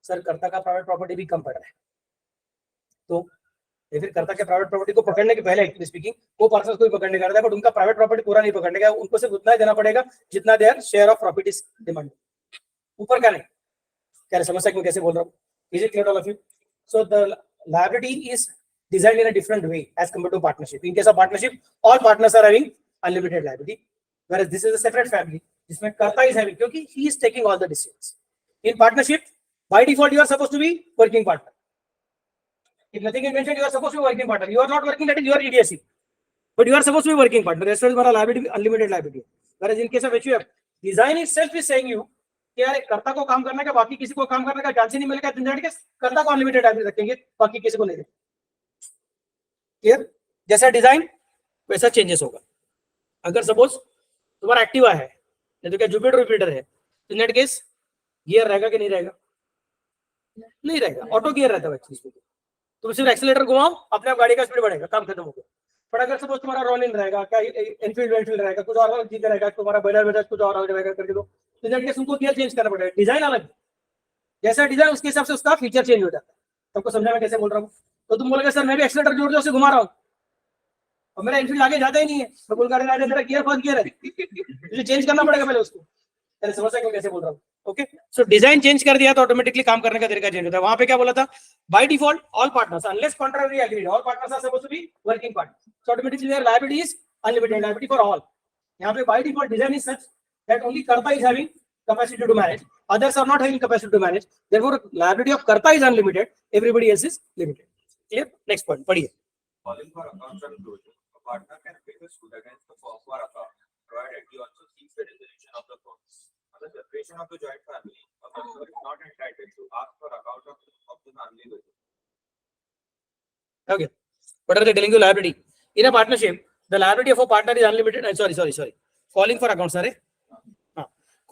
[SPEAKER 1] सर कर्ता का प्राइवेट प्रॉपर्टी भी कम पड़ रहा है, तो फिर कर्ता के प्राइवेट प्रॉपर्टी को पकड़ने के पहले एक्चुअली स्पीकिंग वो पर्सन को भी पकड़ने का रहता है, बट उनका प्राइवेट प्रॉपर्टी पूरा नहीं पकड़ने का, उनको सिर्फ उतना ही देना पड़ेगा जितना their share of profit is demand. ऊपर का नहीं. क्या समस्या क्यों कैसे बोल रहा हूँ? Is it clear all of you? So the liability is designed in a different way as compared to partnership. In case of partnership, all partners are having unlimited liability, whereas this is a separate family जिसमें कर्ता is having, क्योंकि he is taking all the decisions. In partnership, by default you are supposed to be working partner. If nothing is mentioned, you are supposed to be working partner. You are not working, that is your EDSC, but you are supposed to be working partner. Rest is हमारा liability unlimited liability. Whereas in case of HUF, design itself is saying you कि यार कर्ता को काम करने का, बाकी किसी को काम करने का चांस ही नहीं मिलेगा. कर्ता को अनलिमिटेड लायबिलिटी रखेंगे, बाकी किसी को नहीं. क्लियर? जैसा डिजाइन वैसा चेंजेस होगा. अगर सपोज तुम्हारा एक्टिवा है नहीं तो क्या जुपिटर रिपीटर है, तो नेट केस गियर रहेगा कि नहीं रहेगा? नहीं रहेगा, ऑटो गियर रहता है एक्चुअली. तुम सिर्फ एक्सीलरेटर घुमाओ, अपने आप गाड़ी का स्पीड बढ़ेगा, काम खत्म हो गया. पर अगर सपोज तुम्हारा रोलिन रहेगा, क्या एनफील्ड रहेगा, कुछ और चीजें रहेगा, तुम्हारा बजाज कुछ और रहेगा करके दो, तो नेट केस तुमको गियर चेंज करना पड़ेगा. डिजाइन अलग, जैसा डिजाइन उसके हिसाब से उसका फीचर चेंज हो जाता है. सबको समझा मैं कैसे बोल रहा हूँ? तो तुम बोलोगे सर मैं भी एक्सीलरेटर जोड़ जोड़ से घुमा रहा हूँ और मेरा इनफील्ड आगे जाता ही नहीं है, मैं बोल कर मेरा गियर फर्स्ट गियर है, मुझे चेंज करना पड़ेगा पहले उसको. तेरे समझ क्यों कैसे बोल रहा हूँ? ओके, सो डिजाइन चेंज कर दिया तो ऑटोमेटिकली काम करने का तरीका चेंज होता है. वहां पे क्या बोला था? By default all partners unless contractually agreed, all partners are supposed to be working partner, so automatically their liability is unlimited liability for all. यहाँ पे by default design is such that only karta is having capacity to manage, others are not having capacity to manage, therefore liability of karta is unlimited, everybody else is limited. Clear? Next point, पढ़िए.
[SPEAKER 2] Calling for account closure, a partner can bring a suit against the firm for account, provided he also seeks the dissolution of the firm. On the separation of the joint family, a member is not entitled to ask for account of the family with.
[SPEAKER 1] Okay, what are they telling you? Liability in a partnership, the liability of a partner is unlimited. Sorry, calling for accounts, sorry.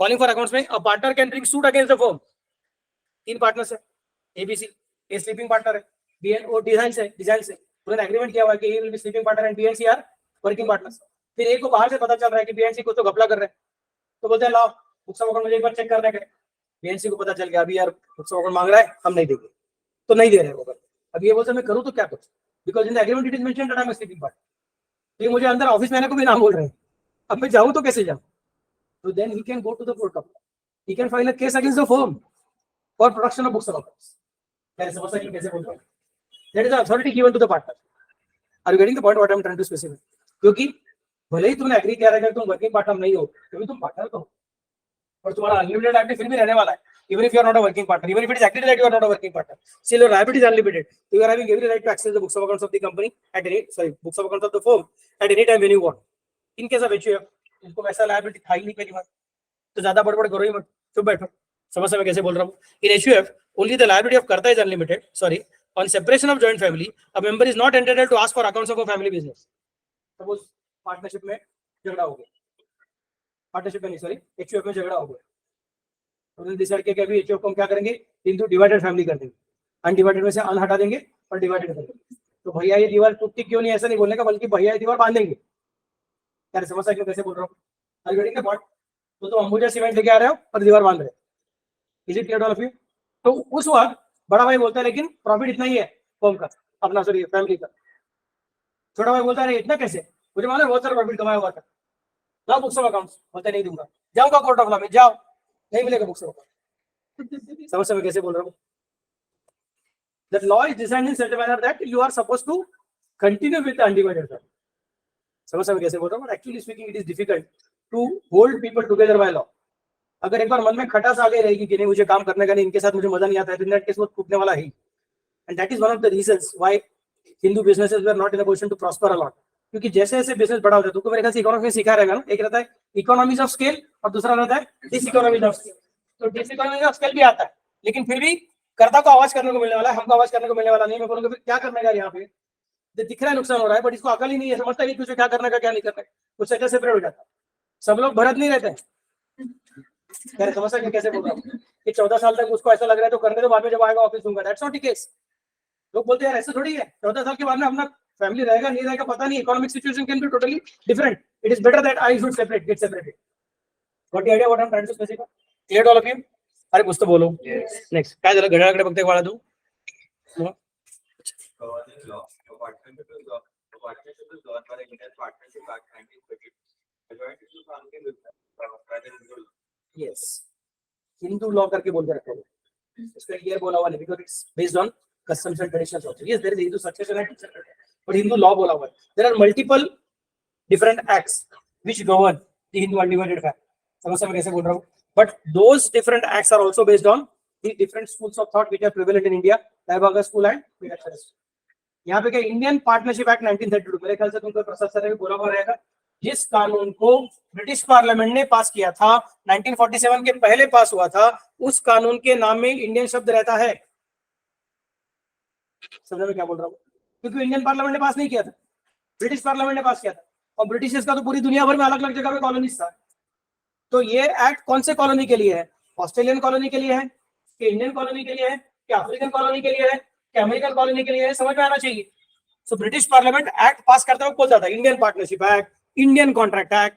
[SPEAKER 1] Calling for accounts में a partner can bring suit against the firm. 3 partners है, ABC, A sleeping partner है, बीएन और design से उन्होंने agreement किया हुआ है कि A will be sleeping partner and B and C are working partners. फिर ए को बाहर से पता चल रहा है कि बीएनसी को तो घपला कर रहे हैं, तो बोलते हैं लाओ बुक्स ऑफ अकाउंट मुझे एक बार चेक करने का. बीएनसी को पता चल गया अभी यार बुक्स ऑफ अकाउंट मांग रहा है, हम नहीं देंगे, तो नहीं दे रहे हैं. अब ये बोलते मैं करूँ तो क्या करूँ, because in the agreement it is mentioned that I am sleeping partner. ये मुझे अंदर ऑफिस में आने को भी नाम बोल रहे हैं, अब मैं जाऊँ तो कैसे जाऊँ? So then he can go to the court of law. He can file a case against the firm for production of books of accounts. That is the authority given to the partner. Are you getting the point what I am trying to specify? क्योंकि भले ही तुमने agree किया रहेगा तुम working partner नहीं हो, क्योंकि तुम पार्टनर तो हो, और तुम्हारा अनलिमिटेड लायबिलिटी फिर भी रहने वाला है. Even if you are not a working partner, even if it is agreed that you are not a working partner, still your liability is unlimited. You are having every right to access the books of accounts of the company at any, books of accounts of the firm at any time when you want. In case of HUF, इसको वैसा liability था ही नहीं पहली बार, तो ज्यादा बड़बड़ करो ही मत, चुप बैठो. समझ मैं कैसे बोल रहा हूँ? इन HUF only the liability of कर्ता is unlimited. Sorry, on separation of joint family, a member is not entitled to ask for accounts of a family business. Suppose partnership में झगड़ा हो गया, पार्टनरशिप में नहीं सॉरी HUF में झगड़ा हो गया, उन्होंने डिसाइड किया कि अभी HUF को हम क्या करेंगे, किंतु डिवाइडेड फैमिली कर देंगे, अनडिवाइडेड में से अन हटा देंगे और डिवाइडेड कर देंगे। तो भैया ये दीवार टूटती क्यों नहीं, ऐसा नहीं बोलने का, बल्कि भैया ये दीवार बांधेंगे। यार समझ क्यों कैसे बोल रहा हूँ? तो तुम अंबुजा सीमेंट लेके आ रहे हो और दीवार बांध रहे हो। Is it clear all of you? तो उस वक्त बड़ा भाई बोलता है लेकिन प्रॉफिट इतना ही है फर्म का, अपना सॉरी फैमिली का। छोटा भाई बोलता है इतना कैसे, मुझे मालूम है बहुत सारा प्रॉफिट कमाया हुआ था, लाओ बुक्स ऑफ अकाउंट्स। बोलते नहीं दूंगा, जाऊंगा कोर्ट ऑफ लॉ में, जाओ नहीं मिलेगा बुक्स ऑफ अकाउंट। समझ में कैसे बोल रहा हूँ? That law is designed in such a manner that you are supposed to continue with the undivided family. समझ में कैसे बोल रहा हूँ? Actually speaking, it is difficult to hold people together by law. अगर एक बार मन में खटास आ गई रहेगी कि नहीं मुझे काम करने का नहीं, इनके साथ मुझे मजा नहीं आता है, तो इन दैट केस वो टूटने वाला है। And that is one of the reasons why Hindu businesses were not in a position to prosper a lot. क्योंकि जैसे जैसे बिजनेस बड़ा होता है, तुमको मेरे ख्याल से इकोनॉमिक्स में सिखा रहेगा ना, एक रहता है इकोनॉमीज ऑफ स्केल और दूसरा रहता है डिसइकोनॉमीज ऑफ स्केल। तो डिसइकोनॉमीज ऑफ स्केल भी आता है, लेकिन फिर भी कर्ता को आवाज करने को मिलने वाला है, हमको आवाज करने को मिलने वाला नहीं। मैं बोलूंगा क्या करने का यहाँ पे, दिख रहा है नुकसान हो रहा है, बट इसको अकल ही नहीं है, समझता नहीं कुछ क्या करने का क्या नहीं करना है, कुछ सेटल सेपरेट हो जाता है। सब लोग भरत नहीं रहते हैं। समझता है कैसे बोल रहा हूँ कि 14 साल तक उसको ऐसा लग रहा है तो करने दो, बाद में जब आएगा ऑफिस दूंगा। That's not the case. लोग बोलते हैं ऐसा थोड़ी है, 14 साल के बाद में अपना फैमिली रहेगा नहीं रहेगा पता नहीं, economic situation can be totally different. It is better that I should separate, get separated. What the idea, what I am trying to specify? Clear all of you? अरे कुछ तो बोलो। नेक्स्ट काय झालं, घड्याळाकडे बघते वाळा तू? यस, हिंदू लॉ करके बोल के रखो, इसका ईयर बोला हुआ नहीं, because it's based on customs and traditions also. Yes, there is Hindu succession and but Hindu law bola hua hai. There are multiple different acts which govern the Hindu undivided family. समझ में कैसे बोल रहा हूँ? But those different acts are also based on the different schools of thought which are prevalent in India, Daibaga school and Meerut school. यहाँ पे क्या Indian partnership act 1932, मेरे ख्याल से तुमको प्रसाद सर ने भी बोला हुआ रहेगा, जिस कानून को ब्रिटिश पार्लियामेंट ने पास किया था, 1947 के पहले पास हुआ था, उस कानून के नाम में इंडियन शब्द रहता है। समझ में क्या बोल रहा हूँ? क्योंकि इंडियन पार्लियामेंट ने पास नहीं किया था, ब्रिटिश पार्लियामेंट ने पास किया था, और ब्रिटिशर्स का तो पूरी दुनिया भर में अलग अलग जगह में कॉलोनीज था। तो ये एक्ट कौन से कॉलोनी के लिए है? ऑस्ट्रेलियन कॉलोनी के लिए है कि इंडियन कॉलोनी के लिए है कि अफ्रीकन कॉलोनी के लिए है कि अमेरिकन कॉलोनी के लिए है, समझ में आना चाहिए। So British parliament act pass करता हुआ बोलता था Indian partnership act, Indian contract act.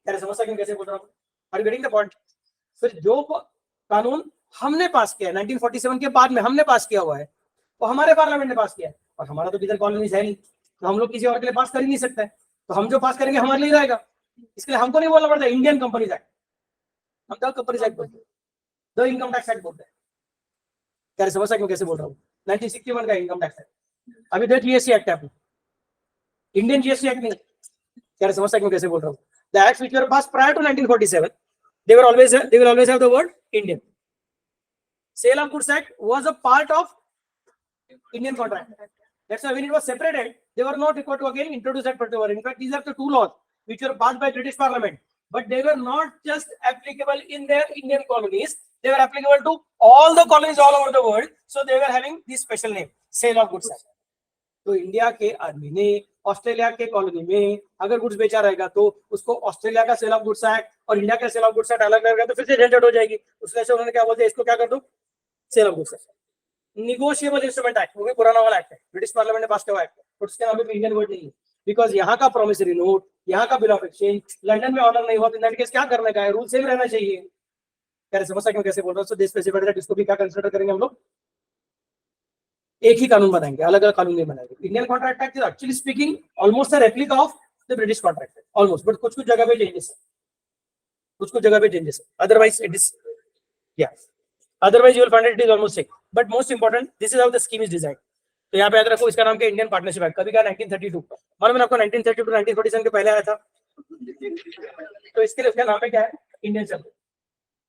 [SPEAKER 1] यार समझ सकते कैसे बोल रहा हूँ? Are you getting the point? फिर जो कानून हमने पास किया है 1947 के बाद में, हमने पास किया हुआ है, वो हमारे पार्लियामेंट ने पास किया है, और हमारा तो किधर कॉलोनीज है नहीं, तो हम लोग किसी और के लिए पास कर ही नहीं सकते। तो हम जो पास करेंगे हमारे लिए रहेगा, इसलिए हमको नहीं बोलना पड़ता इंडियन कंपनीज एक्ट, हम तो कंपनीज एक्ट बोलते हैं, दो इनकम टैक्स एक्ट बोलते हैं। क्या समझ सकते कैसे बोल रहा हूँ? 1961 का इनकम टैक्स एक्ट, अभी तो जीएसटी एक्ट है अपना, इंडियन जीएसटी एक्ट नहीं। क्या समझ सकते कैसे बोल रहा हूँ? The acts which were pass prior to 1947 they will always have the word Indian. Sale of goods act was a part of Indian contract. That's why when it was separated, they were not required to again introduce that particular. In fact, these are the two laws which were passed by British Parliament, but they were not just applicable in their Indian colonies. They were applicable to all the colonies all over the world. So they were having this special name, Sale of Goods Act. तो India के आदमी ने Australia के colony में अगर goods बेचा रहेगा तो उसको ऑस्ट्रेलिया का सेल ऑफ गुड्स एक्ट और इंडिया का सेल ऑफ गुड्स एक्ट अलग लगेगा, तो फिर से झंझट हो जाएगी। उसके से उन्होंने क्या बोलते हैं, इसको क्या कर दो, sale of goods act. Negotiable instrument act, वो भी पुराना वाला एक्ट है, ब्रिटिश पार्लियामेंट ने पास किया एक्ट, और उसके नाम पे इंडियन वर्ड नहीं है, बिकॉज यहाँ का प्रोमिसरी नोट, यहाँ का बिल ऑफ एक्सचेंज लंदन में ऑर्डर नहीं हुआ, तो इन दैट केस क्या करने का है, रूल सेम रहना चाहिए। क्या समझ सकते हो कैसे बोल रहा हूँ? सो दिस स्पेसिफाइड दैट इसको भी क्या कंसीडर करेंगे हम लोग, एक ही कानून बनाएंगे, अलग अलग कानून नहीं बनाएंगे। Indian contract act is actually speaking almost a replica of the British contract act, almost, but कुछ कुछ जगह पे चेंजेस है, कुछ कुछ जगह पे चेंजेस है, otherwise it is otherwise you will find it is almost same. But most important, this is how the scheme is design. तो यहाँ पे याद रखो, इसका नाम क्या, इंडियन पार्टनरशिप एक्ट। कभी कहा 1932, मालूम है आपको 1932 1947 के पहले आया था, तो इसके लिए उसका नाम पे क्या है, इंडियन शब्द,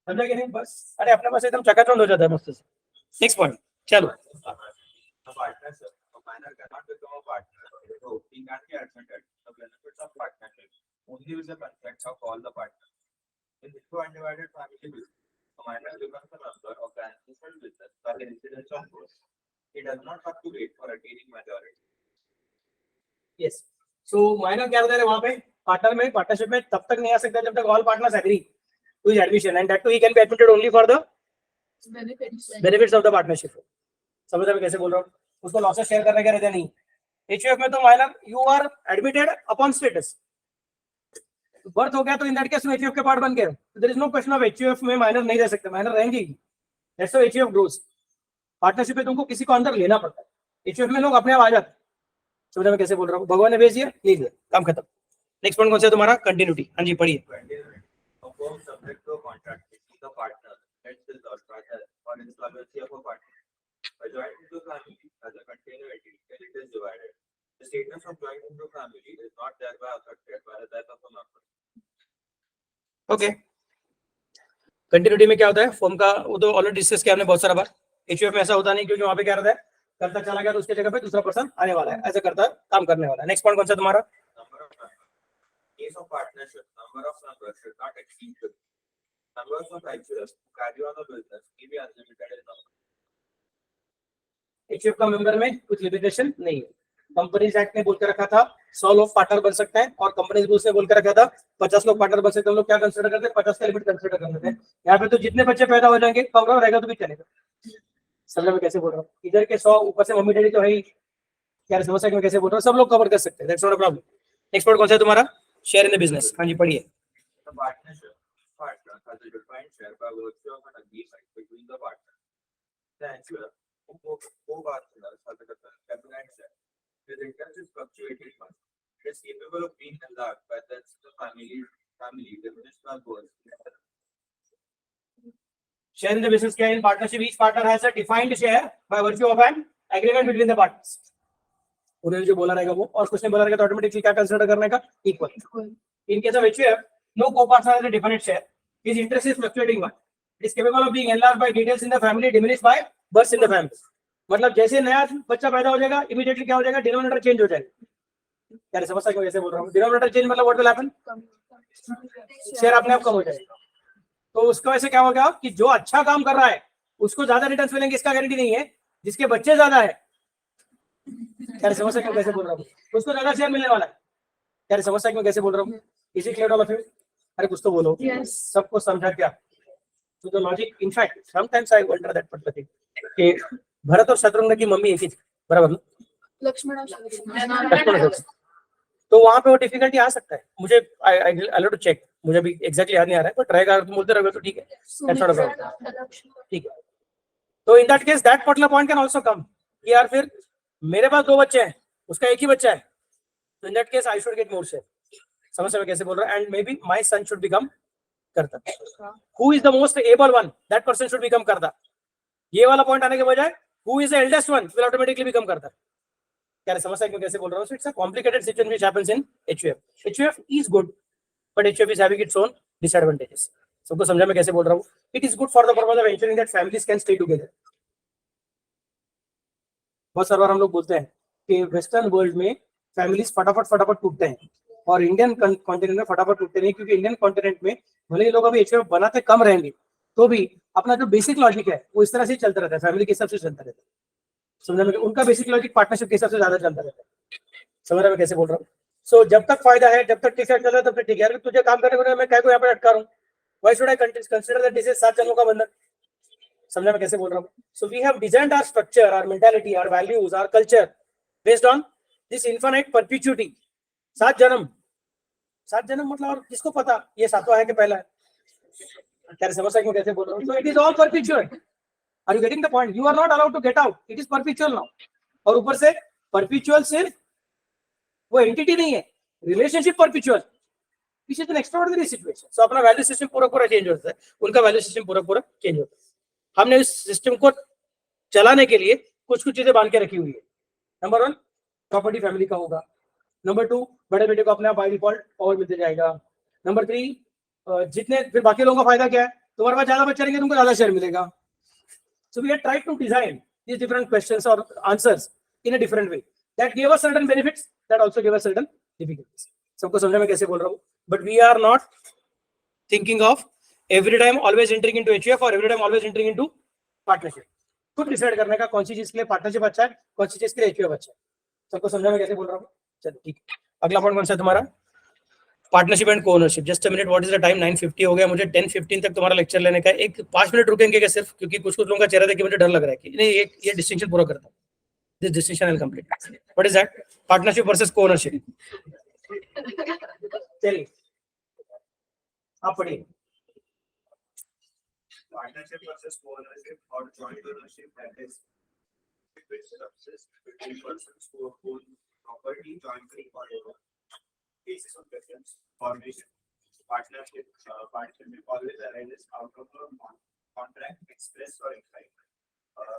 [SPEAKER 1] समझा कि नहीं? बस अरे अपने पास एकदम चकाचौंध हो जाता है मस्त से। नेक्स्ट पॉइंट, चलो।
[SPEAKER 2] A partnership, a minor cannot become a partner. So he can be admitted the benefits of partnership only with the consent of all the partners. In Hindu undivided family business, a minor becomes a member of the ancestral business by the incidence of birth. He does not have to wait for attaining majority.
[SPEAKER 1] Yes. So minor क्या होता है वहाँ पे partner में, partnership में तब तक नहीं आ सकता जब तक all partners agree to his admission, and that too he can be admitted only for the benefits of the partnership. समझ रहे मैं कैसे बोल रहा हूँ? उसको लॉसेस शेयर करने का रहता नहीं। एचयूएफ में तो minor you are admitted upon status, birth हो गया तो इन दैट केस एचयूएफ के पार्ट बन गए। There is no question of HUF में माइनर नहीं रह सकते, माइनर रहेंगे ही। That's why HUF grows. Partnership में तुमको किसी को अंदर लेना पड़ता है, एचयूएफ में लोग अपने आप आ जाते हैं। समझ मैं कैसे बोल रहा हूँ? भगवान ने भेज दिया, ले लिया, काम खत्म। नेक्स्ट पॉइंट कौन सा है तुम्हारा? कंटिन्यूटी। हाँ जी पढ़िए।
[SPEAKER 2] A firm subject to a contract between the partner heads the or insolvency of a partner. A joint into family as a continuity when it is divided. The status of joint into family is not thereby affected by the death of a member.
[SPEAKER 1] Okay, continuity में क्या होता है? Form का वो तो already discuss किया हमने बहुत सारा बार। एचयूएफ में ऐसा होता नहीं, क्योंकि वहां पे क्या रहता है, करता चला गया तो उसके जगह पे दूसरा पर्सन आने वाला है, ऐसा करता काम करने वाला है। नेक्स्ट पॉइंट कौन सा तुम्हारा?
[SPEAKER 2] Number of members. Case of partnership, number of members should not exceed 50. Numbers of actuals who carry on a business may be unlimited in number.
[SPEAKER 1] HUF का मेंबर में कुछ लिमिटेशन नहीं है। कंपनीज एक्ट ने बोल के रखा था 100 लोग पार्टनर बन सकते हैं, और कंपनीज रूल्स ने बोल के रखा था 50 लोग पार्टनर बन सकते हैं। हम लोग क्या कंसीडर करते हैं? 50 का लिमिट कंसीडर कर लेते हैं। यहाँ पे तो जितने बच्चे पैदा हो जाएंगे, कम रहा रहेगा तो भी चलेगा। समझ में कैसे बोल रहा हूँ? इधर के 100 ऊपर से मम्मी डैडी तो है ही, क्या समस्या में कैसे बोल रहा हूँ? सब लोग कवर कर सकते हैं, that's not a problem. Next point कौन सा है तुम्हारा? Share in the business. हाँ जी पढ़िए।
[SPEAKER 2] The partnership partner has a defined share by virtue of an agreement between the partners. The actual co-partners has a definite share. His interest is fluctuating much. It is capable of being enlarged by the family diminished by both.
[SPEAKER 1] Share in the business क्या है? In partnership, each partner has a defined share by virtue of an agreement between the partners. उन्होंने जो बोला रहेगा वो, और कुछ नहीं बोला रहेगा तो ऑटोमेटिकली क्या कंसीडर करने का? Equal. In case of HUF, no co-partner has a definite share. His interest is fluctuating one. It is capable of being enlarged by details in the family, diminished by births in the family. मतलब जैसे नया बच्चा पैदा हो जाएगा, immediately क्या हो जाएगा? डिनोमिनेटर चेंज हो जाएगा। क्या समझ सकते हो कैसे बोल रहा हूँ? डिनोमिनेटर चेंज मतलब व्हाट विल हैपन? शेयर अपने आप कम हो जाएगा। तो उसका वैसे क्या होगा कि जो अच्छा काम कर रहा है उसको ज्यादा रिटर्न्स मिलेंगे, इसका गारंटी नहीं है। जिसके बच्चे ज्यादा है, क्या समझ सकते हो कैसे बोल रहा हूँ? उसको ज्यादा शेयर मिलने वाला है। क्या समझ सकते हो कैसे बोल रहा हूँ? इसी क्लियर ऑल ऑफ यू? अरे कुछ तो बोलो। सबको समझा क्या? तो the logic, in fact sometimes I wonder that particular thing कि भरत और शत्रुघ्न की मम्मी एक ही थी, बराबर ना?
[SPEAKER 4] लक्ष्मण
[SPEAKER 1] तो वहां पे वो डिफिकल्टी आ सकता है। मुझे आई टू चेक, मुझे भी एग्जैक्टली याद नहीं आ रहा है, बट रहेगा तुम बोलते रहोगे तो ठीक है, ठीक है। तो in that case that particular point can also come कि यार फिर मेरे पास 2 बच्चे हैं, उसका एक ही बच्चा है, तो in that case I should get more share. समझ में कैसे बोल रहा है? And may be my son should become karta. Who is the most able one, that person should become karta. ये वाला पॉइंट आने के बजाय who is the eldest one will automatically become karta. क्या समझ में कैसे बोल रहा हूँ? So it's a complicated situation which happens in HUF. HUF is good, but HUF is having its own disadvantages. सबको समझा मैं कैसे बोल रहा हूँ? It is good for the purpose of ensuring that families can stay together. बहुत सारी बार हम लोग बोलते हैं कि वेस्टर्न वर्ल्ड में फैमिलीज फटाफट टूटते हैं, और इंडियन कॉन्टिनेंट में फटाफट टूटते नहीं, क्योंकि इंडियन कॉन्टिनेंट में भले ही लोग अभी HUF बनाते कम रहेंगे तो भी अपना जो बेसिक लॉजिक है वो इस तरह से चलता रहता है, फैमिली के हिसाब से चलता रहता है। समझा में? उनका बेसिक लॉजिक पार्टनरशिप के हिसाब से ज्यादा चलता रहता है। समझ रहा मैं कैसे बोल रहा हूँ? सो जब तक फायदा है, जब तक ठीक ठाक चल रहा है तब तक ठीक है। अगर तुझे काम करने को मैं क्या को यहाँ पे अटका रहा हूँ? Why should I consider that this is 7 जन्मों का बंधन? समझा मैं कैसे बोल रहा हूँ? So we have designed our structure, our mentality, our values, our culture based on this infinite perpetuity. 7 जन्म मतलब, और किसको पता ये 7वां है कि पहला है? क्या समझ सकते हो कैसे बोल रहा हूँ? So it is all perpetual. Are you getting the point? You are not allowed to get out, it is perpetual now. और ऊपर से परपेचुअल सिर्फ वो एंटिटी नहीं है, relationship perpetual, which is an extraordinary situation. So अपना value system पूरा change होता है, उनका वैल्यू सिस्टम पूरा चेंज होता है। हमने इस सिस्टम को चलाने के लिए कुछ चीजें बांध के रखी हुई है। नंबर 1, प्रॉपर्टी फैमिली का होगा। नंबर 2, बड़े बेटे को अपने बाय डिफॉल्ट पावर मिलते जाएगा। नंबर 3, जितने फिर बाकी लोगों का फायदा क्या है? तुम्हारे पास ज्यादा बच्चे रहेंगे, तुमको ज्यादा शेयर मिलेगा। So we have tried to design these different questions or answers in a different way that gave us certain benefits, that also gave us certain difficulties. सबको समझने में कैसे बोल रहा हूँ? But we are not thinking of every time always entering into HUF or every time always entering into partnership. खुद decide करने का कौन सी चीज के लिए पार्टनरशिप अच्छा है, कौन सी चीज के लिए HUF अच्छा है। सबको समझने में कैसे बोल रहा हूँ? चलो ठीक है। अगला पॉइंट कौन सा है तुम्हारा? Partnership and co-ownership. Just a minute, what is the time? 9:50 हो गया। मुझे 10:15 तक तुम्हारा लेक्चर लेने का है। एक 5 मिनट रुकेंगे क्या सिर्फ, क्योंकि कुछ लोगों का चेहरा देख के मुझे डर लग रहा है कि नहीं ये डिस्टिंक्शन पूरा करता हूं। This distinction will complete. What is that? Partnership versus co-ownership. चलिए आप पढ़िए।
[SPEAKER 2] Partnership versus co-ownership or joint ownership, that is which subsists between persons who own property jointly or over. Cases of preference, formation, partnership always arises out of a contract, express or implied.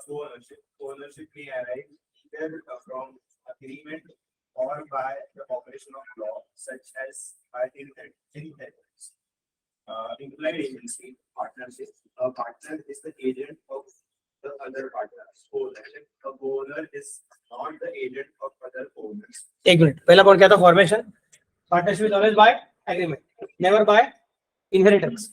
[SPEAKER 2] Co-ownership may arise either from agreement or by the operation of law, such as by inheritance. Implied agency, partnership. A partner is the agent of the other partner. Co-ownership. A co-owner is not the agent of other co-owners.
[SPEAKER 1] एक minute, पहला point क्या था? Formation. Partnership is always by agreement, never by inheritance.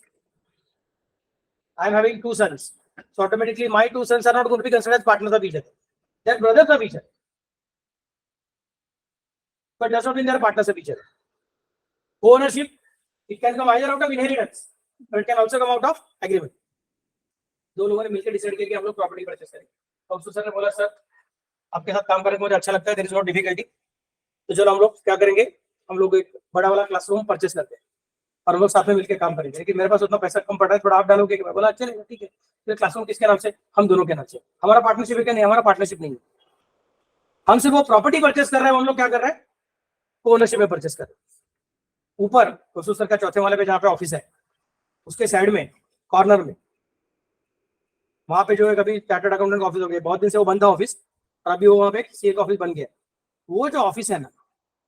[SPEAKER 1] I am having 2 sons, so automatically my 2 sons are not going to be considered as partners of each other. They are brothers of each other, but does not mean they are partners of each other. Co-ownership, it can come either out of inheritance, but it can also come out of agreement. दो लोगों ने मिलकर decide किया कि हम लोग property purchase करेंगे। तो सर ने बोला सर आपके साथ काम करने को मुझे अच्छा लगता है, देयर इज नो डिफिकल्टी, तो चलो हम लोग क्या करेंगे, हम लोग एक बड़ा वाला क्लासरूम परचेस करते हैं और हम लोग साथ में मिलकर काम करेंगे। लेकिन मेरे पास उतना पैसा कम पड़ रहा है, थोड़ा आप डालोगे कि मैं बोला चलेगा ठीक है। फिर क्लासरूम किसके नाम से? हम दोनों के नाम से। हमारा पार्टनरशिप है क्या? नहीं, हमारा पार्टनरशिप नहीं है। हम सिर्फ वो प्रॉपर्टी परचेस कर रहे हैं, हम लोग क्या कर रहे हैं? ओनरशिप में परचेस कर रहे हैं। ऊपर कसूर सर का चौथे वाले पे जहाँ पे ऑफिस है, उसके साइड में कॉर्नर में वहां पे जो है कभी चार्टर्ड अकाउंटेंट का ऑफिस हो गया, बहुत दिन से वो बंद था ऑफिस, और अभी वो वहां पे सीए का ऑफिस बन गया। वो जो ऑफिस है ना,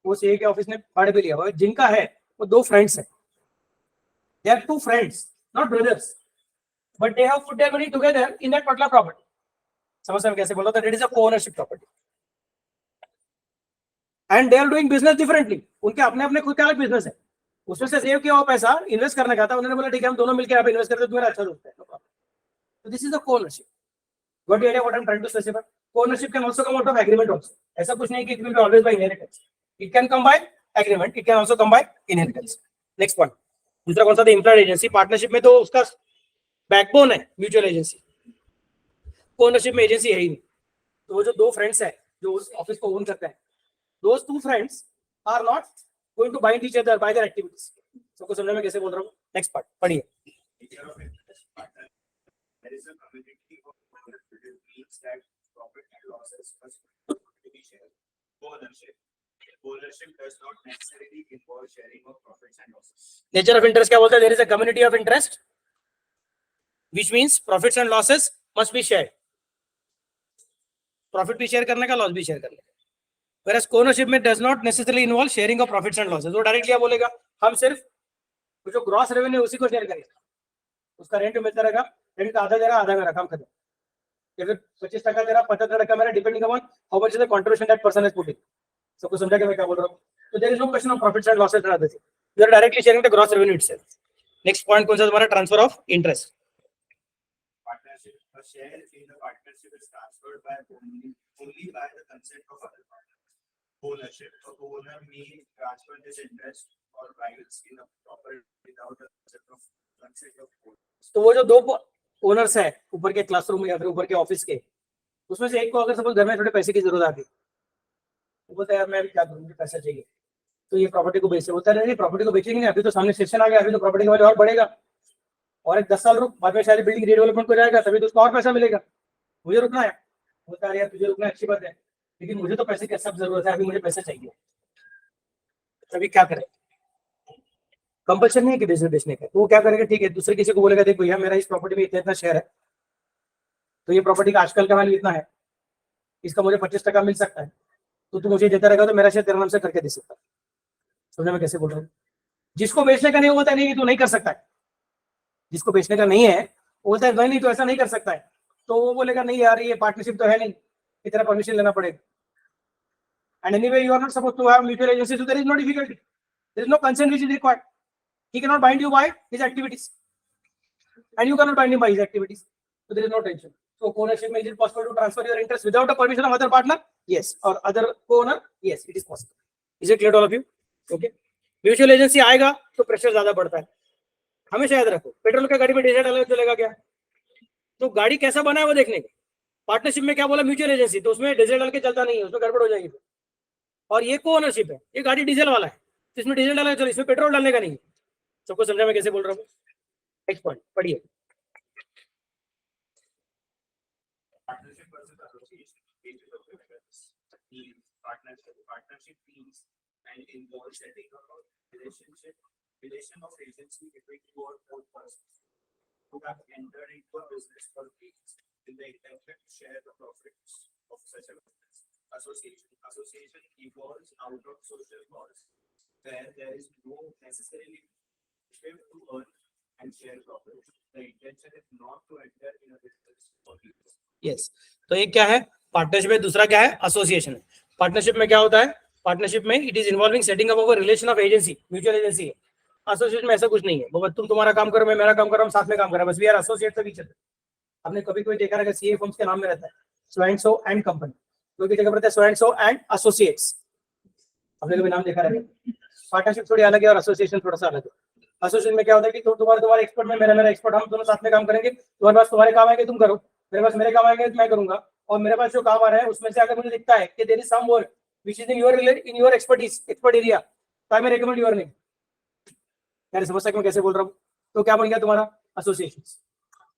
[SPEAKER 1] वो सीए के ऑफिस ने भाड़े पे लिया हुआ है। जिनका है वो 2 फ्रेंड्स है, they are 2 friends, not brothers, but they have put their money together in that particular property. समझ में कैसे बोला था? It is a co-ownership property and they are doing business differently. उनके अपने अपने खुद का अलग बिजनेस है, उसमें से सेव किया हुआ पैसा इन्वेस्ट करने का था। उन्होंने बोला ठीक है हम दोनों मिलकर यहाँ पे इन्वेस्ट करते हैं, तुम्हारा अच्छा दोस्त है। So this is the co-ownership. Got the idea what I'm trying to specify? Co-ownership can also come out of agreement also. ऐसा कुछ नहीं कि it will be always by inheritance. It can come by agreement. It can also come by inheritance. Next one. दूसरा कौन सा था? Implied agency. Partnership में तो उसका बैकबोन है म्यूचुअल एजेंसी। Co-ownership में एजेंसी है ही नहीं। तो वो जो 2 फ्रेंड्स है जो उस ऑफिस को ओन करते हैं, those 2 friends are not going to bind each other by their activities. सबको समझ में कैसे बोल रहा हूँ? Next part पढ़िए।
[SPEAKER 2] There is a community of owners which means that profit and losses must be shared. Co-ownership does not necessarily involve sharing of profits and losses.
[SPEAKER 1] Nature of interest क्या बोलता है? There is a community of interest, which means profits and losses must be shared. Profit भी share करने का, loss भी share करने का। Whereas co-ownership में does not necessarily involve sharing of profits and losses. वो डायरेक्टली क्या बोलेगा? हम सिर्फ जो ग्रॉस रेवेन्यू उसी को शेयर करेंगे, उसका रेंट मिलता रहेगा, रेंट का आधा दे रहा आधा मेरा, काम खत्म। या फिर 25% दे रहा 75% मेरा, depending upon how much is the contribution that person has put in. सबको समझा कि मैं क्या बोल रहा हूं? तो there is no question of profits and losses and other thing, you are directly sharing the gross revenue itself. Next point कौन सा तुम्हारा? Transfer of interest.
[SPEAKER 2] Partnership, a share in the partnership is transferred by only by the consent of other partners. Ownership, a owner may transfer his interest or rights in a property without the consent of both.
[SPEAKER 1] तो वो जो 2 owners है ऊपर के classroom या फिर ऊपर के ऑफिस के, उसमें से एक को अगर सपोज घर में थोड़े पैसे की जरूरत आती, तो बोलता है यार मैं अभी क्या करूँ, मुझे पैसा चाहिए, तो ये प्रॉपर्टी को बेचे। बोलता है नहीं प्रॉपर्टी को बेचेंगे नहीं, अभी तो सामने सेक्शन आ गया, अभी तो प्रॉपर्टी का वैल्यू और बढ़ेगा, और एक 10 साल रुक, बाद में शायद बिल्डिंग रीडेवलपमेंट हो जाएगा, तभी तो उसको और पैसा मिलेगा, मुझे रुकना है। बोलता है यार तुझे रुकना अच्छी बात है, लेकिन मुझे तो पैसे की सब जरूरत है, अभी मुझे पैसा चाहिए, अभी क्या करें? कंपल्शन नहीं है कि बिजनेस बेचने का, तो वो क्या करेगा? ठीक है, दूसरे किसी को बोलेगा देख भैया मेरा इस प्रॉपर्टी में इतना शेयर है, तो ये प्रॉपर्टी का आजकल का वैल्यू इतना है, इसका मुझे 25% मिल सकता है, तो तू मुझे देता रहेगा तो मेरा शेयर तेरे नाम से करके दे सकता है। समझ में कैसे बोल रहा हूँ? जिसको बेचने का नहीं होता है नहीं, तू नहीं कर सकता है। जिसको बेचने का नहीं है वो बोलता है नहीं तो ऐसा नहीं कर सकता है, तो वो बोलेगा नहीं यार ये पार्टनरशिप तो है नहीं, इतना परमिशन लेना पड़ेगा। And anyway you are not supposed to have mutual agency, so there is no difficulty, there is no consent which is required. He cannot bind you by his activities, and you cannot bind him by his activities, so there is no tension. So co-ownership में is it possible to transfer your interest without the permission of other partner? Yes. Or other co-owner? Yes, it is possible. Is it clear to all of you? Okay. Mutual agency आएगा तो pressure ज्यादा बढ़ता है। हमेशा याद रखो, petrol का गाड़ी में डीजल डाला चलेगा क्या? तो गाड़ी कैसा बना है वो देखने का। पार्टनरशिप में क्या बोला, म्यूचुअल एजेंसी, तो उसमें डीजल डाल के चलता नहीं है, उसमें गड़बड़ हो जाएगी। और ये को ओनरशिप है, ये गाड़ी डीजल वाला है, तो इसमें डीजल डालना चलो, इसमें पेट्रोल डालने का नहीं है। सबको समझा मैं कैसे बोल रहा हूँ? नेक्स्ट पॉइंट पढ़िए।
[SPEAKER 5] Partnership versus association. Basis of the members. Means partnership. Partnership means and involves setting up a relation of agency between two or more persons who have entered into a business for peace in the intention to share the profits of such a business. Association evolves out of social cause where there is no necessarily shift to earn and share profits. The intention is not to enter in a business for peace.
[SPEAKER 1] Yes, तो एक क्या है partnership है, दूसरा क्या है association है। Partnership में क्या होता है, पार्टनरशिप में it is involving setting up of a relation of agency, mutual agency है। एसोसिएशन में ऐसा कुछ नहीं है, वो तुम तुम्हारा काम करो, मैं मेरा काम कर रहा हूँ, साथ में काम कर रहा है, बस we are associate of each other. आपने कभी कोई देखा रहेगा सीए फर्म्स के नाम में रहता है so and so and company, कोई की जगह पर रहता है so and so and associates, आपने कभी नाम देखा रहेगा। पार्टनरशिप थोड़ी अलग है और एसोसिएशन थोड़ा सा अलग है। एसोसिएशन में क्या होता है कि तुम्हारे एक्सपर्ट में मेरा एक्सपर्ट, हम दोनों साथ में काम करेंगे, तुम्हारे पास तुम्हारे काम आएंगे तुम करो, मेरे पास मेरे काम आएंगे मैं करूंगा, और मेरे पास जो काम आ रहा है उसमें से अगर मुझे दिखता है कि there is some work which is in your expert area, तो I may recommend your name. यार समझ सकते मैं कैसे बोल रहा हूँ? तो क्या बन गया तुम्हारा एसोसिएशन।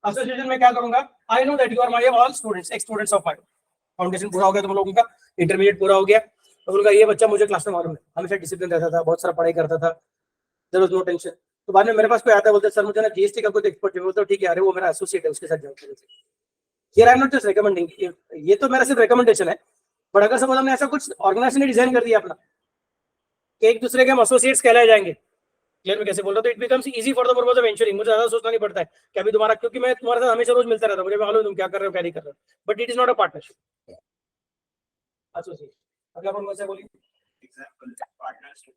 [SPEAKER 1] एसोसिएशन में क्या करूंगा, I know that you are my all students, ex students of my foundation पूरा हो गया तुम लोगों का, इंटरमीडिएट पूरा हो गया, तो उनका ये बच्चा मुझे क्लास में मालूम है, हमेशा डिसिप्लिन रहता था, बहुत सारा पढ़ाई करता था, देयर वाज नो टेंशन। तो बाद में मेरे पास कोई आता है, बोलते सर मुझे ना जीएसटी का कोई एक्सपर्ट चाहिए, बोलते ठीक है, अरे वो मेरा एसोसिएट है, उसके साथ जाओ। Here I am not just recommending, ये तो मेरा सिर्फ रिकमेंडेशन है, बट अगर सपोज हमने ऐसा कुछ ऑर्गेनाइजेशन ने डिजाइन कर दिया अपना कि एक दूसरे के हम एसोसिएट्स कहलाए जाएंगे, क्लियर में कैसे बोल रहा हूं, तो it becomes easy for the purpose of ensuring, मुझे ज्यादा सोचना नहीं पड़ता है कि अभी तुम्हारा, क्योंकि मैं तुम्हारे साथ हमेशा रोज मिलता रहता हूं, मुझे मालूम है तुम क्या कर रहे हो क्या नहीं कर रहे हो, but it is not a partnership associate. अगर अपन वैसे बोलिए
[SPEAKER 5] Example, partnership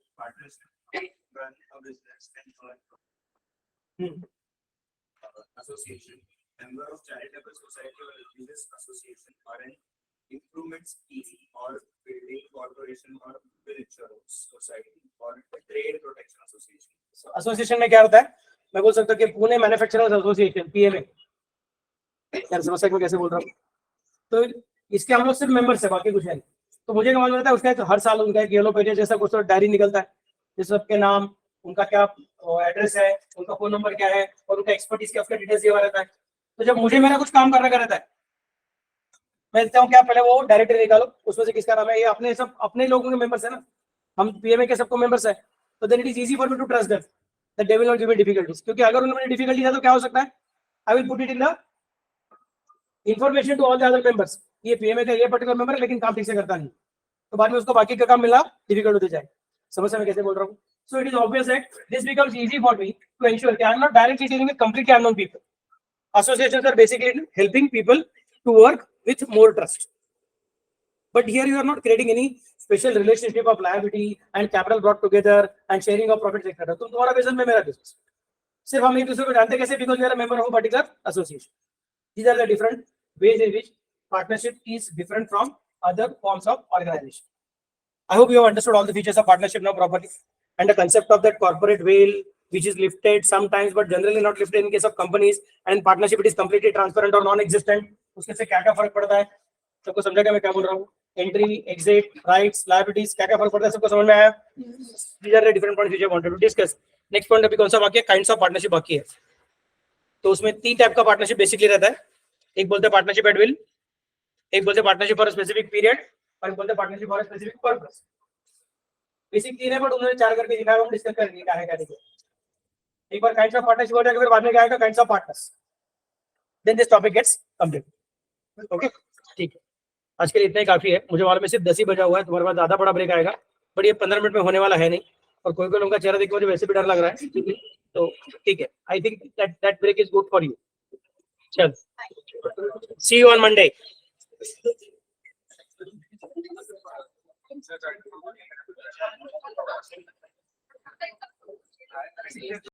[SPEAKER 5] run a business and earn association. Member of charitable society or religious association or an improvement scheme or building corporation or bill insurance society or trade protection association.
[SPEAKER 1] Association में क्या होता है, मैं बोल सकता हूँ कि Pune manufacturers association PMA, यार समझ सकते कैसे बोल रहा हूँ, तो इसके हम लोग सिर्फ मेंबर्स है, बाकी कुछ है नहीं। तो मुझे क्या मालूम रहता है उसका तो हर साल उनका एक येलो पेजेस जैसा कुछ तो डायरी निकलता है, जिस सबके नाम, उनका क्या एड्रेस है, उनका फोन नंबर क्या है और उनका एक्सपर्टीज क्या, उसका डिटेल्स दिया रहता है। तो जब मुझे मेरा कुछ काम करने का रहता है, मैं देखता हूँ क्या पहले वो डायरेक्टरी निकालो, उसमें से किसका नाम है, ये अपने सब अपने लोगों के मेंबर्स है ना, हम पीएमए के सबको मेंबर्स है, तो then it is easy for me to trust them that they will not give me difficulties, क्योंकि अगर उन्होंने डिफिकल्टीज है तो क्या हो सकता है, I will put it in the information to all the other members, ये पीएमए का ये पर्टिकुलर मेंबर है लेकिन काम ठीक से करता नहीं, तो बाद में उसको बाकी का काम मिलना डिफिकल्ट होते जाए। समझ में कैसे बोल रहा हूँ? So it is obvious that this becomes easy for me to ensure कि I am not directly dealing with completely unknown people. Associations are basically helping people to work with more trust. But here you are not creating any special relationship of liability and capital brought together and sharing of profits etc. तुम तुम्हारा business में मेरा business, सिर्फ हम एक दूसरे को जानते कैसे, because we are a member of particular association. These are the different ways in which partnership is different from other forms of organization. I hope you have understood all the features of partnership now properly, and the concept of that corporate veil, which is lifted sometimes but generally not lifted in case of companies, and in partnership it is completely transparent or non-existent. उसके से क्या क्या फर्क पड़ता है, सबको समझा क्या मैं क्या बोल रहा हूँ? एंट्री, एग्जिट, राइट्स, लायबिलिटीज, क्या क्या फर्क पड़ता है, सबको समझ में आया? These are the different points which I wanted to discuss. Next point अभी कौन सा बाकी है, काइंड्स ऑफ पार्टनरशिप बाकी है। तो उसमें तीन टाइप का पार्टनरशिप बेसिकली रहता है, एक बोलते हैं पार्टनरशिप एट विल, एक बोलते हैं पार्टनरशिप फॉर स्पेसिफिक पीरियड, और एक बोलते हैं partnership for specific purpose. Basic तीन है बट उन्होंने चार करके दिखाया, हम डिस्कस करेंगे क्या है क्या नहीं। एक बार काइंड्स ऑफ पार्टनरशिप हो जाएगा, फिर बाद में क्या आएगा, kinds of partners, then this topic gets complete. Okay ठीक है, आज के लिए इतना ही काफी है। मुझे मालूम है सिर्फ 10 ही बजा हुआ है, तुम्हारे पास ज्यादा बड़ा ब्रेक आएगा, बट ये 15 मिनट में होने वाला है नहीं, और कोई कोई लोगों का चेहरा देख के मुझे वैसे भी डर लग रहा है, तो ठीक है, I think that break is good for you. चल, सी यू ऑन मंडे।